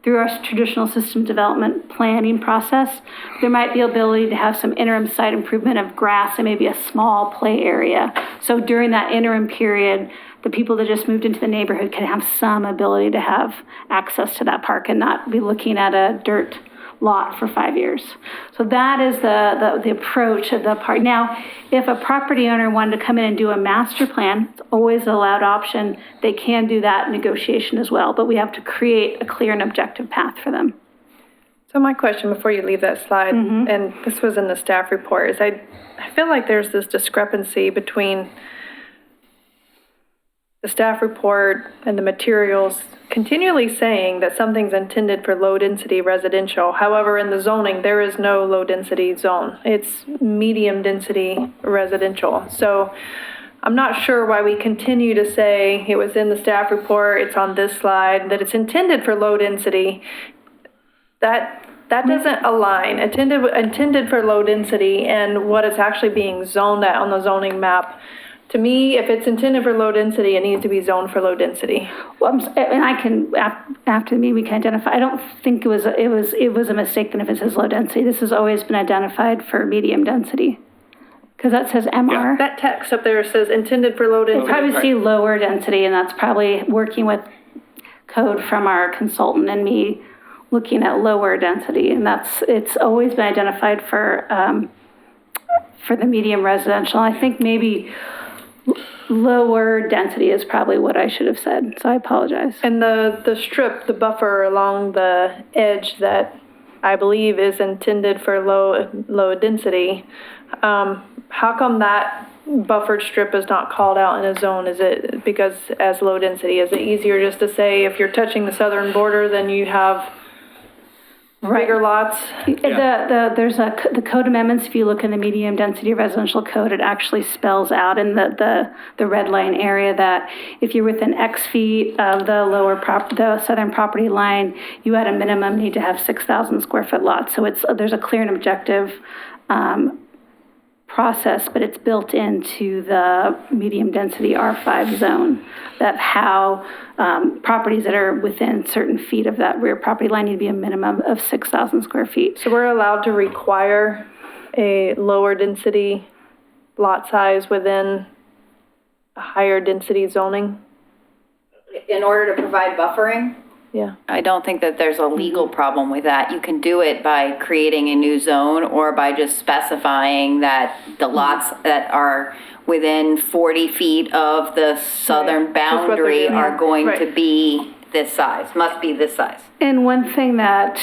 Through our traditional system development planning process, there might be ability to have some interim site improvement of grass and maybe a small play area. So during that interim period, the people that just moved into the neighborhood can have some ability to have access to that park and not be looking at a dirt lot for 5 years. So that is the approach of the park. Now, if a property owner wanted to come in and do a master plan, it's always a allowed option. They can do that negotiation as well, but we have to create a clear and objective path for them. So my question before you leave that slide, and this was in the staff report, is I feel like there's this discrepancy between the staff report and the materials continually saying that something's intended for low-density residential. However, in the zoning, there is no low-density zone. It's medium-density residential. So I'm not sure why we continue to say it was in the staff report, it's on this slide, that it's intended for low density. That doesn't align. Intended for low density and what it's actually being zoned at on the zoning map. To me, if it's intended for low density, it needs to be zoned for low density. Well, and I can, after me, we can identify, I don't think it was a mistake then if it says low density. This has always been identified for medium density. Because that says MR. That text up there says intended for low density. You'll probably see lower density, and that's probably working with code from our consultant and me looking at lower density. And it's always been identified for the medium residential. I think maybe lower density is probably what I should have said, so I apologize. And the strip, the buffer along the edge that I believe is intended for low density, how come that buffered strip is not called out in a zone? Is it because as low density? Is it easier just to say if you're touching the southern border, then you have bigger lots? There's the code amendments. If you look in the medium density residential code, it actually spells out in the red line area that if you're within X feet of the southern property line, you at a minimum need to have 6,000 square foot lots. So there's a clear and objective process, but it's built into the medium density R5 zone, that how properties that are within certain feet of that rear property line need to be a minimum of 6,000 square feet. So we're allowed to require a lower density lot size within a higher density zoning? In order to provide buffering? Yeah. I don't think that there's a legal problem with that. You can do it by creating a new zone or by just specifying that the lots that are within 40 feet of the southern boundary are going to be this size, must be this size. And one thing that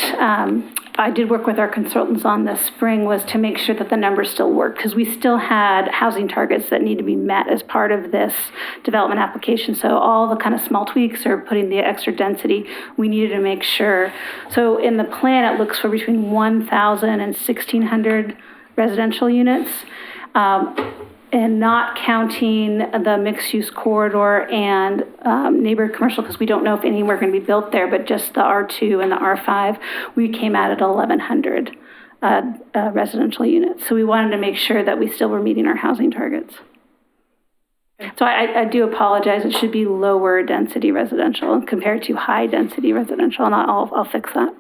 I did work with our consultants on this spring was to make sure that the numbers still worked, because we still had housing targets that need to be met as part of this development application. So all the kind of small tweaks or putting the extra density, we needed to make sure. So in the plan, it looks for between 1,000 and 1,600 residential units. And not counting the mixed-use corridor and neighborhood commercial, because we don't know if any were going to be built there, but just the R2 and the R5, we came out at 1,100 residential units. So we wanted to make sure that we still were meeting our housing targets. So I do apologize. It should be lower density residential compared to high density residential, and I'll fix that.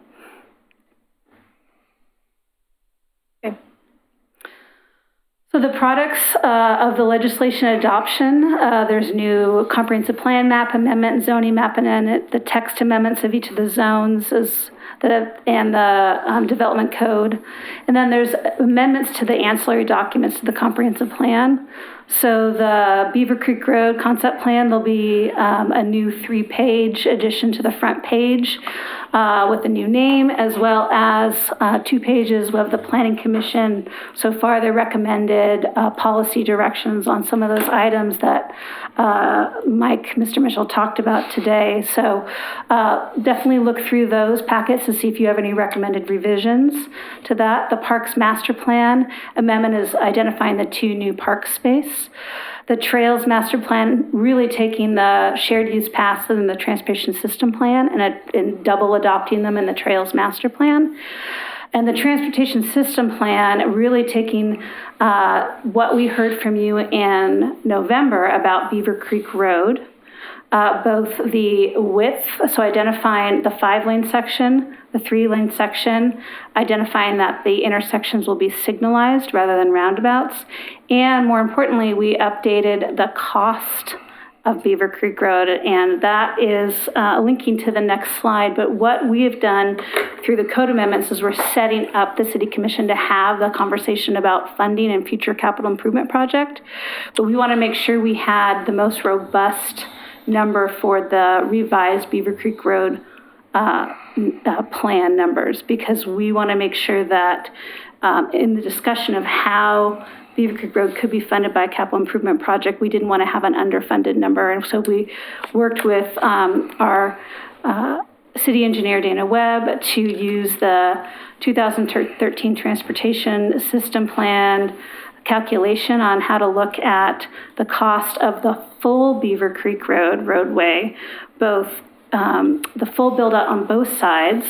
So the products of the legislation adoption, there's new comprehensive plan map amendment and zoning map, and then the text amendments of each of the zones and the development code. And then there's amendments to the ancillary documents to the comprehensive plan. So the Beaver Creek Road concept plan, there'll be a new 3-page addition to the front page with a new name, as well as 2 pages of the Planning Commission. So far, they recommended policy directions on some of those items that Mr. Mitchell talked about today. So definitely look through those packets to see if you have any recommended revisions to that. The Parks Master Plan amendment is identifying the 2 new park space. The Trails Master Plan, really taking the shared use paths and the transportation system plan and double adopting them in the Trails Master Plan. And the transportation system plan, really taking what we heard from you in November about Beaver Creek Road, both the width, so identifying the 5-lane section, the 3-lane section, identifying that the intersections will be signalized rather than roundabouts. And more importantly, we updated the cost of Beaver Creek Road, and that is linking to the next slide. But what we have done through the code amendments is we're setting up the City Commission to have the conversation about funding and future capital improvement project. But we want to make sure we had the most robust number for the revised Beaver Creek Road plan numbers, because we want to make sure that in the discussion of how Beaver Creek Road could be funded by a capital improvement project, we didn't want to have an underfunded number. And so we worked with our city engineer, Dana Webb, to use the 2013 transportation system plan, calculation on how to look at the cost of the full Beaver Creek Road roadway, both the full build out on both sides,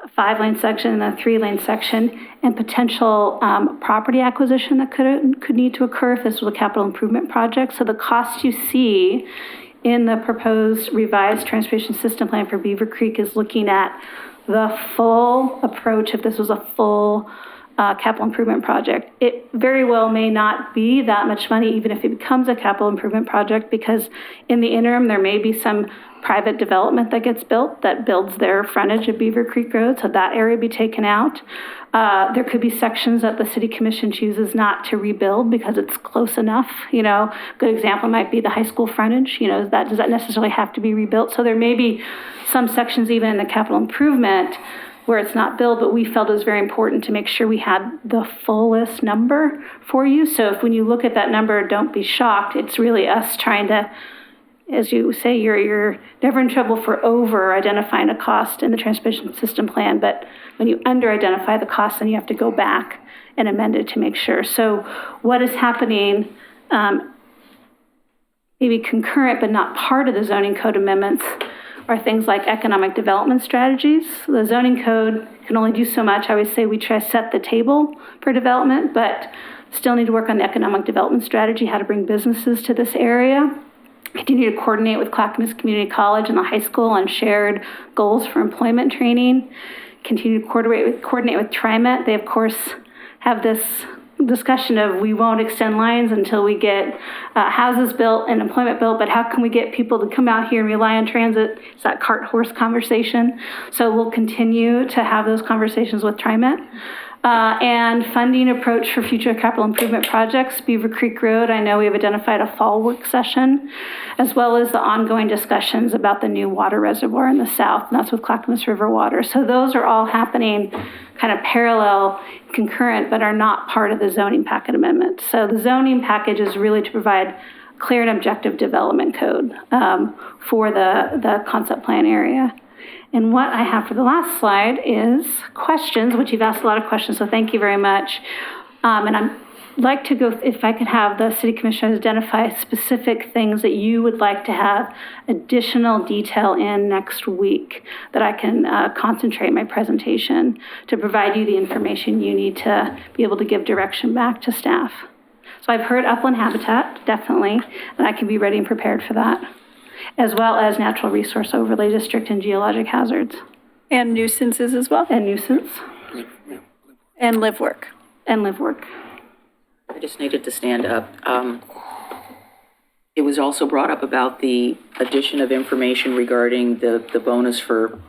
a 5-lane section and a 3-lane section, and potential property acquisition that could need to occur if this was a capital improvement project. So the cost you see in the proposed revised transportation system plan for Beaver Creek is looking at the full approach if this was a full capital improvement project. It very well may not be that much money even if it becomes a capital improvement project, because in the interim there may be some private development that gets built that builds their frontage of Beaver Creek Road, so that area be taken out. There could be sections that the city commission chooses not to rebuild because it's close enough. You know, good example might be the high school frontage. You know, does that necessarily have to be rebuilt? So there may be some sections even in the capital improvement where it's not built, but we felt it was very important to make sure we had the fullest number for you. So if when you look at that number, don't be shocked. It's really us trying to, as you say, you're never in trouble for over identifying a cost in the transportation system plan, but when you under identify the cost, then you have to go back and amend it to make sure. So what is happening, maybe concurrent but not part of the zoning code amendments, are things like economic development strategies. The zoning code can only do so much. I always say we try to set the table for development, but still need to work on the economic development strategy, how to bring businesses to this area. Continue to coordinate with Clackamas Community College and the high school on shared goals for employment training. Continue to coordinate with TriMet. They, of course, have this discussion of we won't extend lines until we get houses built and employment built, but how can we get people to come out here and rely on transit? It's that cart horse conversation. So we'll continue to have those conversations with TriMet. And funding approach for future capital improvement projects. Beaver Creek Road, I know we have identified a fall work session, as well as the ongoing discussions about the new water reservoir in the south, and that's with Clackamas River Water. So those are all happening kind of parallel, concurrent, but are not part of the zoning packet amendment. So the zoning package is really to provide clear and objective development code for the concept plan area. And what I have for the last slide is questions, which you've asked a lot of questions, so thank you very much. And I'd like to go, if I could have the city commissioners identify specific things that you would like to have additional detail in next week, that I can concentrate my presentation to provide you the information you need to be able to give direction back to staff. So I've heard upland habitat, definitely, and I can be ready and prepared for that, as well as natural resource overlay district and geologic hazards. And nuisances as well? And nuisance. And live work. And live work. I just needed to stand up. It was also brought up about the addition of information regarding the bonus for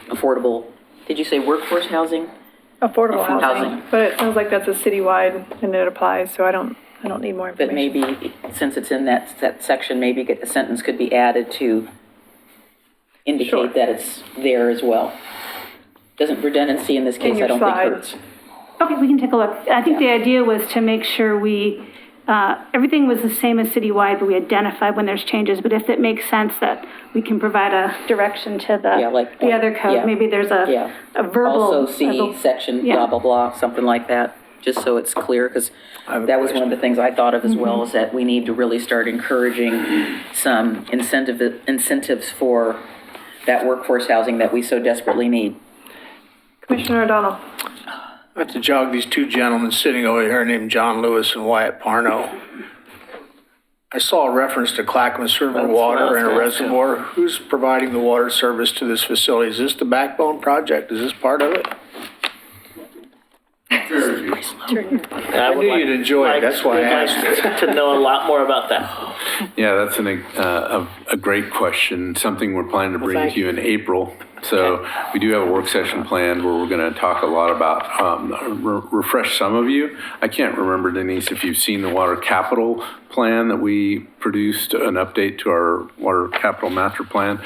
affordable, did you say workforce housing? Affordable Housing. housing, but it sounds like that's a citywide and it applies, so I don't need more But information. maybe, since it's in that section, maybe a sentence could be added to indicate Sure. that it's there as well. Doesn't redundancy in this case, your I don't think slides. hurts. Okay, we can take a look. I think the idea was to make sure we, everything was the same as citywide, but we identified when there's changes. But if it makes sense that we can provide a direction to Yeah, like- the other code, yeah. maybe there's a verbal. Also see section, blah, blah, blah, something like that, just so it's clear, because that was one of the things I thought of as well, is that we need to really start encouraging some incentives for that workforce housing that we so desperately need. Commissioner O'Donnell. I have to jog these two gentlemen sitting over here named John Lewis and Wyatt Parno. I saw a reference to Clackamas River Water and a reservoir. Who's providing the water service to this facility? Is this the Backbone project? Is this part of it? I knew you'd enjoy it, that's why I asked. To know a lot more about that. Yeah, that's a great question, something we're planning to bring thank to you in April. So we do have a work session planned where we're going to talk a lot about, refresh some of you. I can't remember, Denise, if you've seen the water capital plan that we produced, an update to our water capital master plan.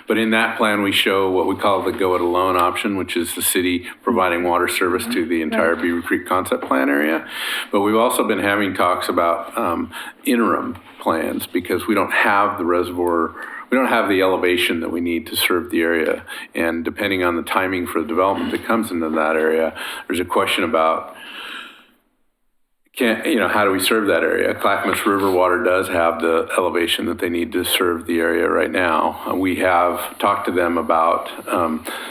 But in that plan, we show what we call the go it alone option, which is the city providing water service to the entire Beaver Creek concept plan area. But we've also been having talks about interim plans, because we don't have the reservoir, we don't have the elevation that we need to serve the area. And depending on the timing for the development that comes into that area, there's a question about how do we serve that area? Clackamas River Water does have the elevation that they need to serve the area right now. We have talked to them about,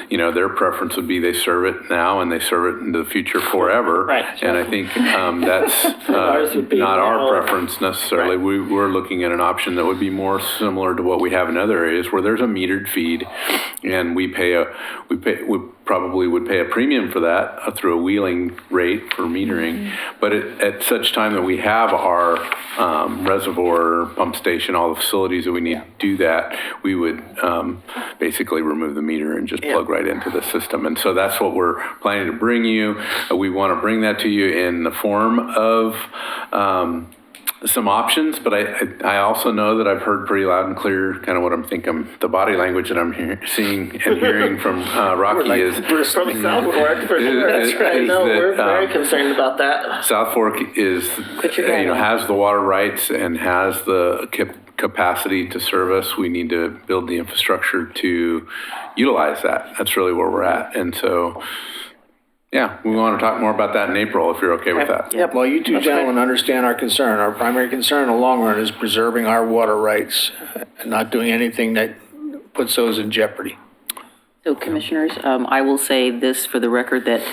their preference would be they serve it now and they serve it into the future forever. Right. And I think that's not our preference necessarily. We're looking at an option that would be more similar to what we have in other areas where there's a metered feed, and we probably would pay a premium for that through a wheeling rate for metering. But at such time that we have our reservoir, pump station, all the facilities that we need to do that, we would basically remove the meter and just plug right into the system. And so that's what we're planning to bring you. We want to bring that to you in the form of some options, but I also know that I've heard pretty loud and clear kind of what I'm thinking. The body language that I'm seeing and hearing from Rocky is... We're from South Fork, for sure. That's right. No, we're very concerned about that. South Fork is, has the water rights and has the capacity to service. We need to build the infrastructure to utilize that. That's really where we're at. And so... yeah, we want to talk more about that in April, if you're okay with that. Yep, well, you two gentlemen understand our concern. Our primary concern in the long run is preserving our water rights and not doing anything that puts those in jeopardy. So Commissioners, I will say this for the record that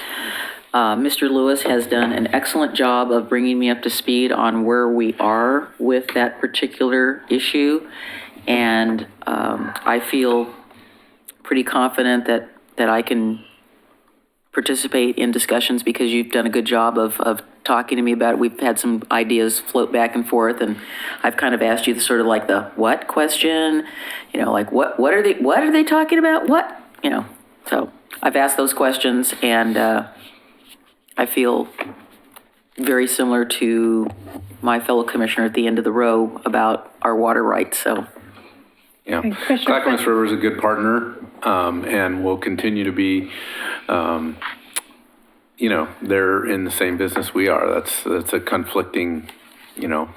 Mr. Lewis has done an excellent job of bringing me up to speed on where we are with that particular issue. And I feel pretty confident that I can participate in discussions because you've done a good job of talking to me about it. We've had some ideas float back and forth, and I've kind of asked you the sort of like the what question, like what are they talking about? What, so I've asked those questions, and I feel very similar to my fellow commissioner at the end of the row about our water rights, so. Yeah, Clackamas River is a good partner, and will continue to be, they're in the same business we are. That's a conflicting,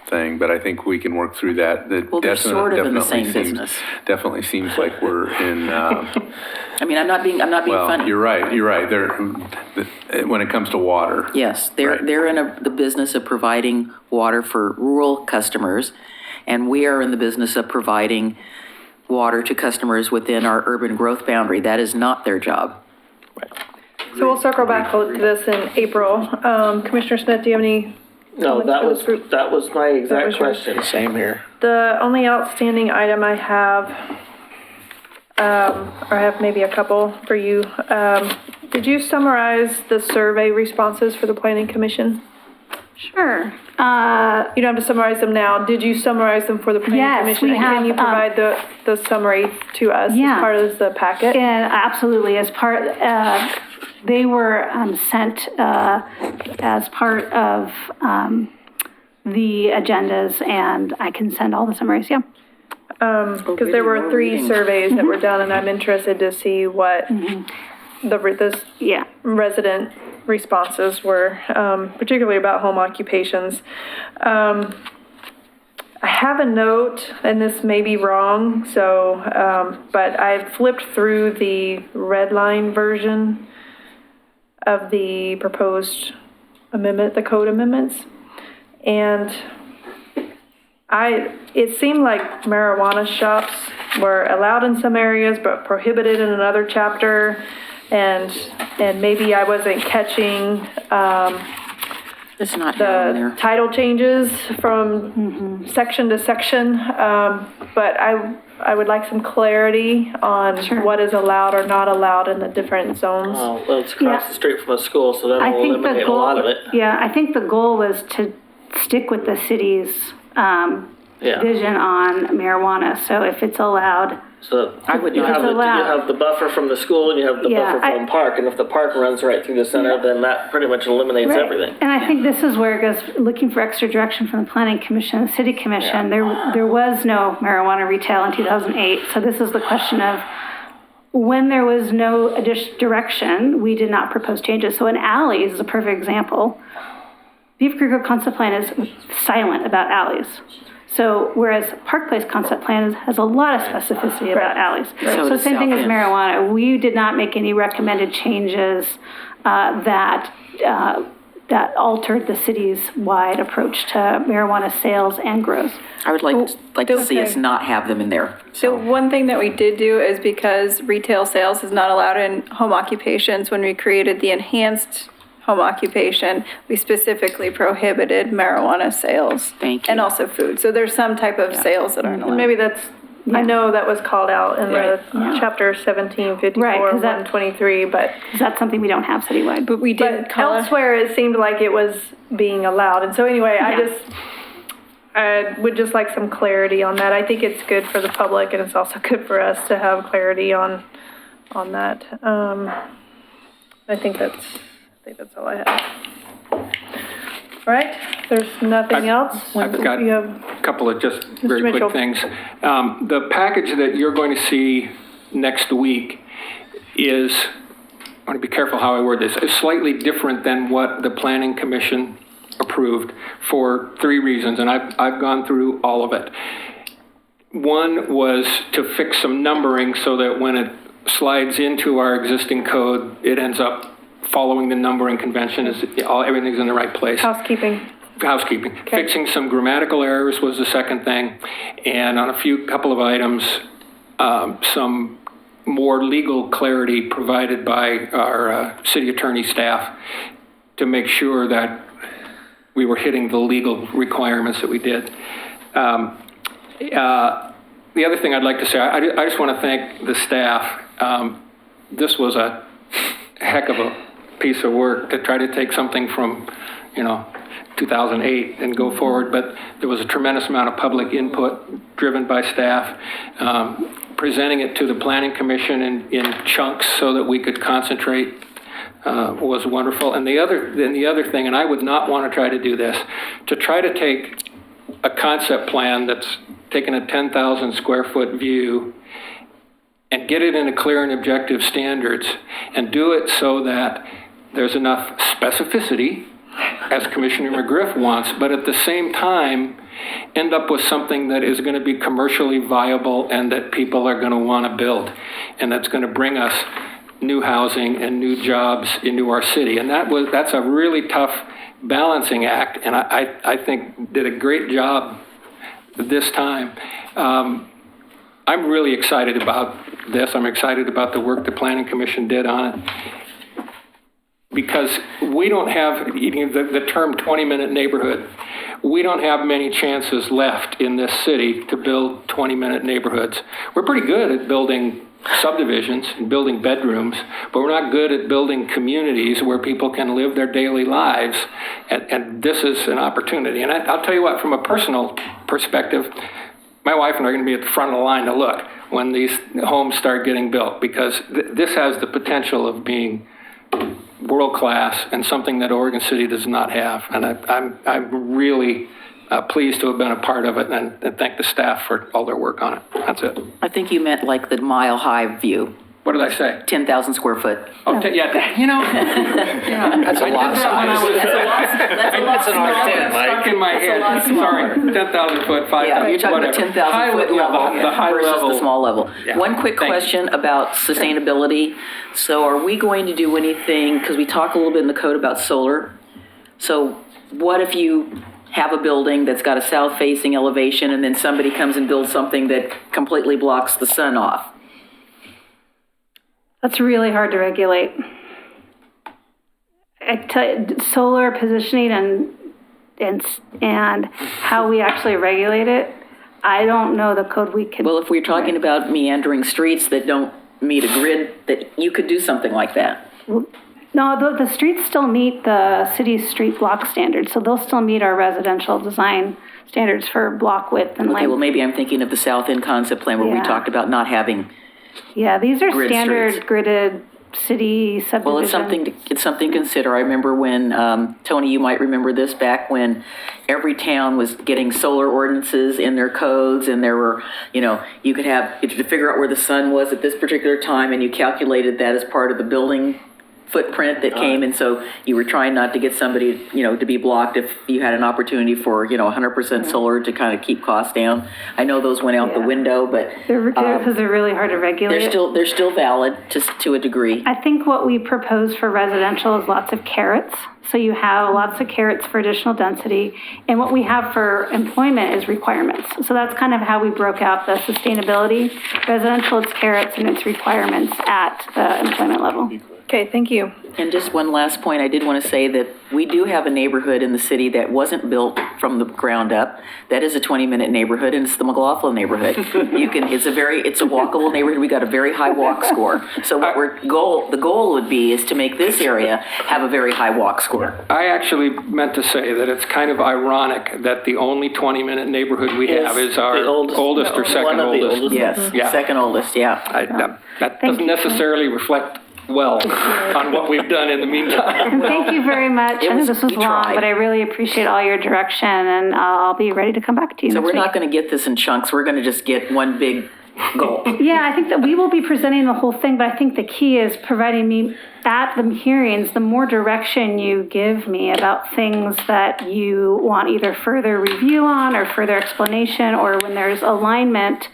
thing, but I think we can work through that. Well, they're sort of in the same business. Definitely seems like we're in. I mean, I'm not being well, funny. You're right. They're, when it comes to water. Yes, they're in the business of providing water for rural customers, and we are in the business of providing water to customers within our urban growth boundary. That is not their job. So we'll circle back to this in April. Commissioner Smith, do you have any? No, that was my exact question. Same here. The only outstanding item I have, or I have maybe a couple for you. Did you summarize the survey responses for the Planning Commission? Sure. You don't have to summarize them now. Did you summarize them for the Planning Commission? We have, can you provide the summary to us as part of the packet? Yeah, absolutely. As part, they were sent as part of the agendas, and I can send all the summaries, yeah. Because there were 3 surveys that were done, and I'm interested to see what the resident responses were, particularly about home occupations. I have a note, and this may be wrong, but I flipped through the red line version of the proposed amendment, the code amendments, and it seemed like marijuana shops were allowed in some areas but prohibited in another chapter. And maybe I wasn't catching it's not the title changes from section to section, but I would like some clarity on what is allowed or not allowed in the different zones. Oh, well, it's across the street from a school, so that will eliminate a lot of it. Yeah, I think the goal was to stick with the city's vision on marijuana. So if it's allowed. So you have the buffer from the school and you have the buffer from park, and if the park runs right through the center, then that pretty much eliminates everything. And I think this is where it goes, looking for extra direction from the Planning Commission, the City Commission. There was no marijuana retail in 2008, so this is the question of when there was no additional direction, we did not propose changes. So in alleys is a perfect example. Beaver Creek Road Concept Plan is silent about alleys. So whereas Park Place Concept Plan has a lot of specificity about alleys. So same thing as marijuana. We did not make any recommended changes that that altered the city's wide approach to marijuana sales and growth. I would like to see us not have them in there. So one thing that we did do is because retail sales is not allowed in home occupations, when we created the enhanced home occupation, we specifically prohibited marijuana sales. Thank you. And also food. So there's some type of sales that aren't allowed. And maybe that's, I know that was called out in the chapter 1754, Right, 'cause that- 123, but. Is that something we don't have citywide? But we did But call it. elsewhere, it seemed like it was being allowed. And so anyway, I would just like some clarity on that. I think it's good for the public and it's also good for us to have clarity on that. I think that's all I have. All right, there's nothing else? I've got You have, a couple of just very Mitchell. quick things. The package that you're going to see next week is, I want to be careful how I word this, is slightly different than what the Planning Commission approved for 3 reasons, and I've gone through all of it. One was to fix some numbering so that when it slides into our existing code, it ends up following the numbering convention, everything's in the right place. housekeeping. Fixing some grammatical errors was the second thing, and on a couple of items, some more legal clarity provided by our city attorney staff to make sure that we were hitting the legal requirements that we did. The other thing I'd like to say, I just want to thank the staff. This was a heck of a piece of work to try to take something from, 2008 and go forward, but there was a tremendous amount of public input driven by staff, presenting it to the Planning Commission in chunks so that we could concentrate was wonderful. And the other thing, and I would not want to try to do this, to try to take a concept plan that's taken a 10,000 square foot view and get it into clear and objective standards and do it so that there's enough specificity, as Commissioner McGriff wants, but at the same time, end up with something that is going to be commercially viable and that people are going to want to build, and that's going to bring us new housing and new jobs into our city. And that's a really tough balancing act, and I think did a great job this time. I'm really excited about this. I'm excited about the work the Planning Commission did on it, because we don't have, the term 20-minute neighborhood, we don't have many chances left in this city to build 20-minute neighborhoods. We're pretty good at building subdivisions and building bedrooms, but we're not good at building communities where people can live their daily lives, and this is an opportunity. And I'll tell you what, from a personal perspective, my wife and I are going to be at the front of the line to look when these homes start getting built, because this has the potential of being world-class and something that Oregon City does not have. And I'm really pleased to have been a part of it, and thank the staff for all their work on it. That's it. I think you meant like the mile-high view. What did I say? 10,000 square foot. Oh, yeah, That's a lot of size. That's an R10, stuck in my head. Sorry, 10,000 foot, 5,000, Yeah, you're talking about 10,000 foot level The high versus level. the small level. Yeah. One quick Thank you. question about sustainability. So are we going to do anything, because we talk a little bit in the code about solar. So what if you have a building that's got a south-facing elevation and then somebody comes and builds something that completely blocks the sun off? That's really hard to regulate. Solar positioning and how we actually regulate it, I don't know the code we could. Well, if we're talking about meandering streets that don't meet a grid, that you could do something like that. No, the streets still meet the city's street block standards, so they'll still meet our residential design standards for block width and Okay, length. well, maybe I'm thinking of the South End concept plan where we Yeah. talked about not having. Yeah, these are Grid standard streets. gridded city subdivision. Well, it's something to consider. I remember when, Tony, you might remember this, back when every town was getting solar ordinances in their codes, and there were, you could have, to figure out where the sun was at this particular time, and you calculated that as part of the building footprint that came, and so you were trying not to get somebody, to be blocked if you had an opportunity for, 100% solar to kind of keep costs down. I know those went out the window, but Because they're really hard to regulate. they're still valid to a degree. I think what we propose for residential is lots of carrots. So you have lots of carrots for additional density. And what we have for employment is requirements. So that's kind of how we broke out the sustainability. Residential, it's carrots, and it's requirements at the employment level. Okay, thank you. And just one last point, I did want to say that we do have a neighborhood in the city that wasn't built from the ground up. That is a 20-minute neighborhood, and it's the McLaughlin neighborhood. It's a walkable neighborhood. We got a very high walk score. So the goal would be is to make this area have a very high walk score. I actually meant to say that it's kind of ironic that the only 20-minute neighborhood we have is our oldest or second oldest. Yes, second oldest, yeah. That doesn't necessarily reflect well on what we've done in the meantime. And thank you very much. I know this was long, but I really appreciate all your direction, and I'll be ready to come back to you So next we're week. not going to get this in chunks. We're going to just get one big goal. Yeah, I think that we will be presenting the whole thing, but I think the key is providing me at the hearings, the more direction you give me about things that you want either further review on or further explanation, or when there's alignment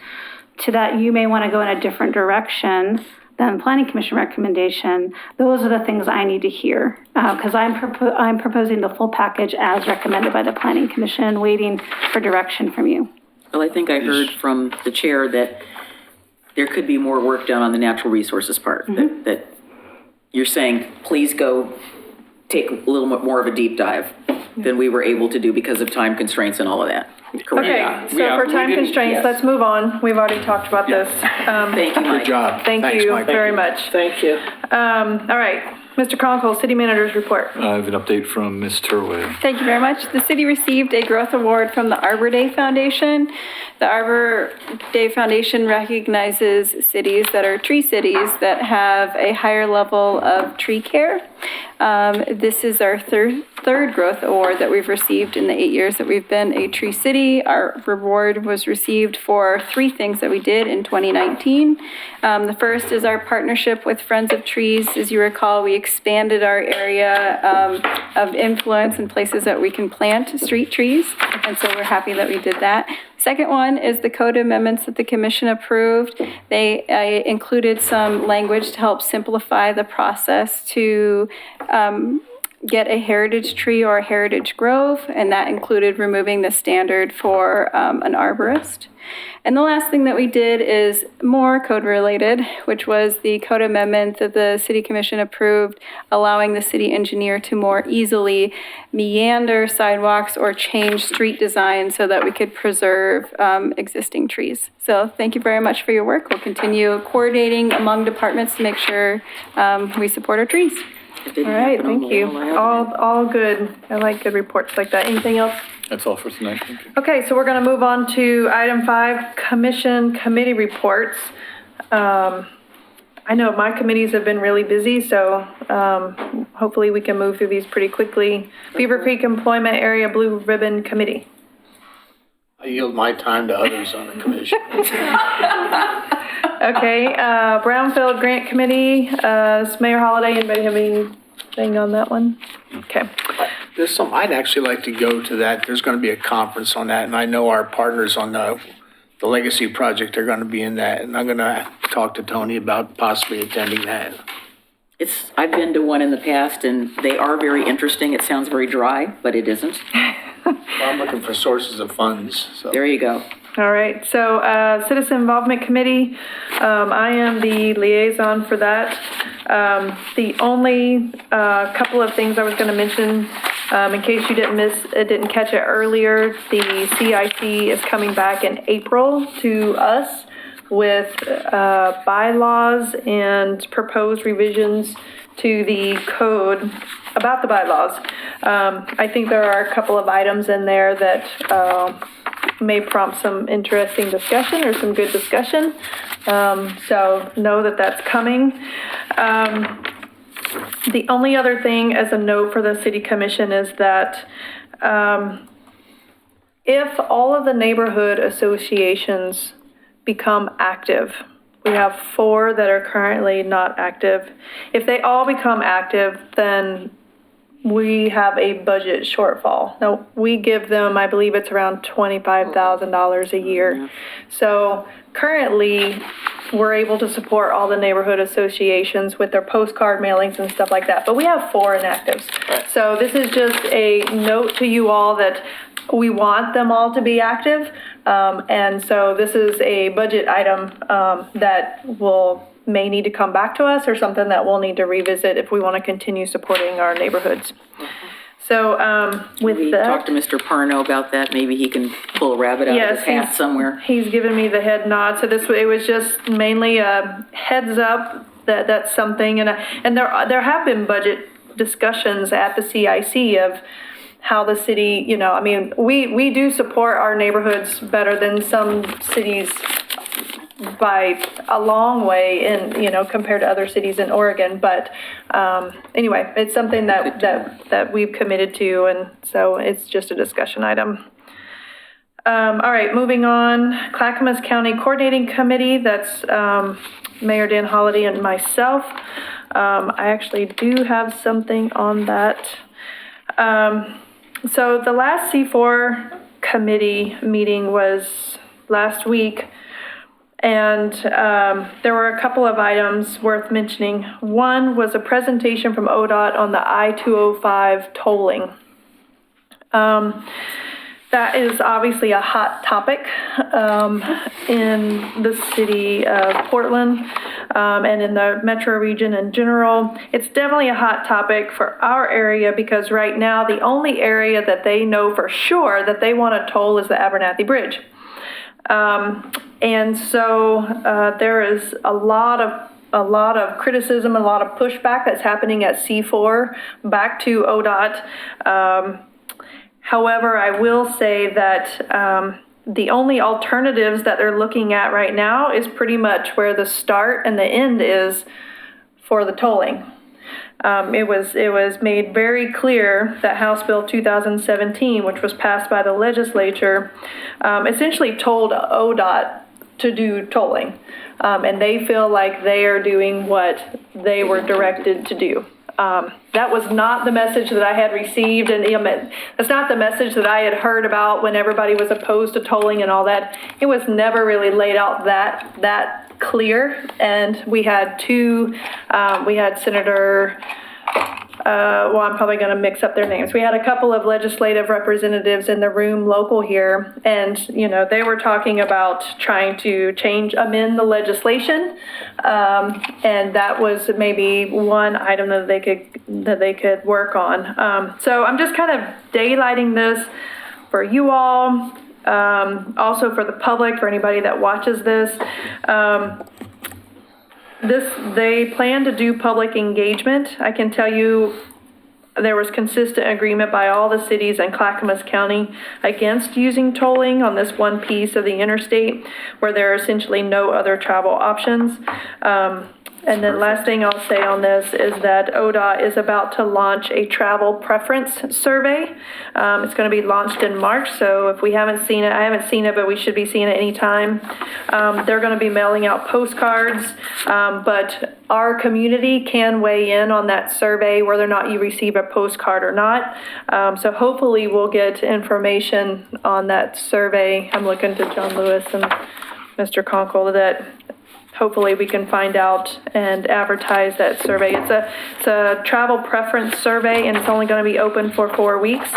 to that you may want to go in a different direction than the Planning Commission recommendation. Those are the things I need to hear, because I'm proposing the full package as recommended by the Planning Commission, waiting for direction from you. Well, I think I heard from the chair that there could be more work done on the natural resources part, that you're saying, please go take a little more of a deep dive than we were able to do because of time constraints and all of that. Okay, so for time constraints, let's move on. We've already talked about this. Thank you, Mike. Good job. Thank you very much. Thank you. All right, Mr. Conkle, City Manager's report. I have an update from Ms. Turway. Thank you very much. The city received a growth award from the Arbor Day Foundation. The Arbor Day Foundation recognizes cities that are tree cities that have a higher level of tree care. This is our third growth award that we've received in the 8 years that we've been a tree city. Our reward was received for 3 things that we did in 2019. The first is our partnership with Friends of Trees. As you recall, we expanded our area of influence and places that we can plant street trees, and so we're happy that we did that. Second one is the code amendments that the commission approved. They included some language to help simplify the process to get a heritage tree or a heritage grove, and that included removing the standard for an arborist. And the last thing that we did is more code related, which was the code amendment that the city commission approved, allowing the city engineer to more easily meander sidewalks or change street design so that we could preserve existing trees. So thank you very much for your work. We'll continue coordinating among departments to make sure we support our trees. All right, thank you. All good. I like good reports like that. Anything else? That's all for tonight. Thank you. Okay, so we're going to move on to item 5, commission committee reports. I know my committees have been really busy, so hopefully we can move through these pretty quickly. Beaver Creek Employment Area Blue Ribbon Committee. I yield my time to others on the commission. Okay, Brownfield Grant Committee, Mayor Holliday, anybody have anything on that one? Okay. There's some, I'd actually like to go to that. There's going to be a conference on that, and I know our partners on the Legacy Project are going to be in that, and I'm going to talk to Tony about possibly attending that. I've been to one in the past, and they are very interesting. It sounds very dry, but it isn't. Well, I'm looking for sources of funds. So. There you go. All right, so Citizen Involvement Committee, I am the liaison for that. The only couple of things I was going to mention, in case you didn't catch it earlier, the CIC is coming back in April to us with bylaws and proposed revisions to the code about the bylaws. I think there are a couple of items in there that may prompt some interesting discussion or some good discussion. So know that that's coming. The only other thing as a note for the City Commission is that if all of the neighborhood associations become active We have 4 that are currently not active. If they all become active, then we have a budget shortfall. Now, we give them, I believe it's around $25,000 a year. So currently, we're able to support all the neighborhood associations with their postcard mailings and stuff like that. But we have 4 inactives. So this is just a note to you all that we want them all to be active. And so this is a budget item that may need to come back to us, or something that we'll need to revisit if we want to continue supporting our neighborhoods. So with We that. talked to Mr. Parno about that. Maybe he can pull a rabbit out of his hat somewhere. He's given me the head nod. So it was just mainly a heads up that that's something. And there have been budget discussions at the CIC of how the city, I mean, we do support our neighborhoods better than some cities by a long way compared to other cities in Oregon. But anyway, it's something that we've committed to, and so it's just a discussion item. All right, moving on. Clackamas County Coordinating Committee, that's Mayor Dan Holliday and myself. I actually do have something on that. So the last C4 committee meeting was last week, and there were a couple of items worth mentioning. One was a presentation from ODOT on the I-205 tolling. That is obviously a hot topic in the city of Portland and in the metro region in general. It's definitely a hot topic for our area because right now the only area that they know for sure that they want to toll is the Abernathy Bridge. And so there is a lot of criticism, a lot of pushback that's happening at C4 back to ODOT. However, I will say that the only alternatives that they're looking at right now is pretty much where the start and the end is for the tolling. It was made very clear that House Bill 2017, which was passed by the legislature, essentially told ODOT to do tolling. And they feel like they are doing what they were directed to do. That was not the message that I had received, and that's not the message that I had heard about when everybody was opposed to tolling and all that. It was never really laid out that clear, and we had Senator, I'm probably going to mix up their names. We had a couple of legislative representatives in the room local here, and they were talking about trying to amend the legislation, and that was maybe one item that they could work on. So I'm just kind of daylighting this for you all, also for the public, for anybody that watches this. They plan to do public engagement. I can tell you there was consistent agreement by all the cities in Clackamas County against using tolling on this one piece of the interstate where there are essentially no other travel options. And then last thing I'll say on this is that ODOT is about to launch a travel preference survey. It's going to be launched in March, so if we haven't seen it, I haven't seen it, but we should be seeing it anytime. They're going to be mailing out postcards, but our community can weigh in on that survey, whether or not you receive a postcard or not. So hopefully we'll get information on that survey. I'm looking to John Lewis and Mr. Conkle that hopefully we can find out and advertise that survey. It's a travel preference survey, and it's only going to be open for 4 weeks,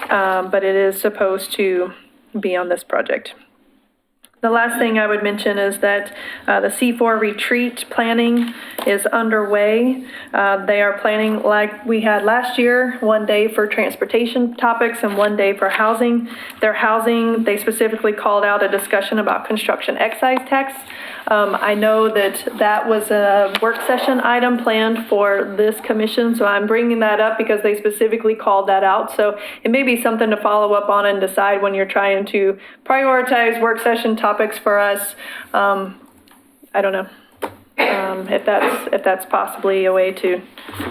but it is supposed to be on this project. The last thing I would mention is that the C4 retreat planning is underway. They are planning like we had last year, 1 day for transportation topics and 1 day for housing. Their housing, they specifically called out a discussion about construction excise tax. I know that was a work session item planned for this commission, so I'm bringing that up because they specifically called that out. So it may be something to follow up on and decide when you're trying to prioritize work session topics for us. I don't know if that's possibly a way to.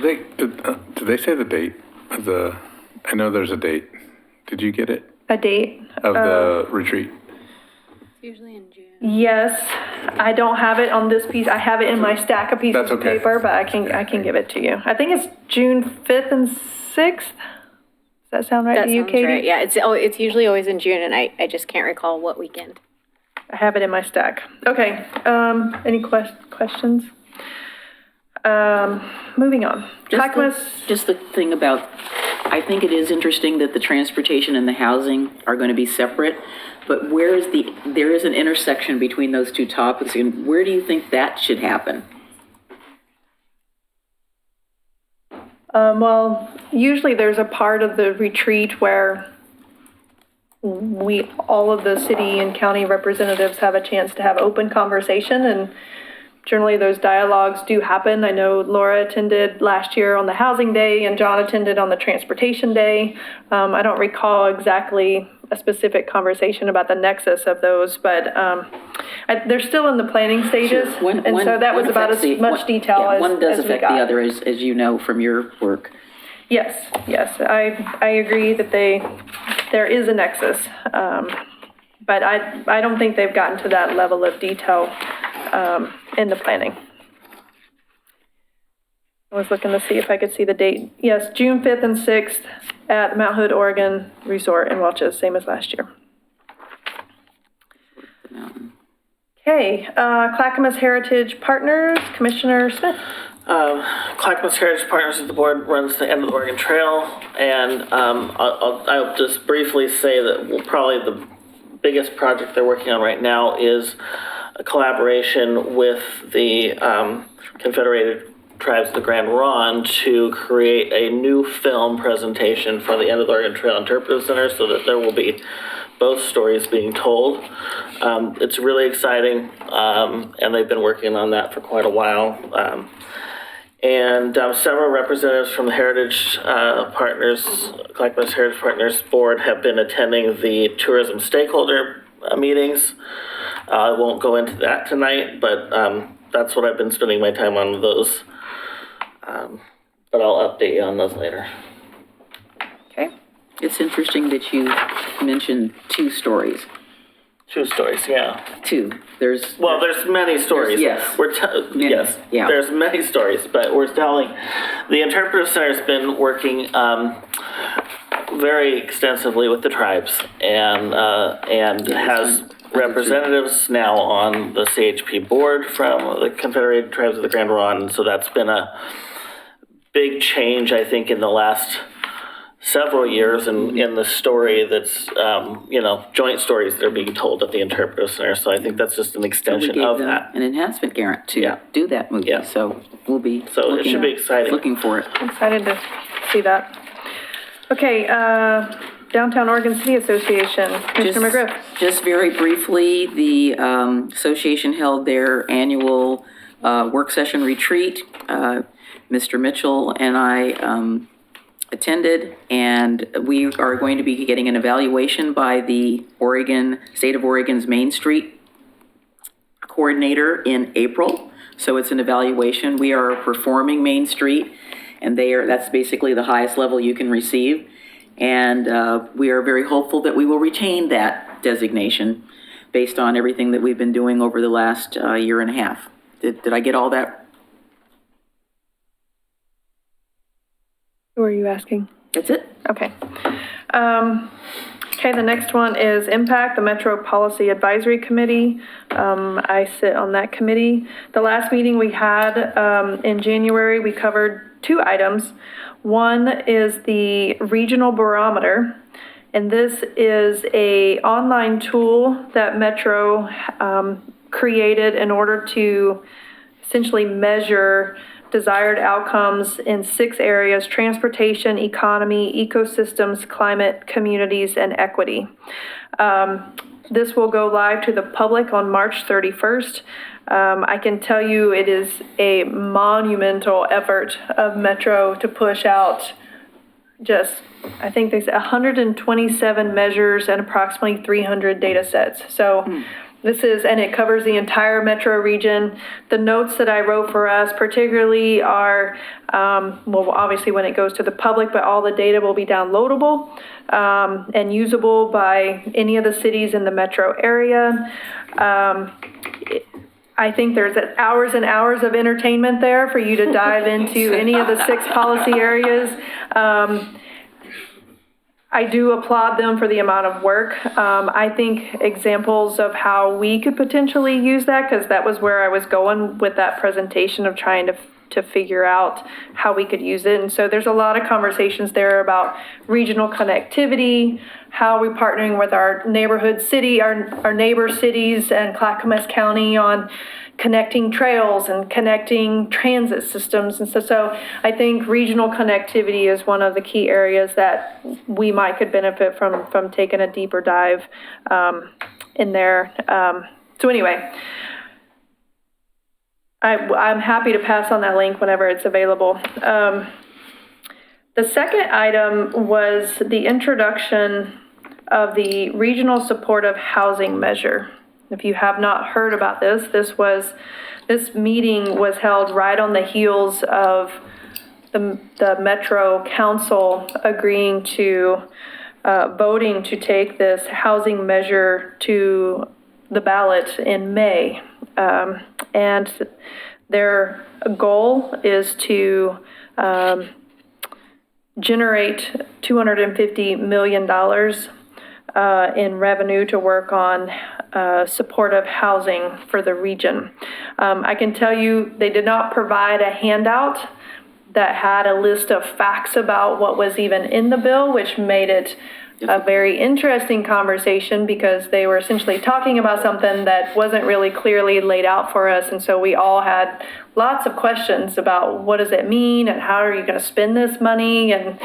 Did they say the date of the? I know there's a date. Did you get it? A date of the retreat? Usually in June. Yes, I don't have it on this piece. I have it in my stack of pieces That's of okay. paper, but I can give it to you. I think it's June 5th and 6th. Does that sound right That to you, sounds Katie? right. Yeah, it's usually always in June, and I just can't recall what weekend. I have it in my stack. Okay, any questions? Moving on. Just the thing about, I think it is interesting that the transportation and the housing are going to be separate, but there is an intersection between those two topics, and where do you think that should happen? Well, usually there's a part of the retreat where all of the city and county representatives have a chance to have open conversation, and generally those dialogues do happen. I know Laura attended last year on the housing day and John attended on the transportation day. I don't recall exactly a specific conversation about the nexus of those, but they're still in the planning stages. Sure. And so that was about as much detail as we got. One does affect the other, as you know from your work. Yes, I agree that there is a nexus, but I don't think they've gotten to that level of detail in the planning. I was looking to see if I could see the date. Yes, June 5th and 6th at Mount Hood, Oregon Resort in Welches, same as last year. Okay, Clackamas Heritage Partners, Commissioner Smith. Clackamas Heritage Partners of the Board runs the End of the Oregon Trail, and I'll just briefly say that probably the biggest project they're working on right now is a collaboration with the Confederated Tribes of the Grand Ronde to create a new film presentation for the End of the Oregon Trail Interpretive Center, so that there will be both stories being told. It's really exciting, and they've been working on that for quite a while. And several representatives from the Heritage Partners, Clackamas Heritage Partners Board have been attending the tourism stakeholder meetings. I won't go into that tonight, but that's what I've been spending my time on with those. But I'll update you on those later. Okay. It's interesting that you mentioned two stories. Two stories, yeah. Two. There's many stories. Yes. Yes. Yeah. There's many stories, but we're telling. The Interpretive Center's been working very extensively with the tribes, and has representatives now on the CHP board from the Confederated Tribes of the Grand Ronde, and so that's been a big change, I think, in the last several years in the story that's, joint stories that are being told at the Interpretive Center. So I think that's just an extension of that. An enhancement grant to do that movie. Yeah. So we'll be it should be exciting. Looking for it. Excited to see that. Okay, Downtown Oregon City Association, Commissioner McGriff. Just very briefly, the association held their annual work session retreat. Mr. Mitchell and I attended, and we are going to be getting an evaluation by the State of Oregon's Main Street coordinator in April. So it's an evaluation. We are performing Main Street, and that's basically the highest level you can receive. And we are very hopeful that we will retain that designation based on everything that we've been doing over the last year and a half. Did I get all that? Who are you asking? That's it. Okay. Okay, the next one is Impact, the Metro Policy Advisory Committee. I sit on that committee. The last meeting we had in January, we covered two items. One is the Regional Barometer, and this is an online tool that Metro created in order to essentially measure desired outcomes in 6 areas: transportation, economy, ecosystems, climate, communities, and equity. This will go live to the public on March 31st. I can tell you it is a monumental effort of Metro to push out I think they said 127 measures and approximately 300 data sets. So and it covers the entire metro region. The notes that I wrote for us particularly are, well, obviously when it goes to the public, but all the data will be downloadable and usable by any of the cities in the metro area. I think there's hours and hours of entertainment there for you to dive into any of the 6 policy areas. I do applaud them for the amount of work. I think examples of how we could potentially use that, because that was where I was going with that presentation of trying to figure out how we could use it. And so there's a lot of conversations there about regional connectivity, how we're partnering with our neighborhood city, our neighbor cities and Clackamas County on connecting trails and connecting transit systems. And so I think regional connectivity is one of the key areas that we could benefit from taking a deeper dive in there. So anyway, I'm happy to pass on that link whenever it's available. The second item was the introduction of the Regional Supportive Housing Measure. If you have not heard about this meeting was held right on the heels of the Metro Council agreeing to voting to take this housing measure to the ballot in May. And their goal is to generate $250 million in revenue to work on supportive housing for the region. I can tell you they did not provide a handout that had a list of facts about what was even in the bill, which made it a very interesting conversation because they were essentially talking about something that wasn't really clearly laid out for us. And so we all had lots of questions about what does it mean and how are you going to spend this money? And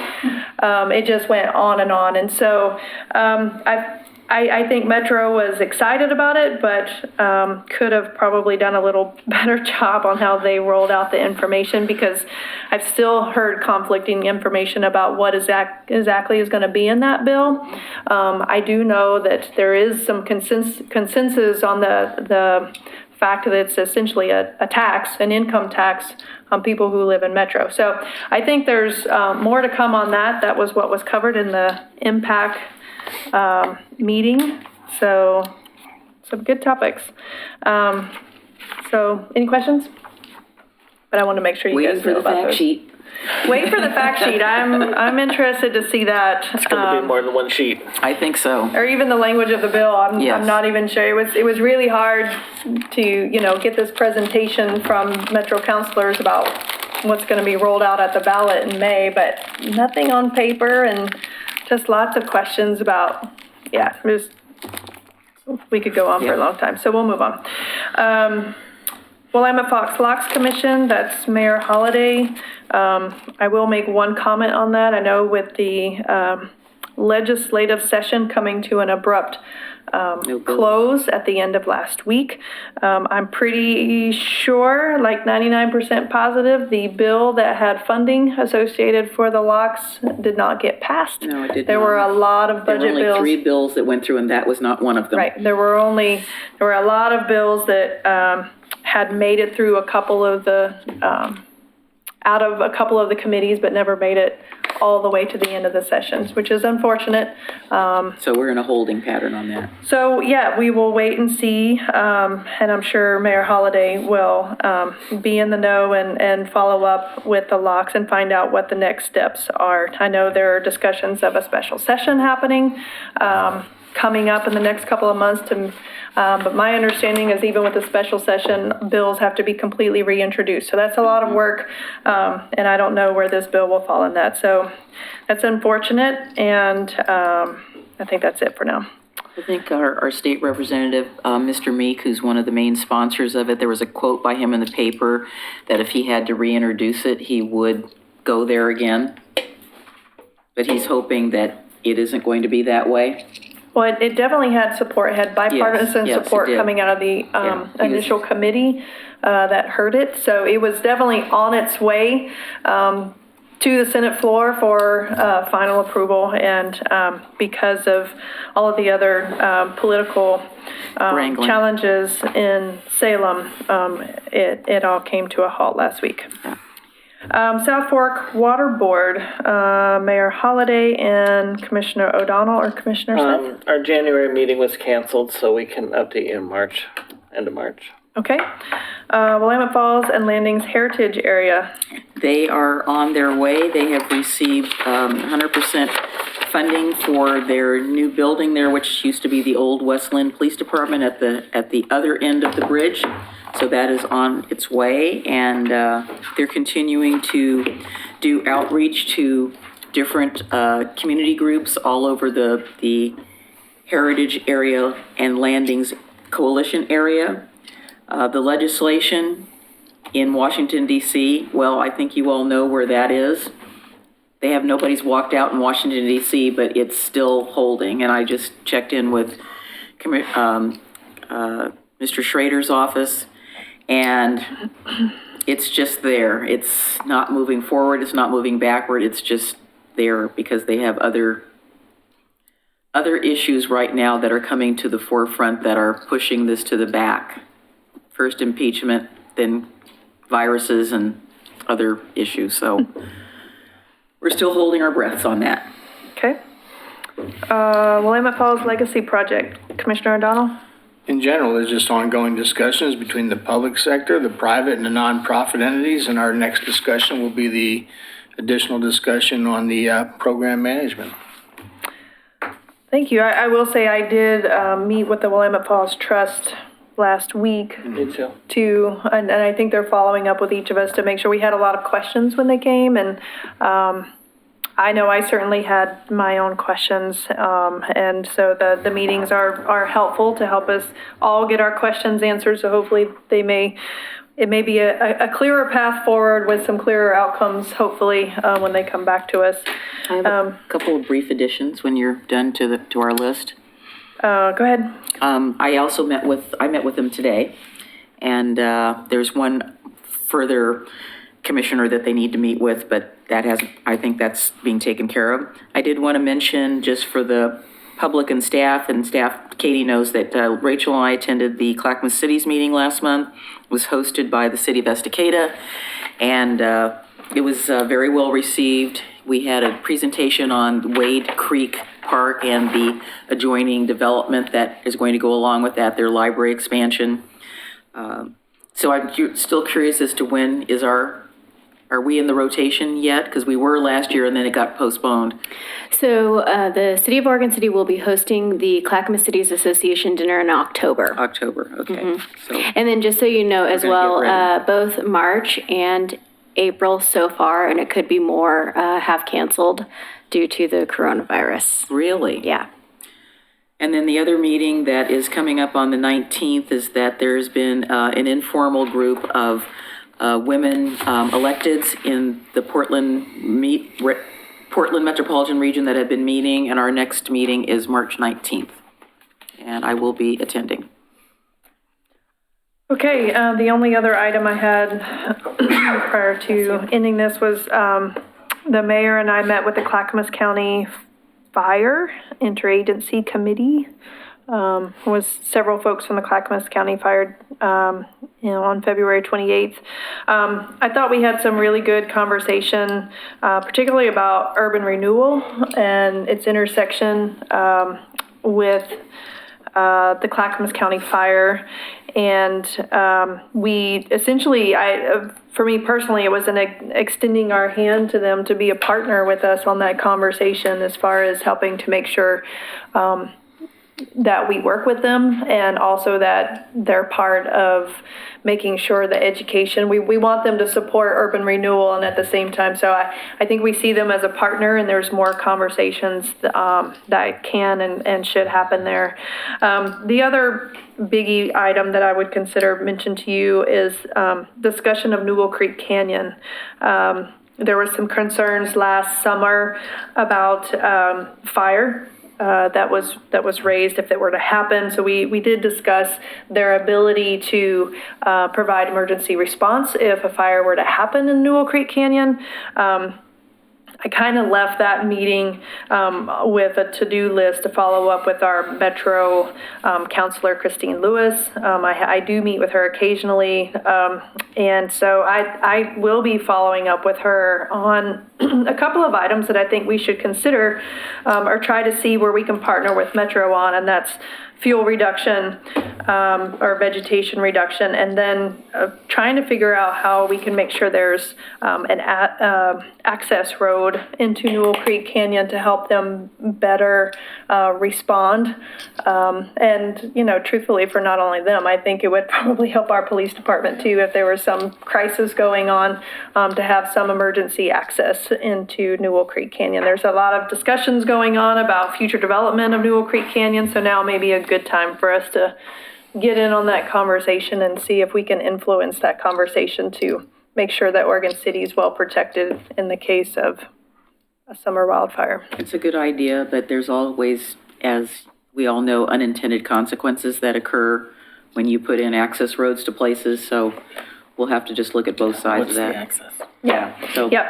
it just went on and on. And so I think Metro was excited about it, but could have probably done a little better job on how they rolled out the information, because I've still heard conflicting information about what exactly is going to be in that bill. I do know that there is some consensus on the fact that it's essentially a tax, an income tax on people who live in Metro. So I think there's more to come on that. That was what was covered in the impact meeting. So some good topics. So any questions? But I want to make sure you guys know about those. Wait for the fact sheet. I'm interested to see that. It's going to be more than one sheet. I think so. Or even the language of the bill. I'm not even sure. It was really hard to get this presentation from Metro councilors about what's going to be rolled out at the ballot in May, but nothing on paper and just lots of questions about, we could go on for a long time, so we'll move on. Willamette Fox Locks Commission, that's Mayor Holliday. I will make one comment on that. I know with the legislative session coming to an abrupt close at the end of last week, I'm pretty sure, like 99% positive, the bill that had funding associated for the locks did not get passed. No, it did There not. were a lot of budget bills. There were only 3 bills that went through, and that was not one of them. Right. There were a lot of bills that had made it through a couple of the out of a couple of the committees, but never made it all the way to the end of the sessions, which is unfortunate. So we're in a holding pattern on that. So we will wait and see, and I'm sure Mayor Holliday will be in the know and follow up with the locks and find out what the next steps are. I know there are discussions of a special session happening coming up in the next couple of months but my understanding is even with the special session, bills have to be completely reintroduced. So that's a lot of work, and I don't know where this bill will fall in that. So that's unfortunate, and I think that's it for now. I think our state representative, Mr. Meek, who's one of the main sponsors of it, there was a quote by him in the paper that if he had to reintroduce it, he would go there again. But he's hoping that it isn't going to be that way. Well, it definitely had support. It had bipartisan support coming out of the initial committee that heard it. So it was definitely on its way. to the Senate floor for final approval, and because of all of the other political Wrangling. challenges in Salem, it all came to a halt last week. South Fork Water Board, Mayor Holliday and Commissioner O'Donnell or Commissioner Smith? Our January meeting was canceled, so we can update you in March, end of March. Okay. Willamette Falls and Landings Heritage Area. They are on their way. They have received 100% funding for their new building there, which used to be the old Westland Police Department at the other end of the bridge. So that is on its way, and they're continuing to do outreach to different community groups all over the Heritage Area and Landings Coalition area. The legislation in Washington, D.C., well, I think you all know where that is. Nobody's walked out in Washington, D.C., but it's still holding. And I just checked in with Mr. Schrader's office, and it's just there. It's not moving forward. It's not moving backward. It's just there because they have other issues right now that are coming to the forefront that are pushing this to the back. First impeachment, then viruses and other issues. So we're still holding our breaths on that. Okay. Willamette Falls Legacy Project, Commissioner O'Donnell? In general, there's just ongoing discussions between the public sector, the private and the nonprofit entities, and our next discussion will be the additional discussion on the program management. Thank you. I will say I did meet with the Willamette Falls Trust last week. Me too. And I think they're following up with each of us to make sure. We had a lot of questions when they came, and I know I certainly had my own questions, and so the meetings are helpful to help us all get our questions answered, so hopefully it may be a clearer path forward with some clearer outcomes, hopefully, when they come back to us. I have a couple of brief additions when you're done to our list. Go ahead. I met with them today, and there's one further commissioner that they need to meet with, but I think that's being taken care of. I did want to mention, just for the public and staff, Katie knows that Rachel and I attended the Clackamas Cities meeting last month. It was hosted by the city of Estacada, and it was very well received. We had a presentation on Wade Creek Park and the adjoining development that is going to go along with that, their library expansion. So I'm still curious as to when are we in the rotation yet? Because we were last year and then it got postponed. So the City of Oregon City will be hosting the Clackamas Cities Association dinner in October. October, okay. So, And then just so you know as gonna well, get ready. both March and April so far, and it could be more, have canceled due to the coronavirus. really? Yeah. And then the other meeting that is coming up on the 19th is that there's been an informal group of women electeds in the Portland metropolitan region that have been meeting, and our next meeting is March 19th. And I will be attending. Okay, the only other item I had prior to ending this was the mayor and I met with the Clackamas County Fire Interagency Committee. Was several folks from the Clackamas County Fire, on February 28th. I thought we had some really good conversation, particularly about urban renewal and its intersection with the Clackamas County Fire. And we essentially, for me personally, it was an extending our hand to them to be a partner with us on that conversation as far as helping to make sure that we work with them, and also that they're part of making sure the education, we want them to support urban renewal, and at the same time, so I think we see them as a partner, and there's more conversations that can and should happen there. The other biggie item that I would consider mention to you is discussion of Newell Creek Canyon. There were some concerns last summer about fire that was raised if it were to happen. So we did discuss their ability to provide emergency response if a fire were to happen in Newell Creek Canyon. I kind of left that meeting with a to-do list to follow up with our Metro counselor, Christine Lewis. I do meet with her occasionally, and so I will be following up with her on a couple of items that I think we should consider or try to see where we can partner with Metro on, and that's fuel reduction or vegetation reduction, and then trying to figure out how we can make sure there's an access road into Newell Creek Canyon to help them better respond. And, you know, truthfully, for not only them, I think it would probably help our police department too if there was some crisis going on to have some emergency access into Newell Creek Canyon. There's a lot of discussions going on about future development of Newell Creek Canyon, so now may be a good time for us to get in on that conversation and see if we can influence that conversation to make sure that Oregon City is well protected in the case of a summer wildfire. It's a good idea, but there's always, as we all know, unintended consequences that occur when you put in access roads to places, so we'll have to just look at both sides of that. What's the access?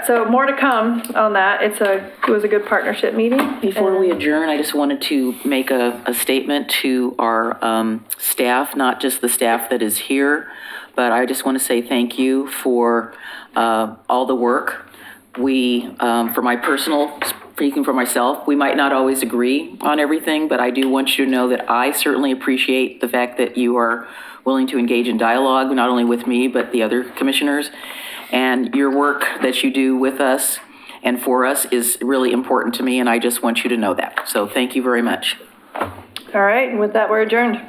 So more to come on that. It was a good partnership meeting. Before we adjourn, I just wanted to make a statement to our staff, not just the staff that is here, but I just want to say thank you for all the work. We, for my personal, speaking for myself, we might not always agree on everything, but I do want you to know that I certainly appreciate the fact that you are willing to engage in dialogue, not only with me, but the other commissioners. And your work that you do with us and for us is really important to me, and I just want you to know that. So thank you very much. All right, and with that, we're adjourned.